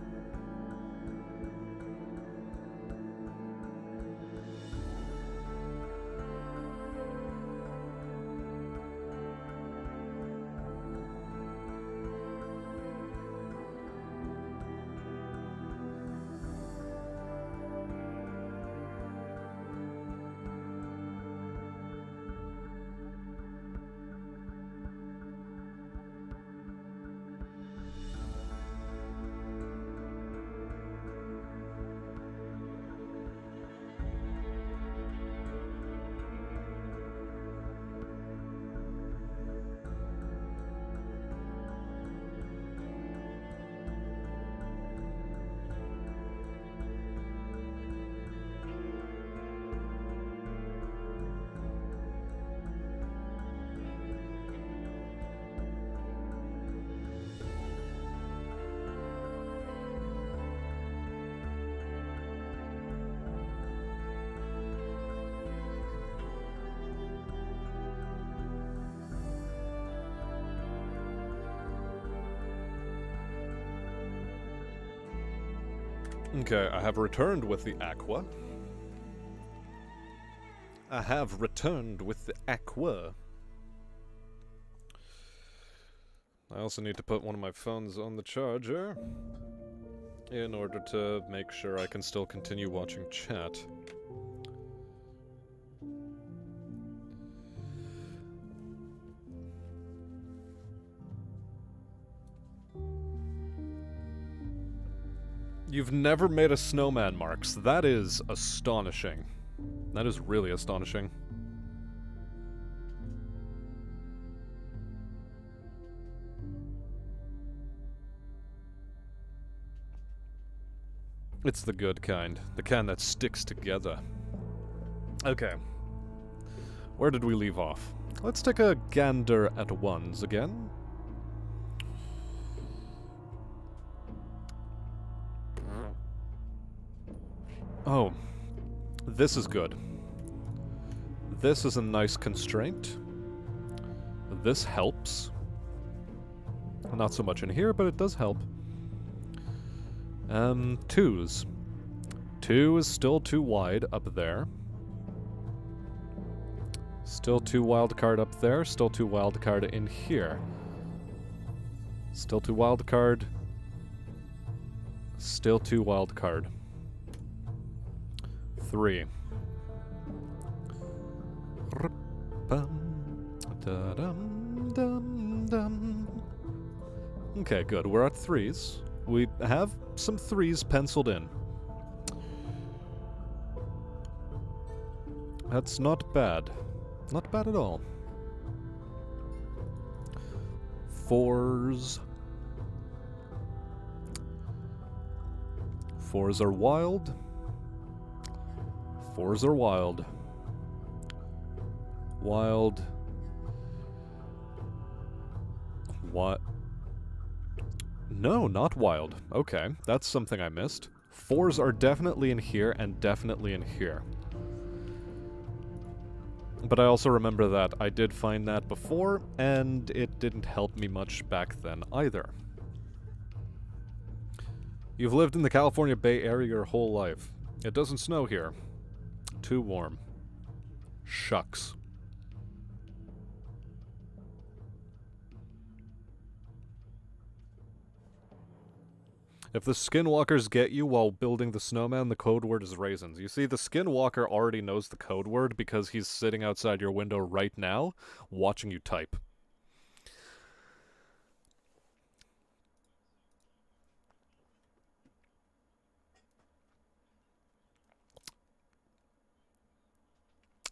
[SPEAKER 1] Okay, I have returned with the aqua. I have returned with the aqua. I also need to put one of my phones on the charger in order to make sure I can still continue watching chat. You've never made a snowman, Marks. That is astonishing. That is really astonishing. It's the good kind. The kind that sticks together. Okay. Where did we leave off? Let's take a gander at ones again. Oh, this is good. This is a nice constraint. This helps. Not so much in here, but it does help. Twos. 2 is still too wide up there. Still too wildcard up there. Still too wildcard in here. Still too wildcard. Still too wildcard. 3. Okay, good. We're at 3s. We have some 3s penciled in. That's not bad. Not bad at all. 4s. 4s are wild. 4s are wild. Wild. What? No, not wild. Okay, that's something I missed. 4s are definitely in here and definitely in here. But I also remember that I did find that before, and it didn't help me much back then either. You've lived in the California Bay Area your whole life. It doesn't snow here. Too warm. Shucks. If the skinwalkers get you while building the snowman, the code word is raisins. You see, the skinwalker already knows the code word because he's sitting outside your window right now, watching you type.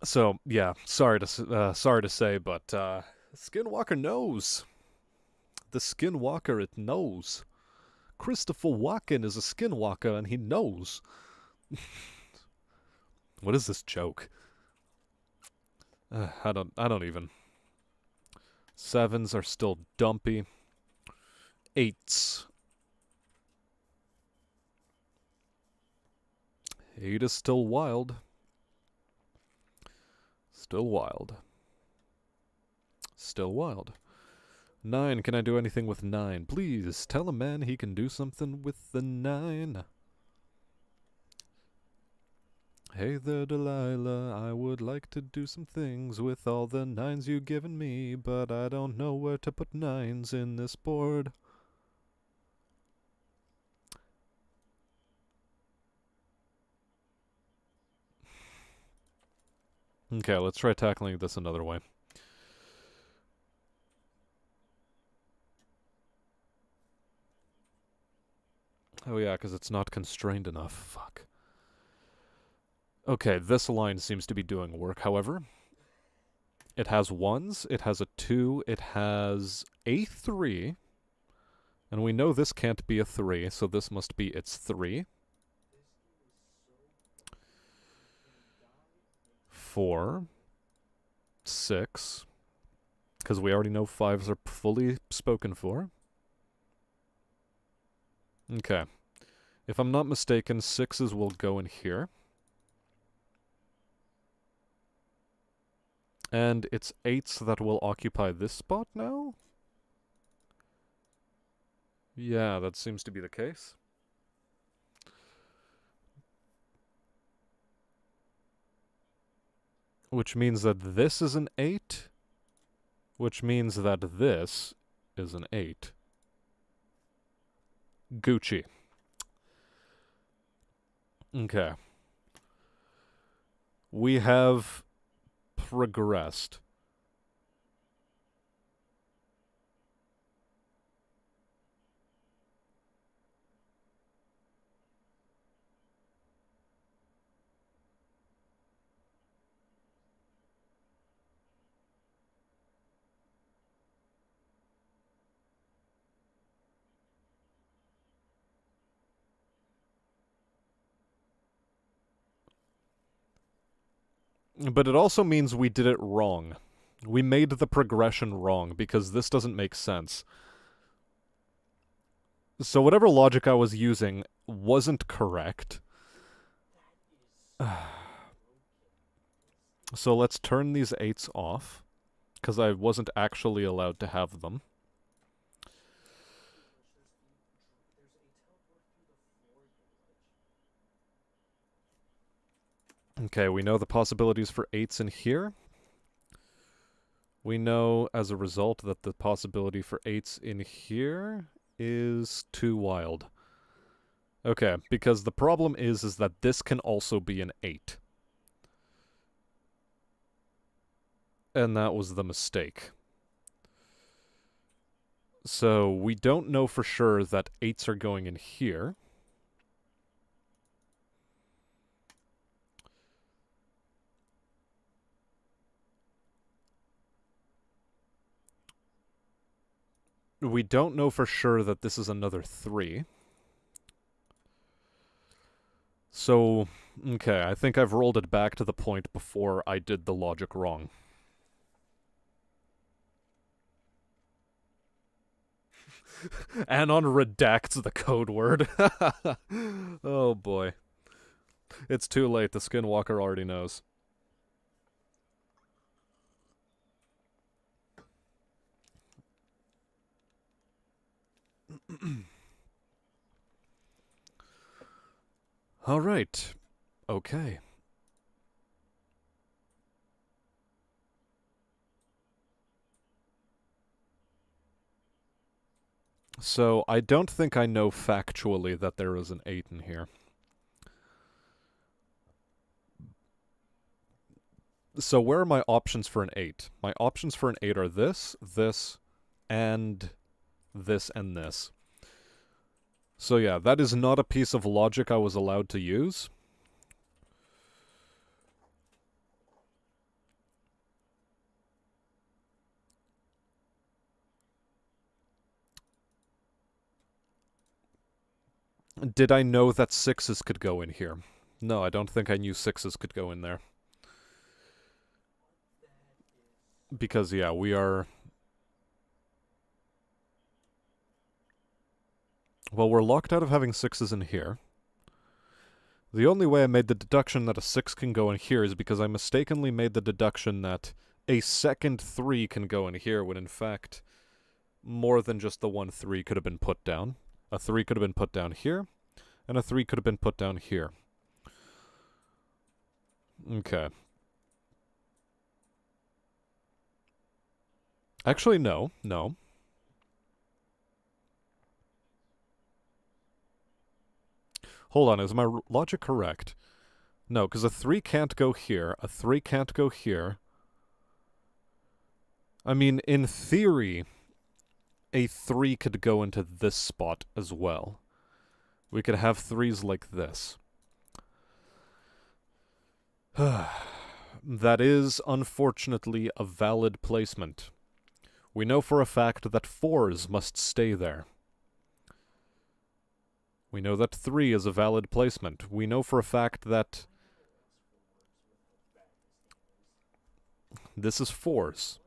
[SPEAKER 1] So yeah, sorry to say, but Skinwalker knows. The Skinwalker, it knows. Christopher Walken is a Skinwalker, and he knows. What is this joke? I don't even. Sevens are still dumpy. Eights. 8 is still wild. Still wild. Still wild. 9, can I do anything with 9? Please, tell a man he can do something with the 9. Hey there, Delilah, I would like to do some things with all the 9s you've given me, but I don't know where to put 9s in this board. Okay, let's try tackling this another way. Oh yeah, because it's not constrained enough. Fuck. Okay, this line seems to be doing work, however. It has 1s, it has a 2, it has a 3. And we know this can't be a 3, so this must be its 3. 4. 6. Because we already know 5s are fully spoken for. Okay. If I'm not mistaken, 6s will go in here. And it's 8s that will occupy this spot now? Yeah, that seems to be the case. Which means that this is an 8. Which means that this is an 8. Gucci. Okay. We have progressed. But it also means we did it wrong. We made the progression wrong, because this doesn't make sense. So whatever logic I was using wasn't correct. So let's turn these 8s off, because I wasn't actually allowed to have them. Okay, we know the possibilities for 8s in here. We know, as a result, that the possibility for 8s in here is too wild. Okay, because the problem is that this can also be an 8. And that was the mistake. So we don't know for sure that 8s are going in here. We don't know for sure that this is another 3. So, okay, I think I've rolled it back to the point before I did the logic wrong. Anon redacts the code word. Oh boy. It's too late, the Skinwalker already knows. Alright. Okay. So I don't think I know factually that there is an 8 in here. So where are my options for an 8? My options for an 8 are this, this, and this, and this. So yeah, that is not a piece of logic I was allowed to use. Did I know that 6s could go in here? No, I don't think I knew 6s could go in there. Because, yeah, we are... Well, we're locked out of having 6s in here. The only way I made the deduction that a 6 can go in here is because I mistakenly made the deduction that a second 3 can go in here, when in fact, more than just the one 3 could have been put down. A 3 could have been put down here, and a 3 could have been put down here. Okay. Actually, no. No. Hold on, is my logic correct? No, because a 3 can't go here, a 3 can't go here. I mean, in theory, a 3 could go into this spot as well. We could have 3s like this. That is, unfortunately, a valid placement. We know for a fact that 4s must stay there. We know that 3 is a valid placement. We know for a fact that... This is 4s.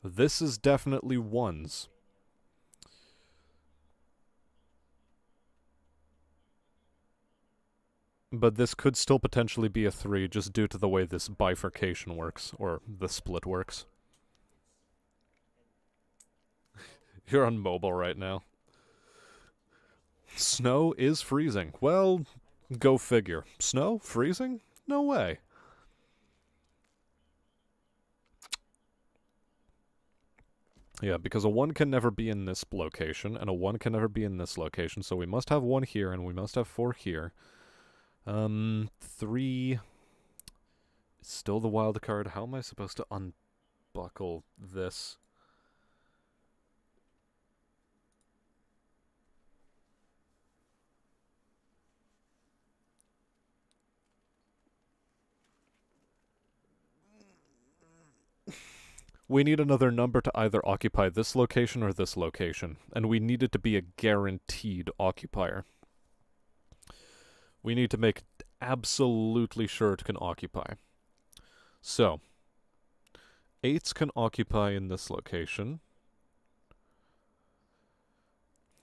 [SPEAKER 1] This is definitely 1s. But this could still potentially be a 3 just due to the way this bifurcation works, or the split works. You're on mobile right now. Snow is freezing. Well, go figure. Snow? Freezing? No way. Yeah, because a 1 can never be in this location, and a 1 can never be in this location, so we must have 1 here, and we must have 4 here. 3... Still the wild card. How am I supposed to unbuckle this? We need another number to either occupy this location or this location, and we need it to be a guaranteed occupier. We need to make absolutely sure it can occupy. So, 8s can occupy in this location,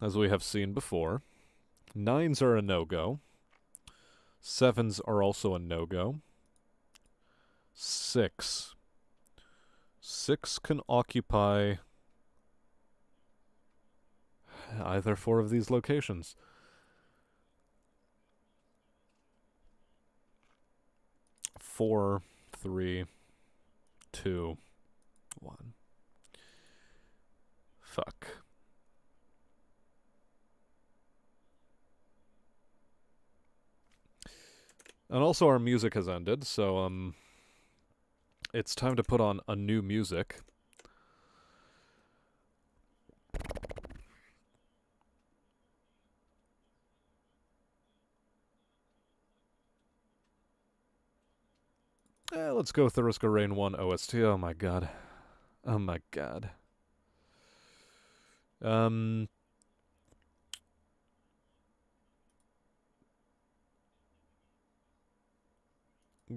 [SPEAKER 1] as we have seen before. 9s are a no-go. 7s are also a no-go. 6. 6 can occupy either 4 of these locations. Four, 3, 2, 1. Fuck. And also our music has ended, so, it's time to put on a new music. Let's go with the Risk of Rain 1 OST. Oh my god. Oh my god.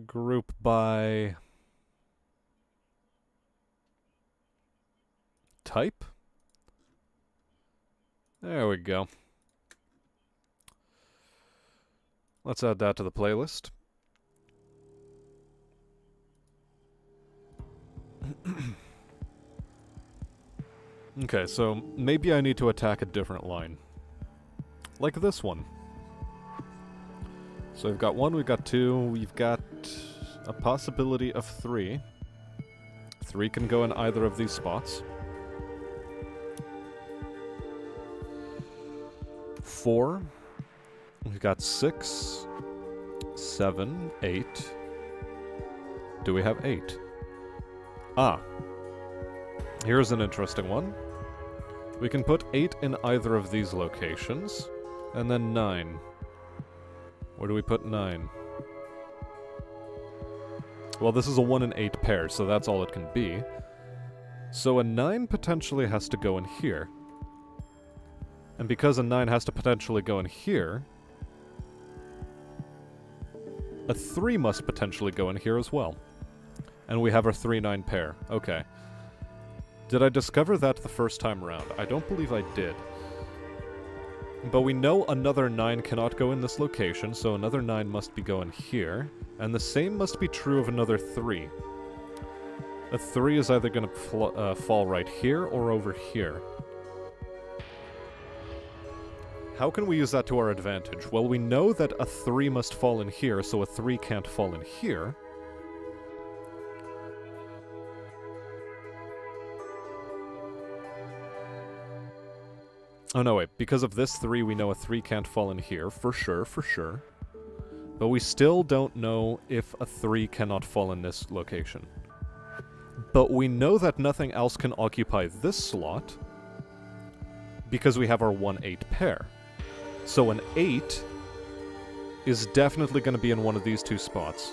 [SPEAKER 1] Group by... type? There we go. Let's add that to the playlist. Okay, so maybe I need to attack a different line. Like this one. So we've got 1, we've got 2, we've got a possibility of 3. 3 can go in either of these spots. 4. We've got 6, 7, 8. Do we have 8? Ah. Here's an interesting one. We can put 8 in either of these locations, and then 9. Where do we put 9? Well, this is a 1 and 8 pair, so that's all it can be. So a 9 potentially has to go in here. And because a 9 has to potentially go in here, a 3 must potentially go in here as well. And we have our 3-9 pair. Okay. Did I discover that the first time around? I don't believe I did. But we know another 9 cannot go in this location, so another 9 must be going here. And the same must be true of another 3. A 3 is either going to fall right here or over here. How can we use that to our advantage? Well, we know that a 3 must fall in here, so a 3 can't fall in here. Oh no, wait. Because of this 3, we know a 3 can't fall in here, for sure, for sure. But we still don't know if a 3 cannot fall in this location. But we know that nothing else can occupy this slot because we have our 1-8 pair. So an 8 is definitely going to be in one of these two spots.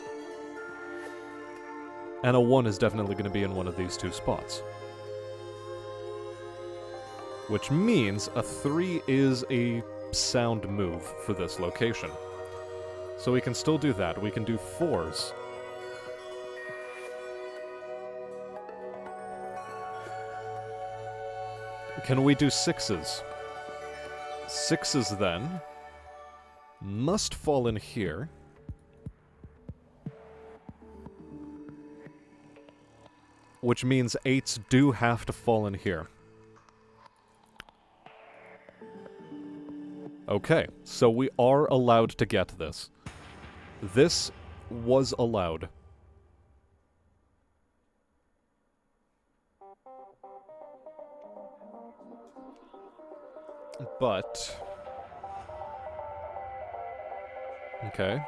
[SPEAKER 1] And a 1 is definitely going to be in one of these two spots. Which means a 3 is a sound move for this location. So we can still do that. We can do 4s. Can we do 6s? 6s then must fall in here. Which means 8s do have to fall in here. Okay, so we are allowed to get this. This was allowed. But... Okay.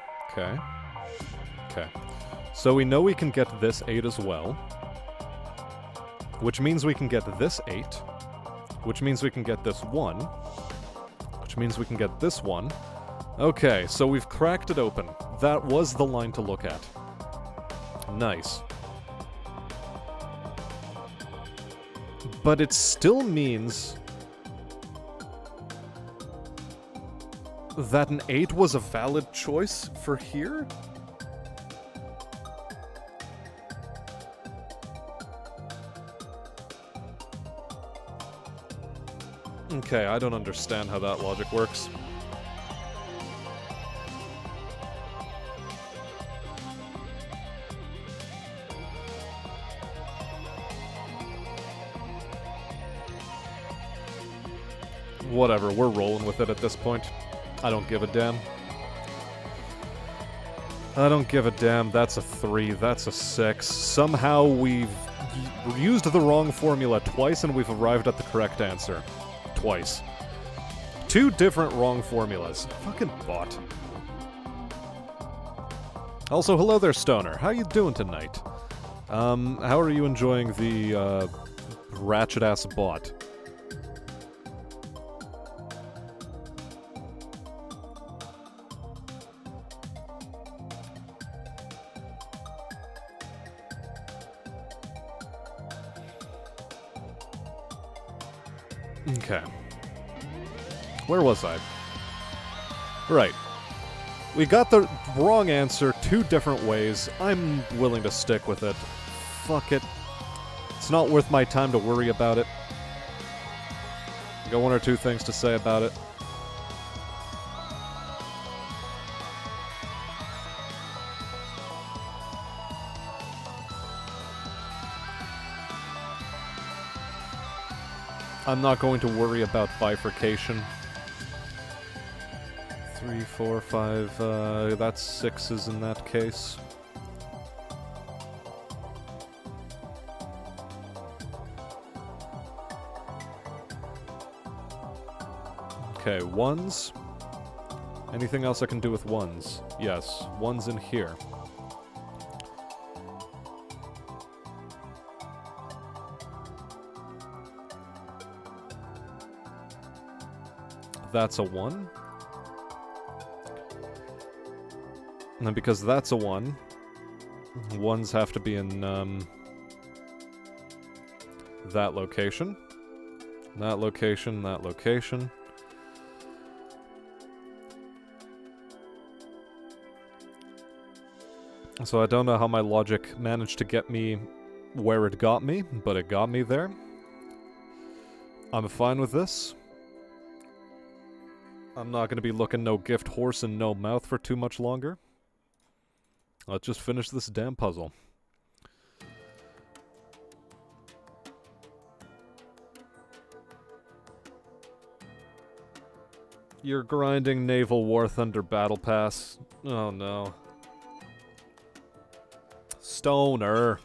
[SPEAKER 1] So we know we can get this 8 as well. Which means we can get this 8. Which means we can get this 1. Which means we can get this 1. Okay, so we've cracked it open. That was the line to look at. Nice. But it still means that an 8 was a valid choice for here? Okay, I don't understand how that logic works. Whatever, we're rolling with it at this point. I don't give a damn. I don't give a damn. That's a 3. That's a 6. Somehow we've used the wrong formula twice and we've arrived at the correct answer. Twice. 2 different wrong formulas. Fucking bot. Also, hello there, Stoner. How you doing tonight? How are you enjoying the, ratchet-ass bot? Okay. Where was I? Right. We got the wrong answer 2 different ways. I'm willing to stick with it. Fuck it. It's not worth my time to worry about it. I got 1 or 2 things to say about it. I'm not going to worry about bifurcation. 3, 4, 5, that's 6s in that case. Okay, ones. Anything else I can do with ones? Yes, ones in here. That's a 1. And then because that's a 1, ones have to be in, that location. That location, that location. So I don't know how my logic managed to get me where it got me, but it got me there. I'm fine with this. I'm not gonna be looking no gift horse and no mouth for too much longer. Let's just finish this damn puzzle. You're grinding Naval War Thunder Battle Pass. Oh no. Stoner.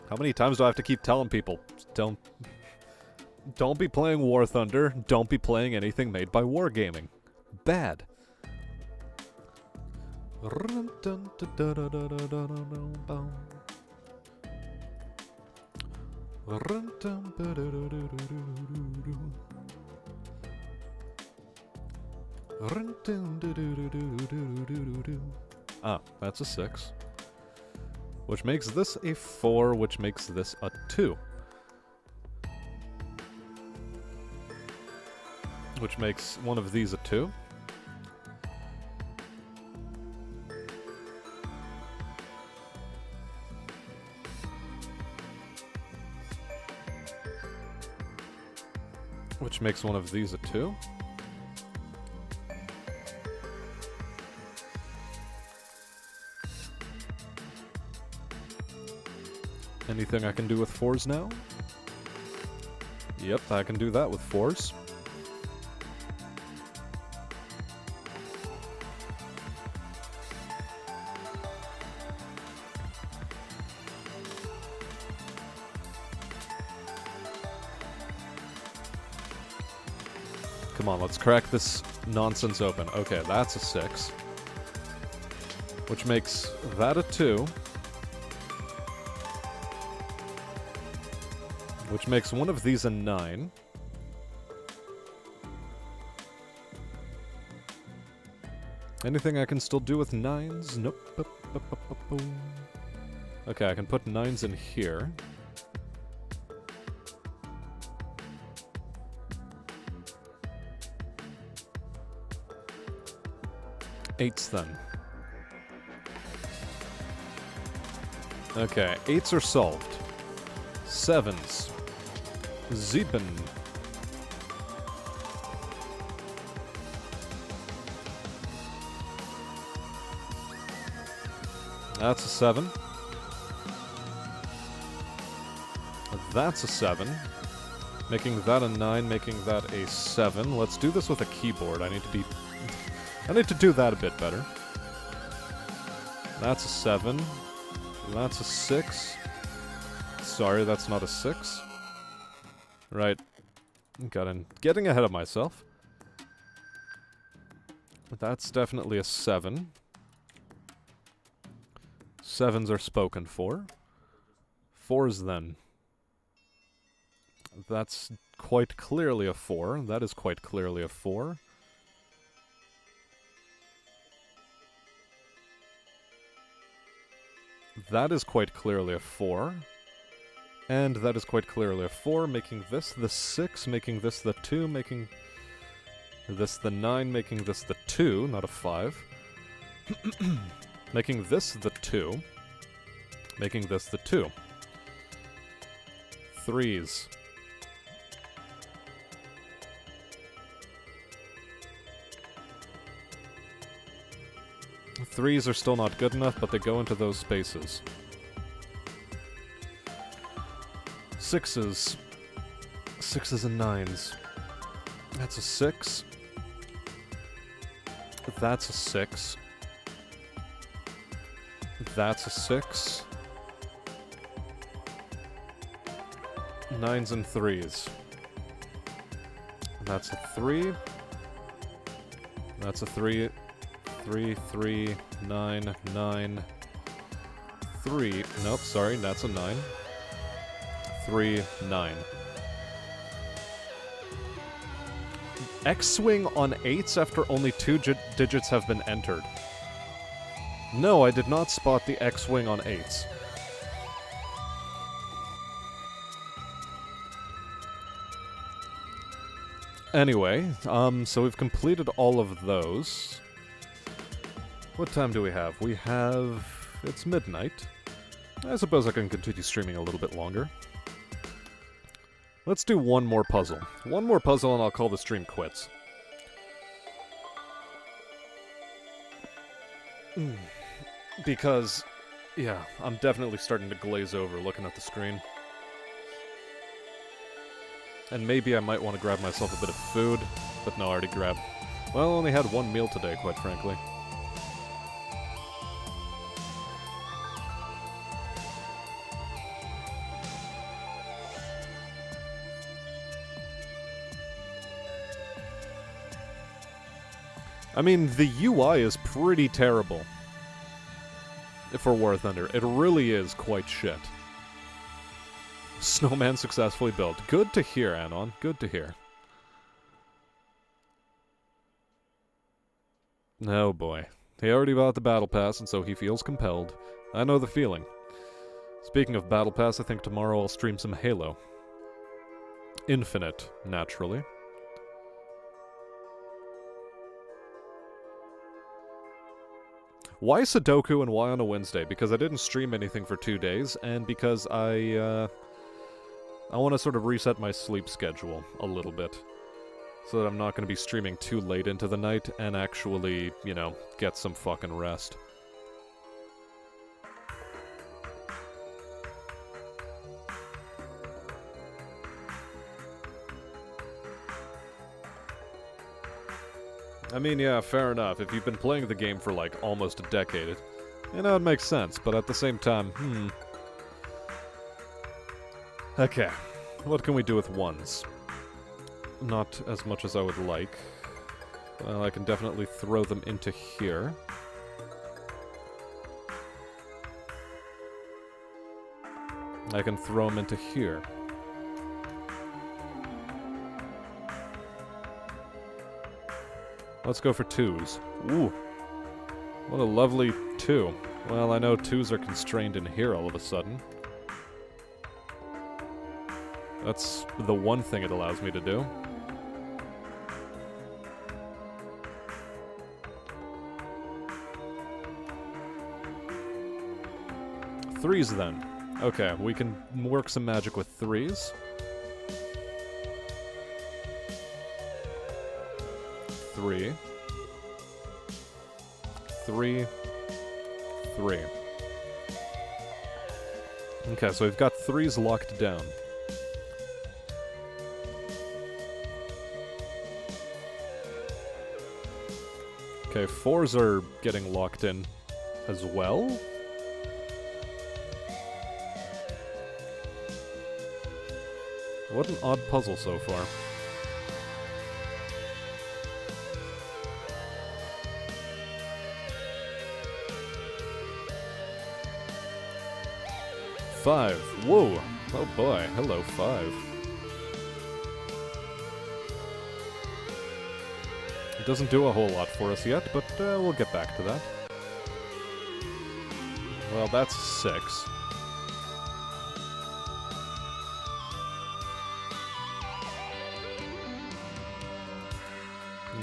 [SPEAKER 1] How many times do I have to keep telling people? Don't be playing War Thunder. Don't be playing anything made by Wargaming. Bad. Ah, that's a 6. Which makes this a 4, which makes this a 2. Which makes one of these a 2. Which makes one of these a 2. Anything I can do with 4s now? Yep, I can do that with 4s. Come on, let's crack this nonsense open. Okay, that's a 6. Which makes that a 2. Which makes one of these a 9. Anything I can still do with 9s? Nope. Okay, I can put 9s in here. Eights then. Okay, 8s are solved. 7s. Sieben. That's a 7. That's a 7. Making that a 9, making that a 7. Let's do this with a keyboard. I need to do that a bit better. That's a 7. That's a 6. Sorry, that's not a 6. Right. Getting ahead of myself. That's definitely a 7. 7s are spoken for. 4s then. That's quite clearly a 4. That is quite clearly a 4. That is quite clearly a 4. And that is quite clearly a 4, making this the 6, making this the 2, making this the 9, making this the 2, not a 5. Making this the 2. Making this the 2. 3s. Threes are still not good enough, but they go into those spaces. 6s. 6s and 9s. That's a 6. That's a 6. That's a 6. 9s and 3s. That's a 3. That's a 3, 3, 3, 9, 9, 3. Nope, sorry, that's a 9. 3, 9. X-swing on 8s after only 2 digits have been entered. No, I did not spot the X-wing on 8s. Anyway, so we've completed all of those. What time do we have? We have... it's midnight. I suppose I can continue streaming a little bit longer. Let's do one more puzzle. One more puzzle and I'll call the stream quits. Because, yeah, I'm definitely starting to glaze over looking at the screen. And maybe I might want to grab myself a bit of food, but no, I already grabbed... well, I only had one meal today, quite frankly. I mean, the UI is pretty terrible for War Thunder. It really is quite shit. Snowman successfully built. Good to hear, Anon. Good to hear. Oh boy. He already bought the Battle Pass, and so he feels compelled. I know the feeling. Speaking of Battle Pass, I think tomorrow I'll stream some Halo. Infinite, naturally. Why Sudoku and why on a Wednesday? Because I didn't stream anything for 2 days, and because I want to sort of reset my sleep schedule a little bit. So that I'm not going to be streaming too late into the night and actually, you know, get some fucking rest. I mean, yeah, fair enough. If you've been playing the game for, like, almost a decade, you know, it makes sense. But at the same time, Okay. What can we do with ones? Not as much as I would like. Well, I can definitely throw them into here. I can throw them into here. Let's go for 2s. Ooh. What a lovely 2. Well, I know 2s are constrained in here all of a sudden. That's the one thing it allows me to do. Threes, then. Okay, we can work some magic with 3s. 3. 3. 3. Okay, so we've got 3s locked down. Okay, 4s are getting locked in as well. What an odd puzzle so far. Five. Whoa. Oh boy. Hello, 5. It doesn't do a whole lot for us yet, but we'll get back to that. Well, that's 6.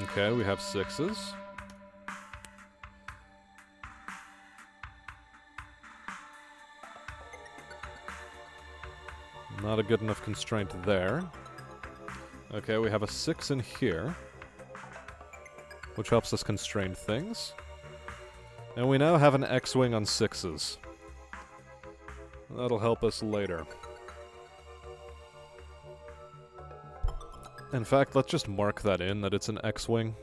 [SPEAKER 1] Okay, we have 6s. Not a good enough constraint there. Okay, we have a 6 in here, which helps us constrain things. And we now have an X-wing on 6s. That'll help us later. In fact, let's just mark that in, that it's an X-wing.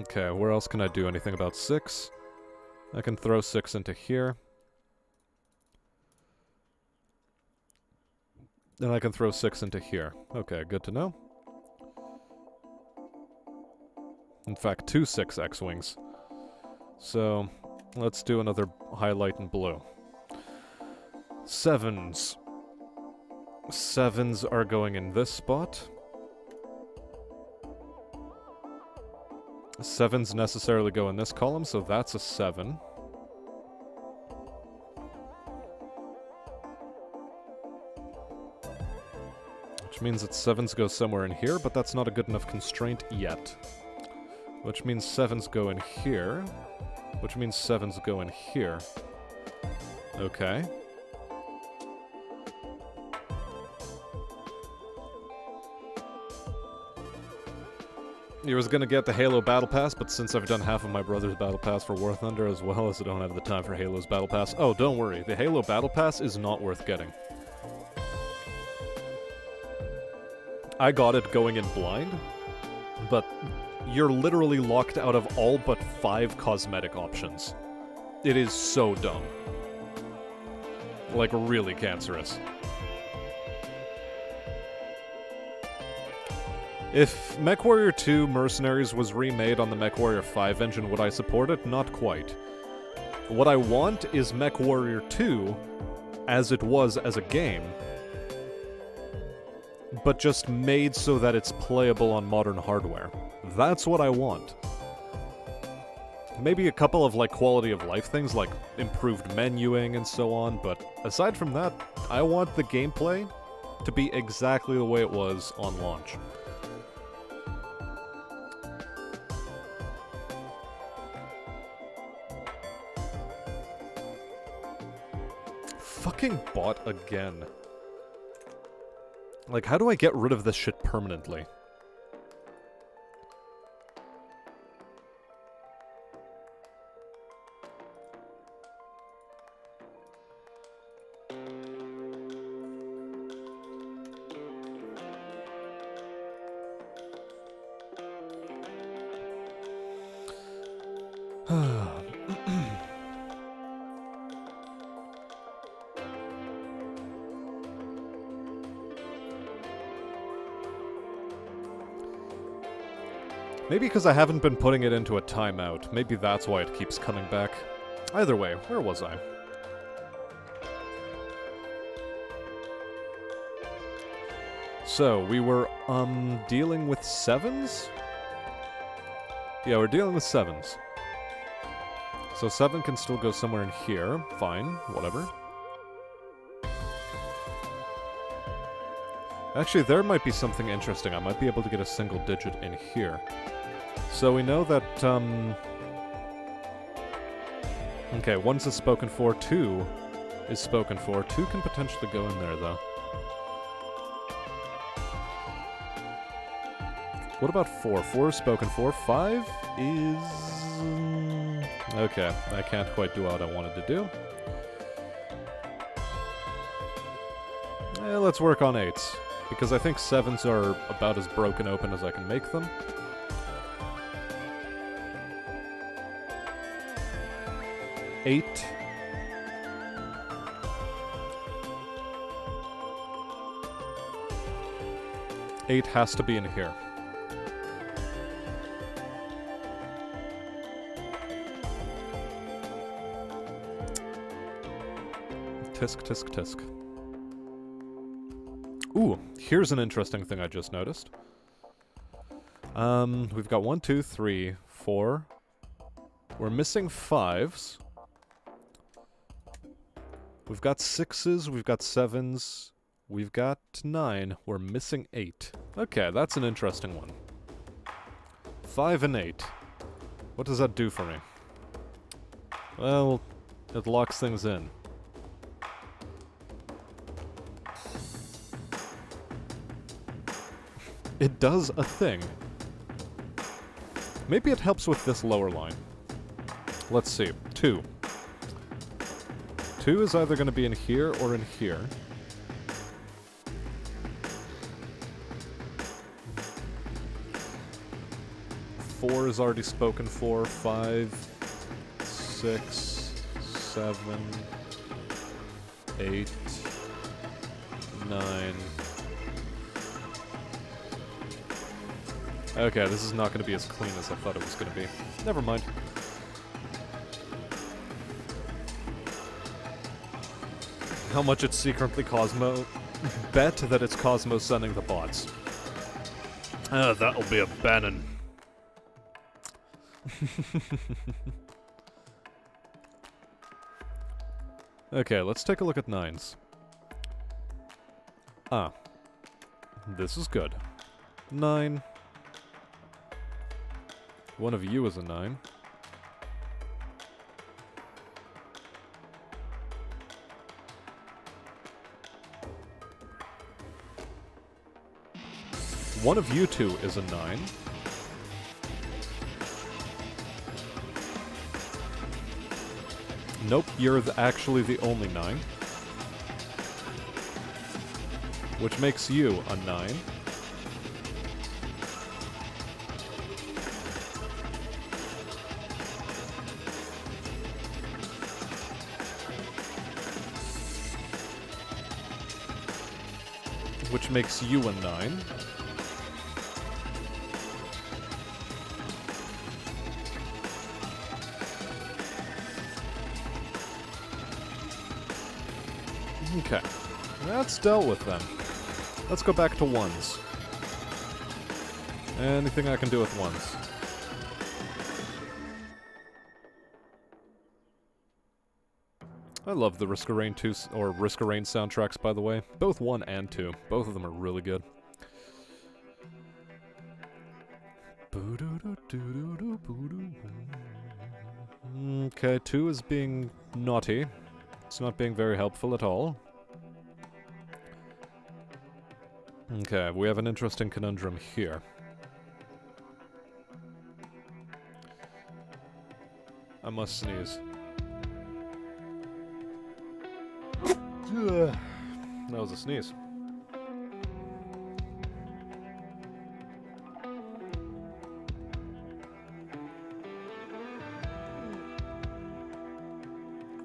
[SPEAKER 1] Okay, where else can I do anything about 6? I can throw 6 into here. And I can throw 6 into here. Okay, good to know. In fact, 2 6 X-Wings. So, let's do another highlight in blue. 7s. 7s are going in this spot. 7s necessarily go in this column, so that's a 7. Which means that 7s go somewhere in here, but that's not a good enough constraint yet. Which means 7s go in here. Which means 7s go in here. Okay. You was gonna get the Halo Battle Pass, but since I've done half of my brother's Battle Pass for War Thunder as well as I don't have the time for Halo's Battle Pass. Oh, don't worry. The Halo Battle Pass is not worth getting. I got it going in blind, but you're literally locked out of all but 5 cosmetic options. It is so dumb. Like, really cancerous. If MechWarrior 2 Mercenaries was remade on the MechWarrior 5 engine, would I support it? Not quite. What I want is MechWarrior 2 as it was as a game, but just made so that it's playable on modern hardware. That's what I want. Maybe a couple of, like, quality of life things, like improved menuing and so on, but aside from that, I want the gameplay to be exactly the way it was on launch. Fucking bot again. Like, how do I get rid of this shit permanently? Maybe because I haven't been putting it into a timeout. Maybe that's why it keeps coming back. Either way, where was I? So, we were, dealing with 7s? Yeah, we're dealing with 7s. So 7 can still go somewhere in here. Fine, whatever. Actually, there might be something interesting. I might be able to get a single digit in here. So we know that, okay, 1's is spoken for, 2 is spoken for. 2 can potentially go in there, though. What about 4? 4 is spoken for. 5 is... okay, I can't quite do what I wanted to do. Let's work on 8s, because I think 7s are about as broken open as I can make them. Eight. Eight has to be in here. Tisk, tisk, tisk. Ooh, here's an interesting thing I just noticed. We've got 1, 2, 3, 4. We're missing 5s. We've got 6s, we've got 7s, we've got 9. We're missing 8. Okay, that's an interesting one. 5 and 8. What does that do for me? Well, it locks things in. It does a thing. Maybe it helps with this lower line. Let's see. 2. 2 is either going to be in here or in here. Four is already spoken for. 5, 6, 7, 8, 9. Okay, this is not going to be as clean as I thought it was going to be. Never mind. How much it's secretly Cosmo? Bet that it's Cosmo sending the bots. That'll be a bannon. Okay, let's take a look at 9s. Ah. This is good. 9. One of you is a 9. One of you two is a 9. Nope, you're actually the only 9. Which makes you a 9. Which makes you a 9. Okay, that's dealt with then. Let's go back to 1s. Anything I can do with 1s? I love the Risk of Rain 2 or Risk of Rain soundtracks, by the way. Both 1 and 2. Both of them are really good. Okay, 2 is being naughty. It's not being very helpful at all. Okay, we have an interesting conundrum here. I must sneeze. That was a sneeze.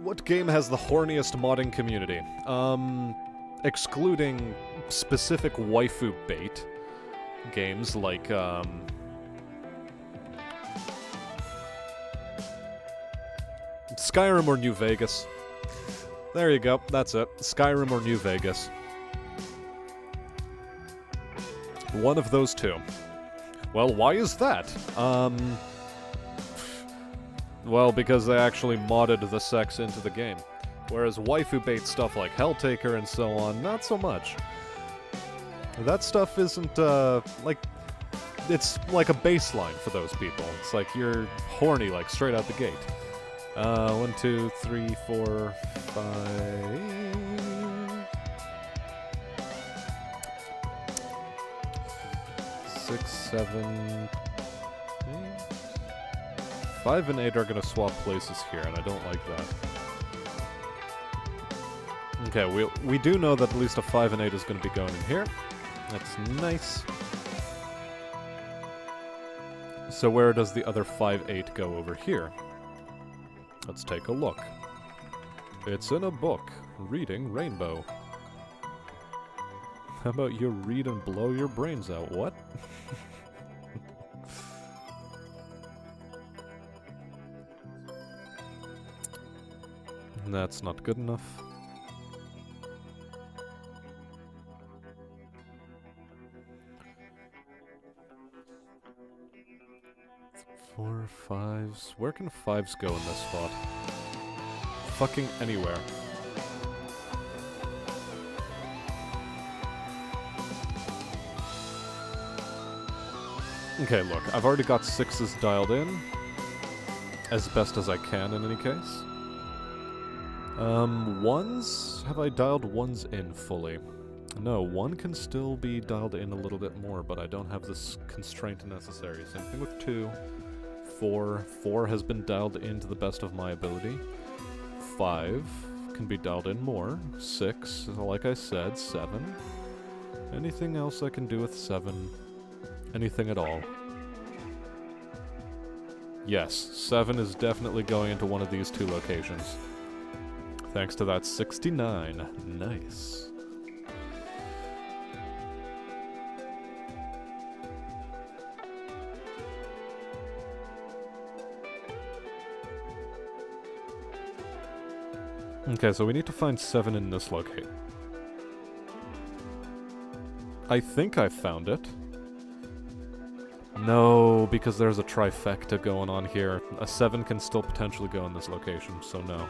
[SPEAKER 1] What game has the horniest modding community? Excluding specific waifu bait games like, Skyrim or New Vegas. There you go, that's it. Skyrim or New Vegas. One of those two. Well, why is that? Well, because they actually modded the sex into the game. Whereas waifu bait stuff like Helltaker and so on, not so much. That stuff isn't, like... It's like a baseline for those people. It's like you're horny, like, straight out the gate. 1, 2, 3, 4, 5... 6, 7... 5 and 8 are gonna swap places here, and I don't like that. Okay, we do know that at least a 5 and 8 is gonna be going in here. That's nice. So where does the other 5-8 go over here? Let's take a look. It's in a book. Reading Rainbow. How about you read and blow your brains out? What? That's not good enough. Four, 5s. Where can 5s go in this spot? Fucking anywhere. Okay, look, I've already got 6s dialed in. As best as I can, in any case. 1s? Have I dialed 1s in fully? No, 1 can still be dialed in a little bit more, but I don't have this constraint necessary. Same thing with 2. 4. 4 has been dialed in to the best of my ability. 5 can be dialed in more. 6, like I said, 7. Anything else I can do with 7? Anything at all? Yes, 7 is definitely going into one of these two locations. Thanks to that 69. Nice. Okay, so we need to find 7 in this location. I think I found it. No, because there's a trifecta going on here. A 7 can still potentially go in this location, so no.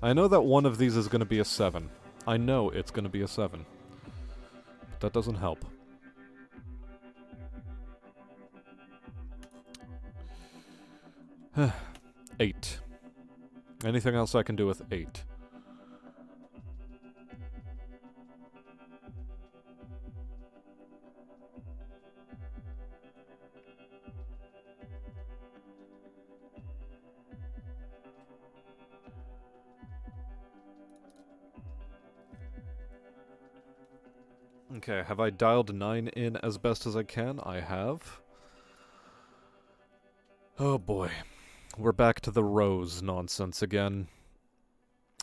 [SPEAKER 1] I know that one of these is going to be a 7. I know it's going to be a 7. But that doesn't help. Eight. Anything else I can do with 8? Okay, have I dialed 9 in as best as I can? I have. Oh boy. We're back to the rose nonsense again.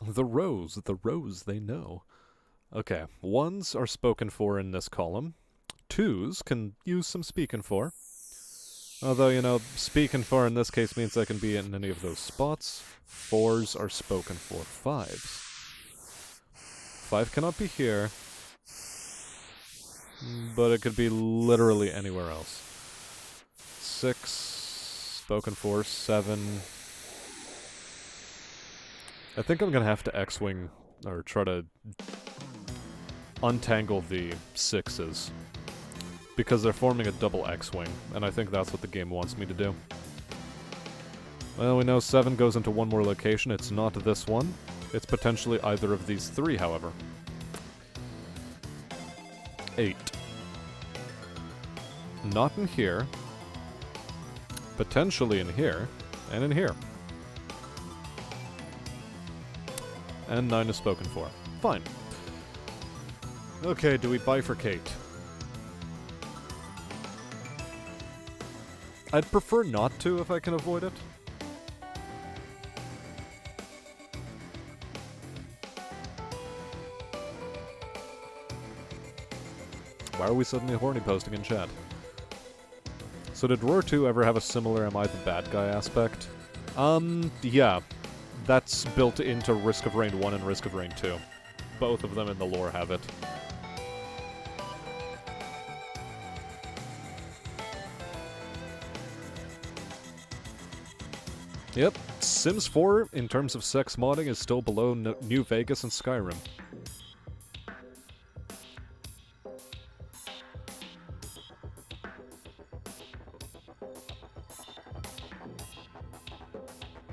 [SPEAKER 1] The rose they know. Okay, 1s are spoken for in this column. 2s can use some speaking for. Although, you know, speaking for in this case means I can be in any of those spots. 4s are spoken for. 5s. 5 cannot be here. But it could be literally anywhere else. 6, spoken for. 7. I think I'm gonna have to X-wing, or try to untangle the 6s. Because they're forming a double X-wing, and I think that's what the game wants me to do. Well, we know 7 goes into one more location. It's not this one. It's potentially either of these 3, however. 8. Not in here. Potentially in here. And in here. And 9 is spoken for. Fine. Okay, do we bifurcate? I'd prefer not to if I can avoid it. Why are we suddenly horny posting in chat? So did Roar 2 ever have a similar am I the bad guy aspect? Yeah. That's built into Risk of Rain 1 and Risk of Rain 2. Both of them in the lore have it. Yep, Sims 4, in terms of sex modding, is still below New Vegas and Skyrim.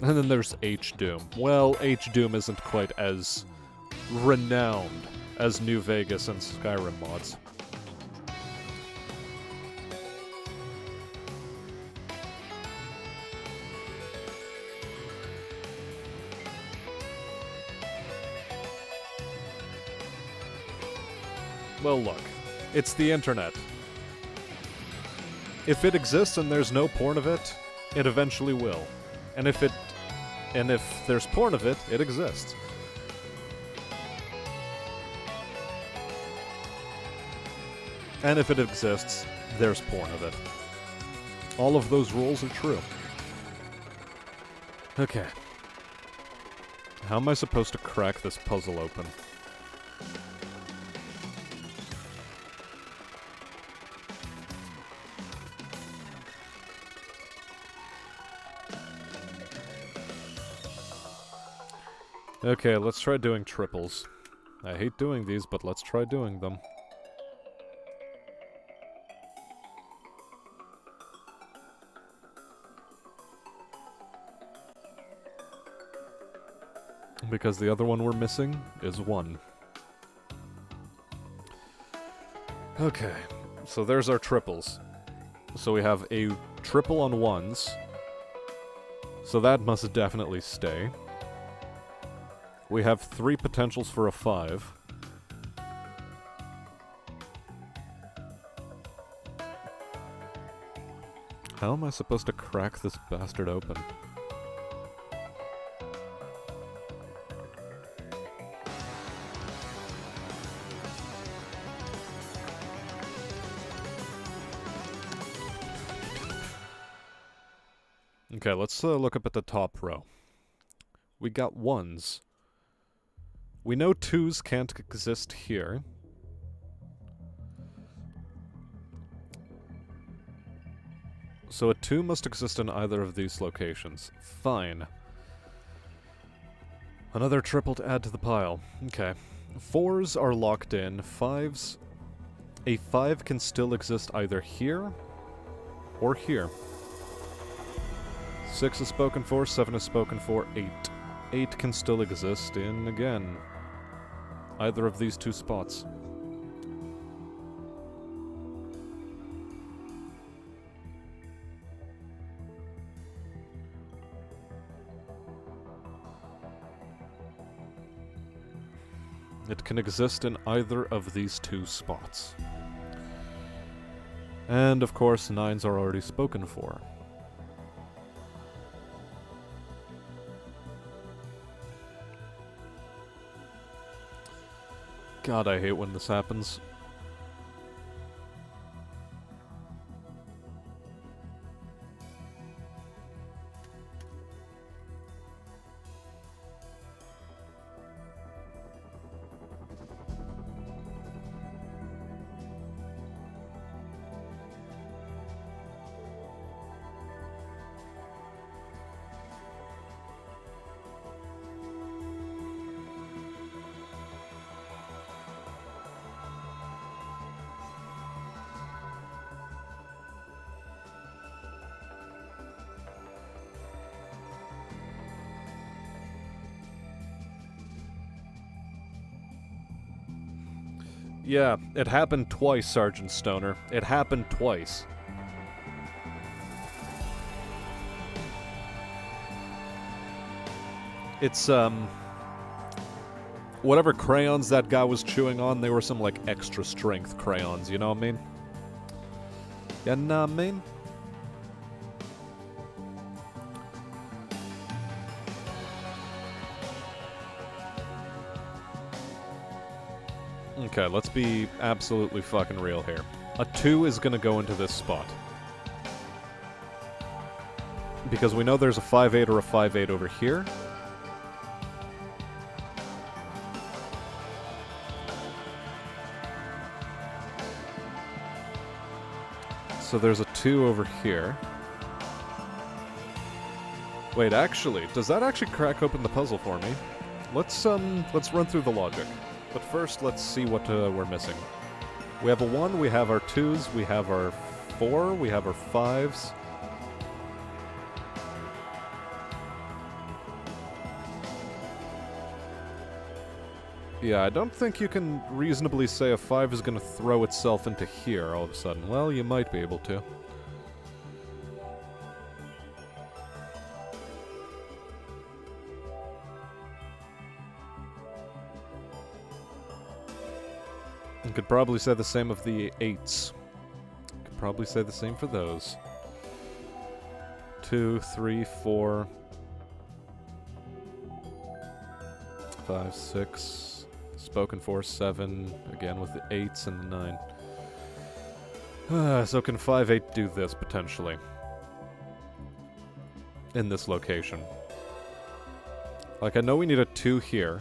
[SPEAKER 1] And then there's H-Doom. Well, H-Doom isn't quite as renowned as New Vegas and Skyrim mods. Well, look. It's the internet. If it exists and there's no porn of it, it eventually will. And if there's porn of it, it exists. And if it exists, there's porn of it. All of those rules are true. Okay. How am I supposed to crack this puzzle open? Okay, let's try doing triples. I hate doing these, but let's try doing them. Because the other one we're missing is 1. Okay, so there's our triples. So we have a triple on 1s. So that must definitely stay. We have 3 potentials for a 5. How am I supposed to crack this bastard open? Okay, let's look up at the top row. We got 1s. We know 2s can't exist here. So a 2 must exist in either of these locations. Fine. Another triple to add to the pile. Okay. 4s are locked in. 5s... A 5 can still exist either here or here. 6 is spoken for, 7 is spoken for, 8. 8 can still exist in, again, either of these two spots. It can exist in either of these two spots. And, of course, 9s are already spoken for. God, I hate when this happens. Yeah, it happened twice, Sergeant Stoner. It happened twice. It's, whatever crayons that guy was chewing on, they were some, like, extra strength crayons, you know what I mean? You know what I mean? Okay, let's be absolutely fucking real here. A 2 is gonna go into this spot. Because we know there's a 5-8 or a 5-8 over here. So there's a 2 over here. Wait, actually, does that actually crack open the puzzle for me? Let's run through the logic. But first, let's see what we're missing. We have a 1, we have our 2s, we have our 4, we have our 5s. Yeah, I don't think you can reasonably say a 5 is going to throw itself into here all of a sudden. Well, you might be able to. You could probably say the same of the 8s. Could probably say the same for those. 2, 3, 4, 5, 6. Spoken for 7. Again with the 8s and the 9. So can 5, 8 do this potentially? In this location. Like, I know we need a 2 here.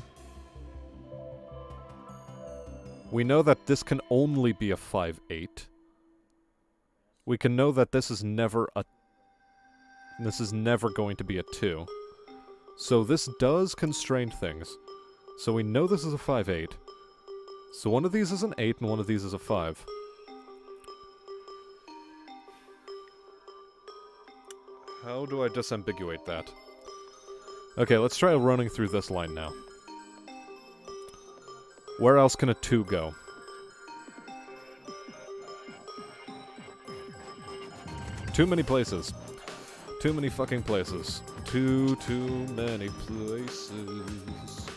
[SPEAKER 1] We know that this can only be a 5-8. We can know that this is never a... This is never going to be a 2. So this does constrain things. So we know this is a 5-8. So one of these is an 8 and one of these is a 5. How do I disambiguate that? Okay, let's try running through this line now. Where else can a 2 go? Too many places. Too many fucking places. Too many places.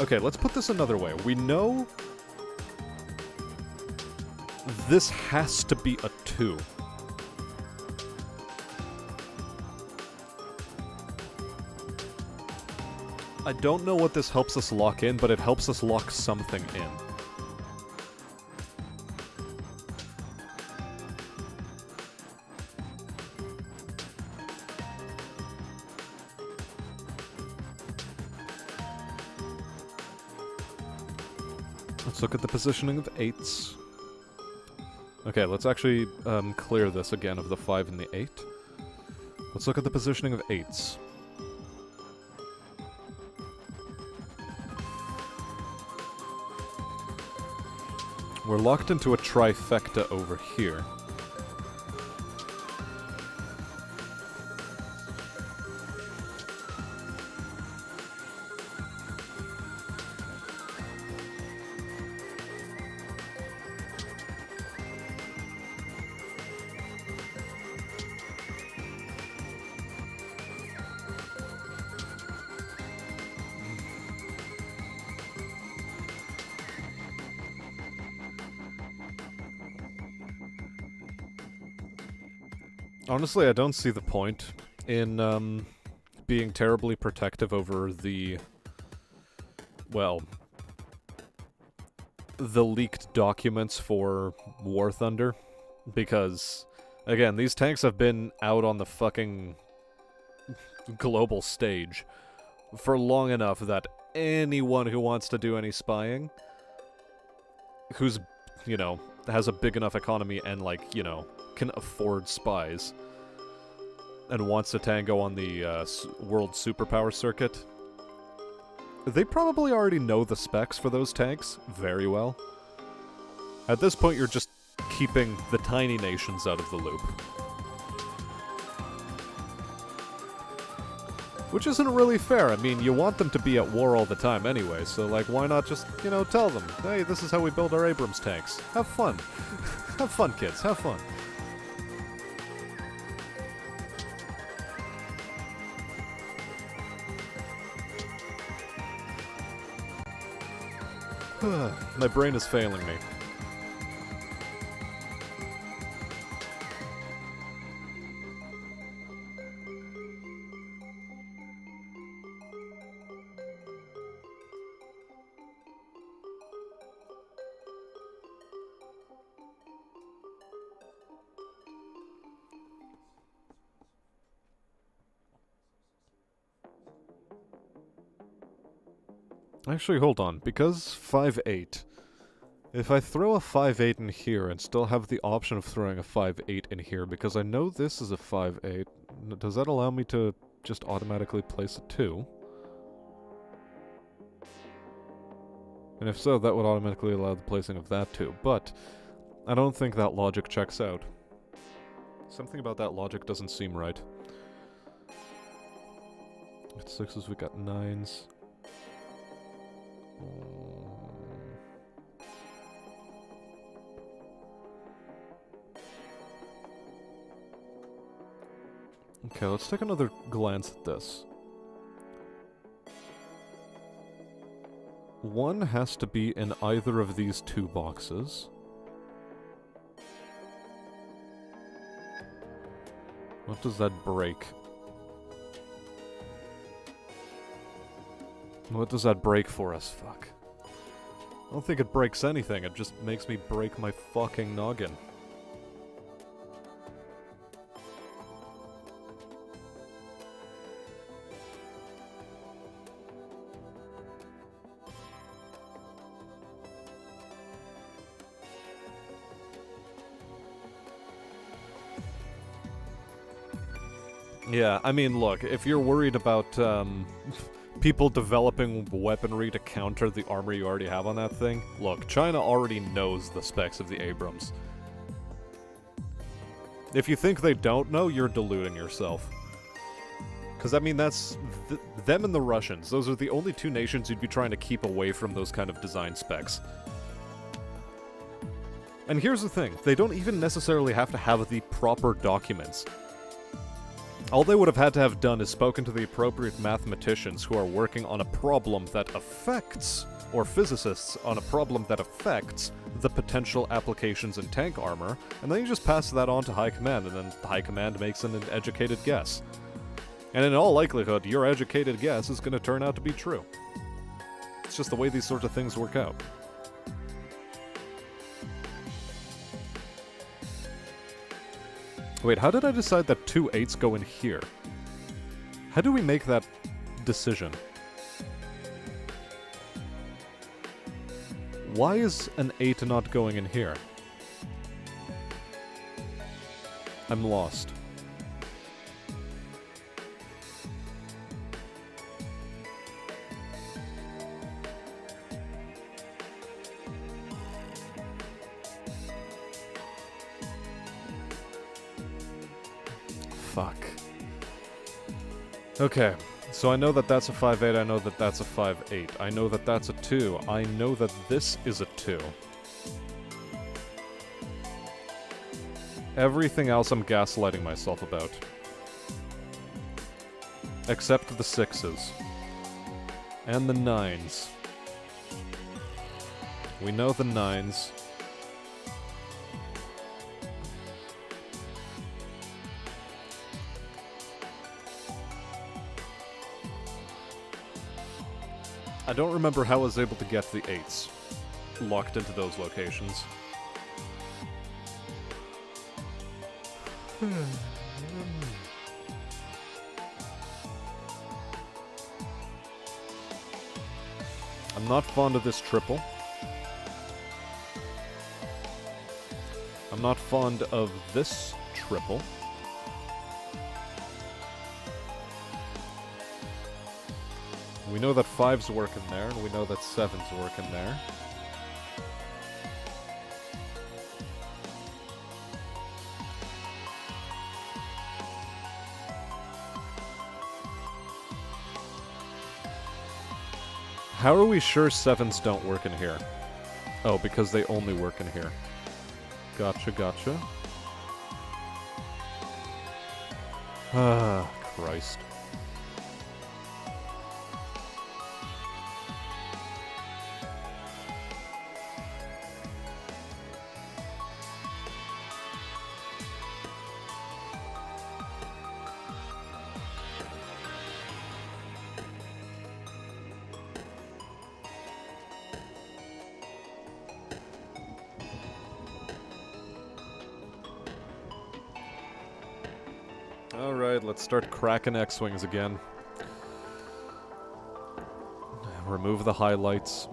[SPEAKER 1] Okay, let's put this another way. We know this has to be a 2. I don't know what this helps us lock in, but it helps us lock something in. Let's look at the positioning of 8s. Okay, let's actually clear this again of the 5 and the 8. Let's look at the positioning of 8s. We're locked into a trifecta over here. Honestly, I don't see the point in, being terribly protective over the, well, the leaked documents for War Thunder, because, again, these tanks have been out on the fucking global stage for long enough that anyone who wants to do any spying, who's, you know, has a big enough economy and, like, you know, can afford spies, and wants to tango on the world superpower circuit, they probably already know the specs for those tanks very well. At this point, you're just keeping the tiny nations out of the loop. Which isn't really fair. I mean, you want them to be at war all the time anyway, so, like, why not just, you know, tell them, hey, this is how we build our Abrams tanks. Have fun. Have fun, kids. Have fun. My brain is failing me. Actually, hold on. Because 5-8. If I throw a 5-8 in here and still have the option of throwing a 5-8 in here, because I know this is a 5-8, does that allow me to just automatically place a 2? And if so, that would automatically allow the placing of that too. But I don't think that logic checks out. Something about that logic doesn't seem right. At 6s, we got 9s. Okay, let's take another glance at this. One has to be in either of these two boxes. What does that break? What does that break for us? Fuck. I don't think it breaks anything, it just makes me break my fucking noggin. Yeah, I mean, look, if you're worried about, people developing weaponry to counter the armor you already have on that thing, look, China already knows the specs of the Abrams. If you think they don't know, you're deluding yourself. Because, I mean, that's... them and the Russians, those are the only two nations you'd be trying to keep away from those kind of design specs. And here's the thing, they don't even necessarily have to have the proper documents. All they would have had to have done is spoken to the appropriate mathematicians who are working on a problem that affects, or physicists on a problem that affects, the potential applications in tank armor, and then you just pass that on to High Command, and then High Command makes an educated guess. And in all likelihood, your educated guess is going to turn out to be true. It's just the way these sorts of things work out. Wait, how did I decide that 2 8s go in here? How do we make that decision? Why is an 8 not going in here? I'm lost. Fuck. Okay, so I know that that's a 5-8, I know that that's a 5-8, I know that that's a 2, I know that this is a 2. Everything else I'm gaslighting myself about. Except the 6s. And the 9s. We know the 9s. I don't remember how I was able to get the 8s locked into those locations. I'm not fond of this triple. I'm not fond of this triple. We know that 5s work in there, and we know that 7s work in there. How are we sure 7s don't work in here? Oh, because they only work in here. Gotcha, gotcha. Ah, Christ. Alright, let's start cracking X-Wings again. Remove the highlights.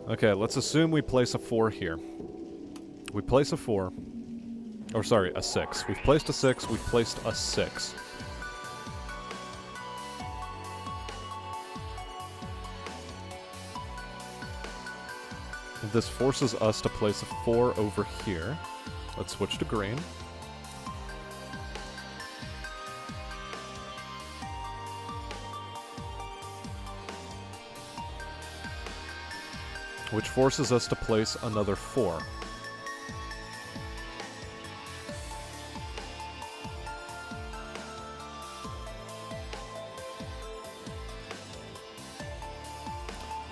[SPEAKER 1] Okay, let's assume we place a 4 here. We place a 4. Or sorry, a 6. We've placed a 6, we've placed a 6. This forces us to place a 4 over here. Let's switch to green. Which forces us to place another 4.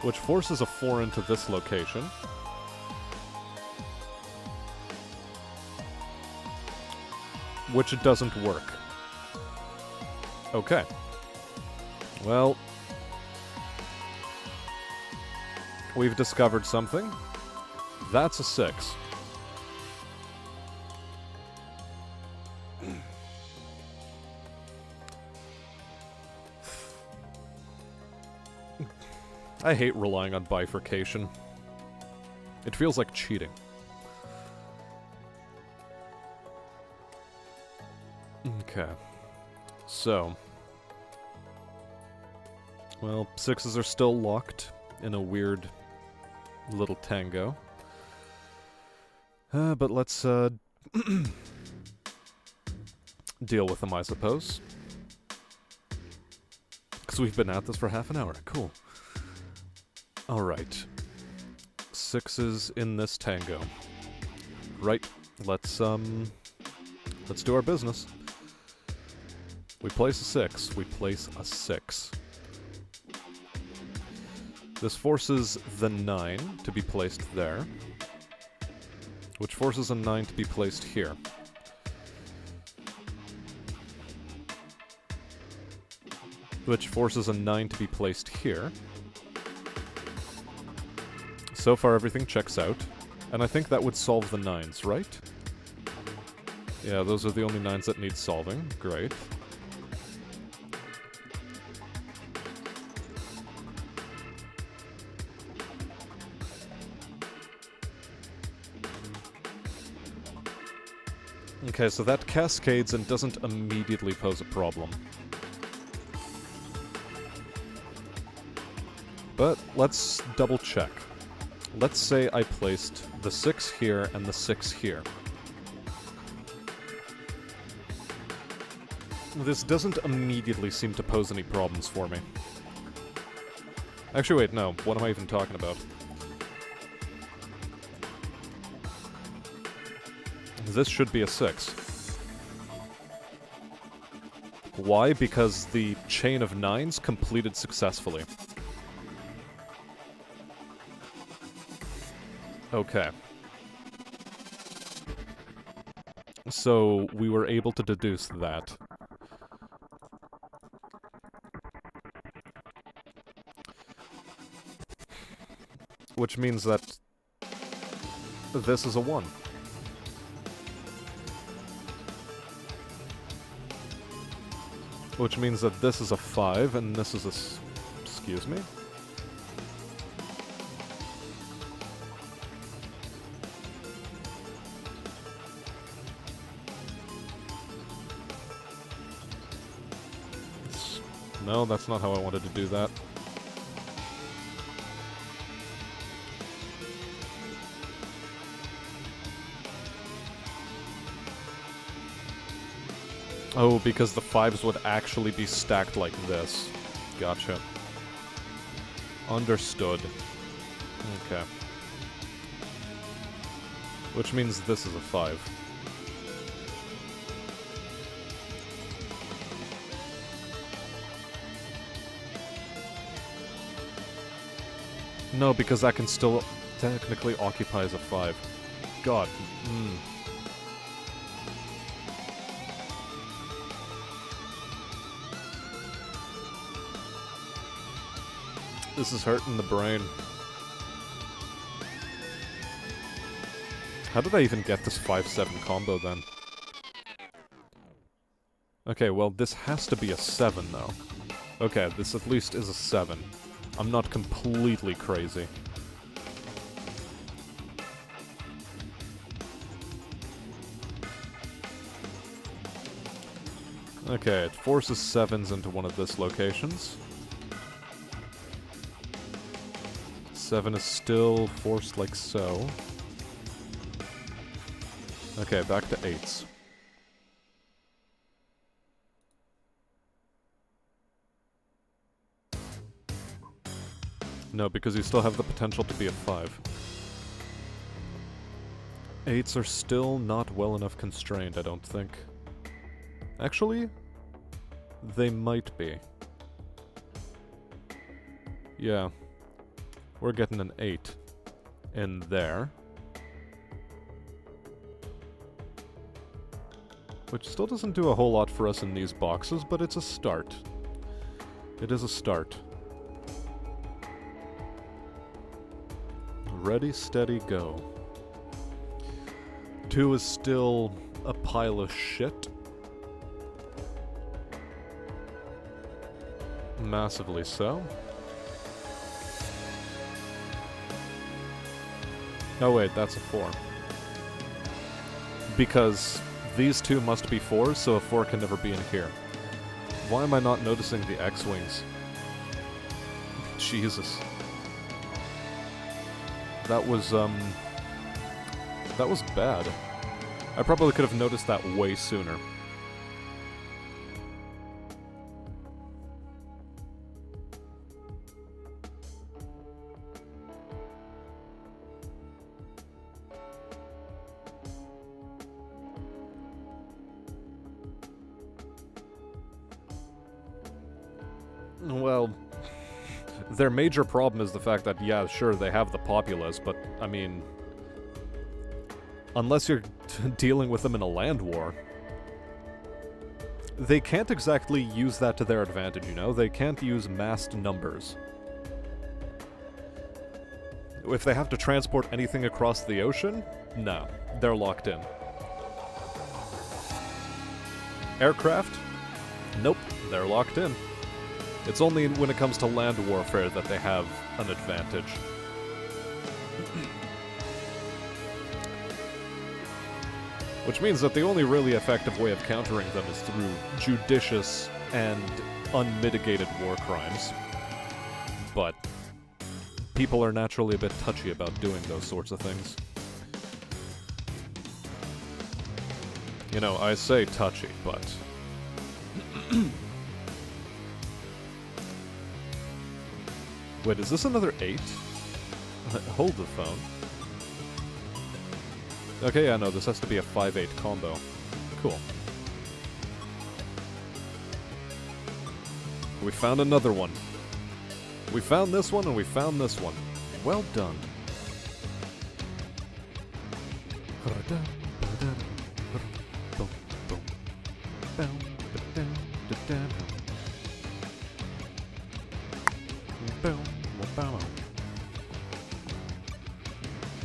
[SPEAKER 1] Which forces a 4 into this location. Which it doesn't work. Okay. Well, we've discovered something. That's a 6. I hate relying on bifurcation. It feels like cheating. Okay. So. Well, 6s are still locked in a weird little tango. But let's, deal with them, I suppose. Because we've been at this for half an hour. Cool. Alright. 6s in this tango. Right. Let's do our business. We place a 6. We place a 6. This forces the 9 to be placed there. Which forces a 9 to be placed here. Which forces a 9 to be placed here. So far everything checks out. And I think that would solve the 9s, right? Yeah, those are the only 9s that need solving. Great. Okay, so that cascades and doesn't immediately pose a problem. But let's double check. Let's say I placed the 6 here and the 6 here. This doesn't immediately seem to pose any problems for me. Actually, wait, no. What am I even talking about? This should be a 6. Why? Because the chain of 9s completed successfully. Okay. So, we were able to deduce that. Which means that this is a 1. Which means that this is a 5 and this is a excuse me? No, that's not how I wanted to do that. Oh, because the 5s would actually be stacked like this. Gotcha. Understood. Okay. Which means this is a 5. No, because that can still technically occupy as a 5. God. This is hurting the brain. How did I even get this 5-7 combo then? Okay, well this has to be a 7 though. Okay, this at least is a 7. I'm not completely crazy. Okay, it forces 7s into one of this locations. 7 is still forced like so. Okay, back to 8s. No, because you still have the potential to be a 5. 8s are still not well enough constrained, I don't think. Actually, they might be. Yeah. We're getting an 8 in there. Which still doesn't do a whole lot for us in these boxes, but it's a start. It is a start. Ready, steady, go. 2 is still a pile of shit. Massively so. Oh wait, that's a 4. Because these 2 must be 4s, so a 4 can never be in here. Why am I not noticing the X-Wings? Jesus. That was bad. I probably could have noticed that way sooner. Well, their major problem is the fact that, yeah, sure, they have the populace, but, I mean, unless you're dealing with them in a land war, they can't exactly use that to their advantage, you know? They can't use massed numbers. If they have to transport anything across the ocean, no, they're locked in. Aircraft? Nope, they're locked in. It's only when it comes to land warfare that they have an advantage. Which means that the only really effective way of countering them is through judicious and unmitigated war crimes. But people are naturally a bit touchy about doing those sorts of things. You know, I say touchy, but... Wait, is this another 8? Hold the phone. Okay, yeah, no, this has to be a 5-8 combo. Cool. We found another one. We found this one, and we found this one. Well done.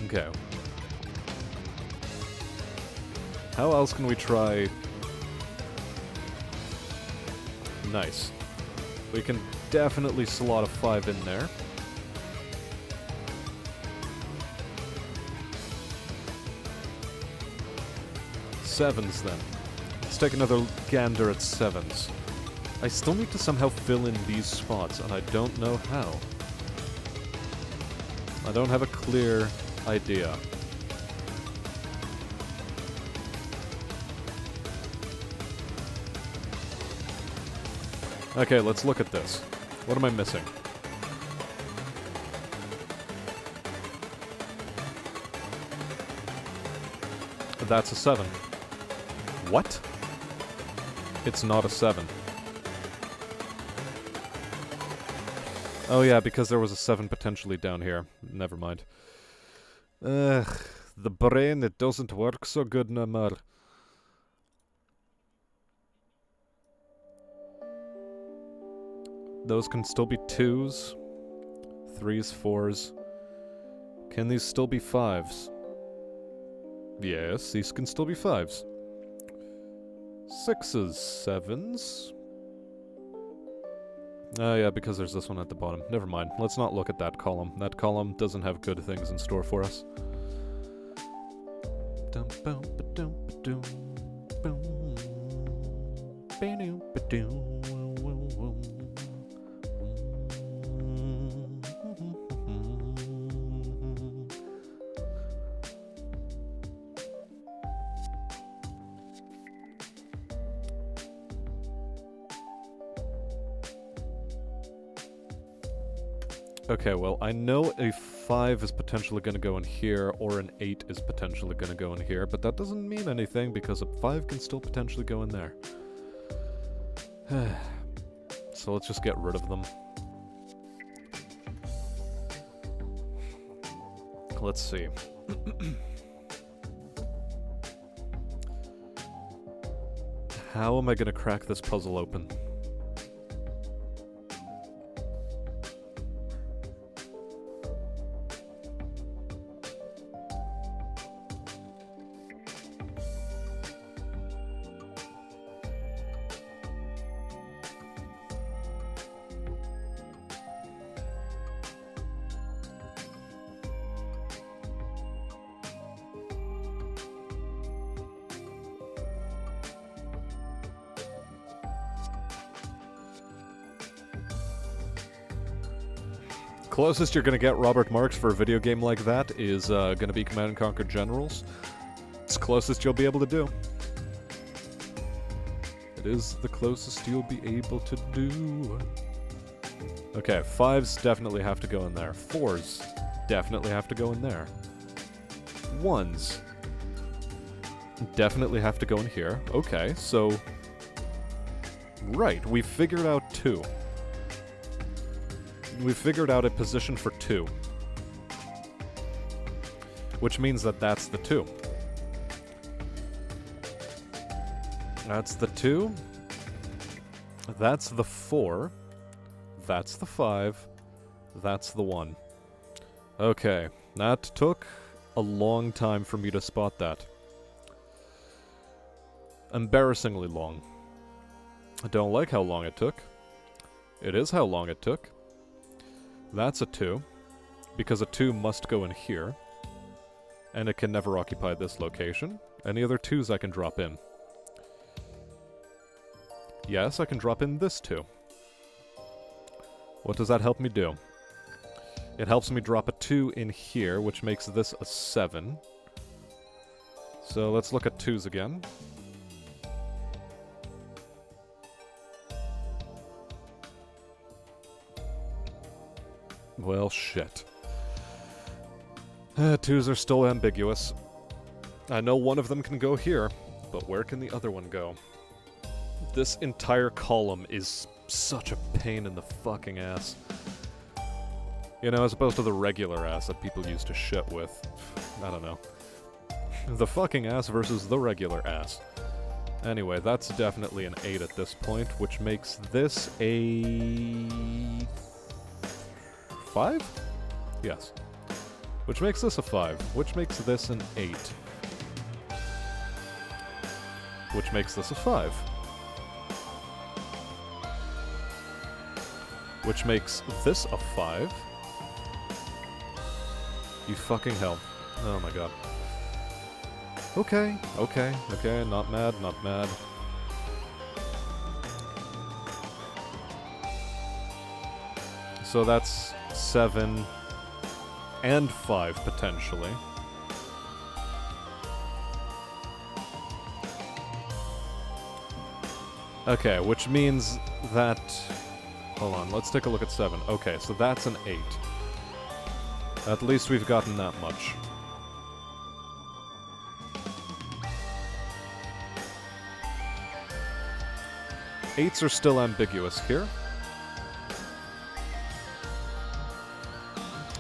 [SPEAKER 1] Okay. How else can we try? Nice. We can definitely slot a 5 in there. Sevens then. Let's take another gander at 7s. I still need to somehow fill in these spots, and I don't know how. I don't have a clear idea. Okay, let's look at this. What am I missing? That's a 7. What? It's not a 7. Oh yeah, because there was a 7 potentially down here. Never mind. Ugh, the brain, it doesn't work so good no more. Those can still be 2s, 3s, 4s. Can these still be 5s? Yes, these can still be 5s. 6s, 7s. Oh yeah, because there's this one at the bottom. Never mind. Let's not look at that column. That column doesn't have good things in store for us. Okay, well, I know a 5 is potentially going to go in here, or an 8 is potentially going to go in here, but that doesn't mean anything, because a 5 can still potentially go in there. So let's just get rid of them. Let's see. How am I going to crack this puzzle open? Closest you're gonna get Robert Marks for a video game like that is gonna be Command & Conquer Generals. It's the closest you'll be able to do. It is the closest you'll be able to do. Okay, 5s definitely have to go in there. 4s definitely have to go in there. 1s definitely have to go in here. Okay, so... Right, we figured out 2. We figured out a position for 2. Which means that that's the 2. That's the 2. That's the 4. That's the 5. That's the 1. Okay, that took a long time for me to spot that. Embarrassingly long. I don't like how long it took. It is how long it took. That's a 2, because a 2 must go in here, and it can never occupy this location. Any other 2s I can drop in? Yes, I can drop in this 2. What does that help me do? It helps me drop a 2 in here, which makes this a 7. So let's look at 2s again. Well, shit. 2s are still ambiguous. I know one of them can go here, but where can the other one go? This entire column is such a pain in the fucking ass. You know, as opposed to the regular ass that people used to shit with. I don't know. The fucking ass versus the regular ass. Anyway, that's definitely an 8 at this point, which makes this a... 5? Yes. Which makes this a 5, which makes this an 8. Which makes this a 5. Which makes this a 5. You fucking hell. Oh my god. Okay, okay, okay, not mad, not mad. So that's 7 and 5, potentially. Okay, which means that... Hold on, let's take a look at 7. Okay, so that's an 8. At least we've gotten that much. Eights are still ambiguous here.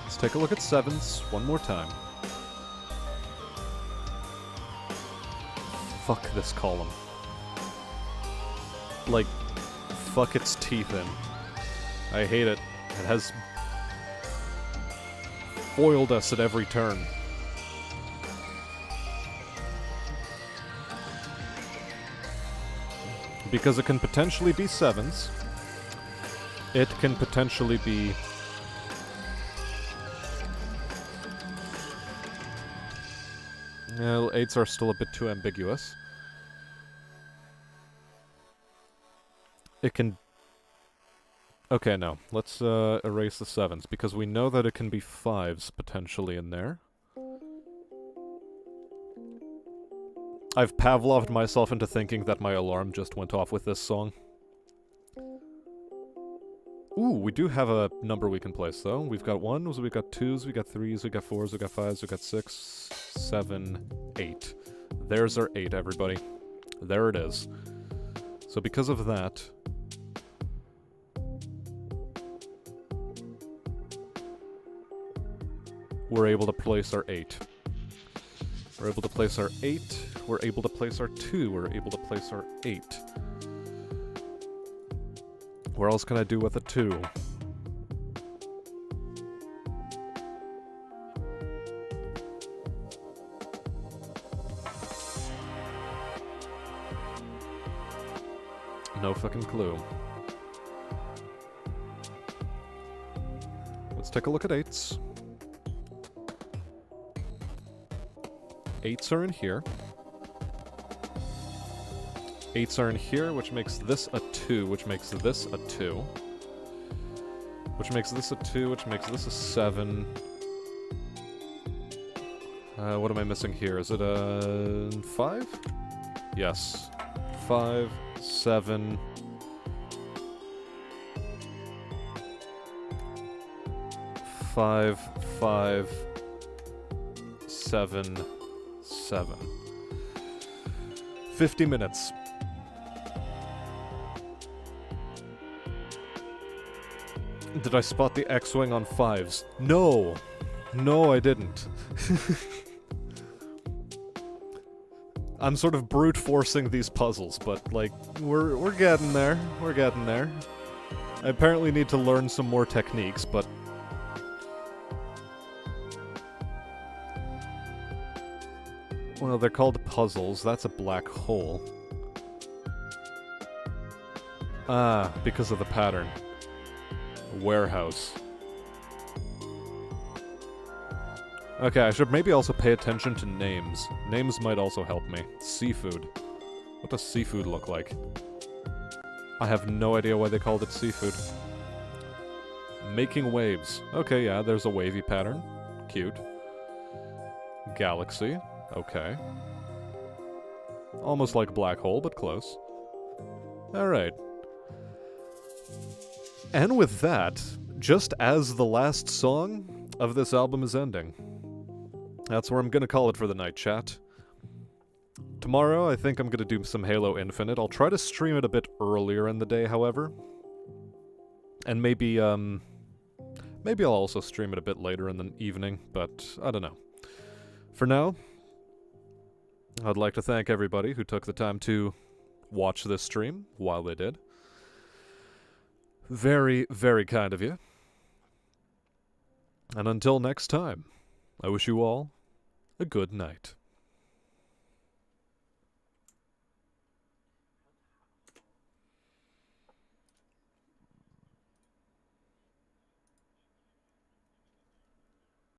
[SPEAKER 1] Let's take a look at 7s one more time. Fuck this column. Like, fuck its teeth in. I hate it. It has foiled us at every turn. Because it can potentially be 7s. It can potentially be... Well, 8s are still a bit too ambiguous. It can... Okay, no. Let's erase the 7s, because we know that it can be 5s potentially in there. I've Pavloved myself into thinking that my alarm just went off with this song. Ooh, we do have a number we can place, though. We've got 1s, we've got 2s, we've got 3s, we've got 4s, we've got 5s, we've got 6, 7, 8. There's our 8, everybody. There it is. So because of that... we're able to place our 8. We're able to place our 8. We're able to place our 2. We're able to place our 8. Where else can I do with a 2? No fucking clue. Let's take a look at 8s. 8s are in here. 8s are in here, which makes this a 2, which makes this a 2. Which makes this a 2, which makes this a 7. What am I missing here? Is it a 5? Yes. 5, 7... 5, 5, 7... 7. 50 minutes. Did I spot the X-Wing on 5s? No! No, I didn't. I'm sort of brute forcing these puzzles, but, like, we're getting there. We're getting there. I apparently need to learn some more techniques, but... Well, they're called puzzles. That's a black hole. Ah, because of the pattern. Warehouse. Okay, I should maybe also pay attention to names. Names might also help me. Seafood. What does seafood look like? I have no idea why they called it seafood. Making waves. Okay, yeah, there's a wavy pattern. Cute. Galaxy. Okay. Almost like black hole, but close. Alright. And with that, just as the last song of this album is ending, that's where I'm gonna call it for the night, chat. Tomorrow, I think I'm gonna do some Halo Infinite. I'll try to stream it a bit earlier in the day, however. And maybe I'll also stream it a bit later in the evening, but I don't know. For now, I'd like to thank everybody who took the time to watch this stream while they did. Very, very kind of you. And until next time, I wish you all a good night.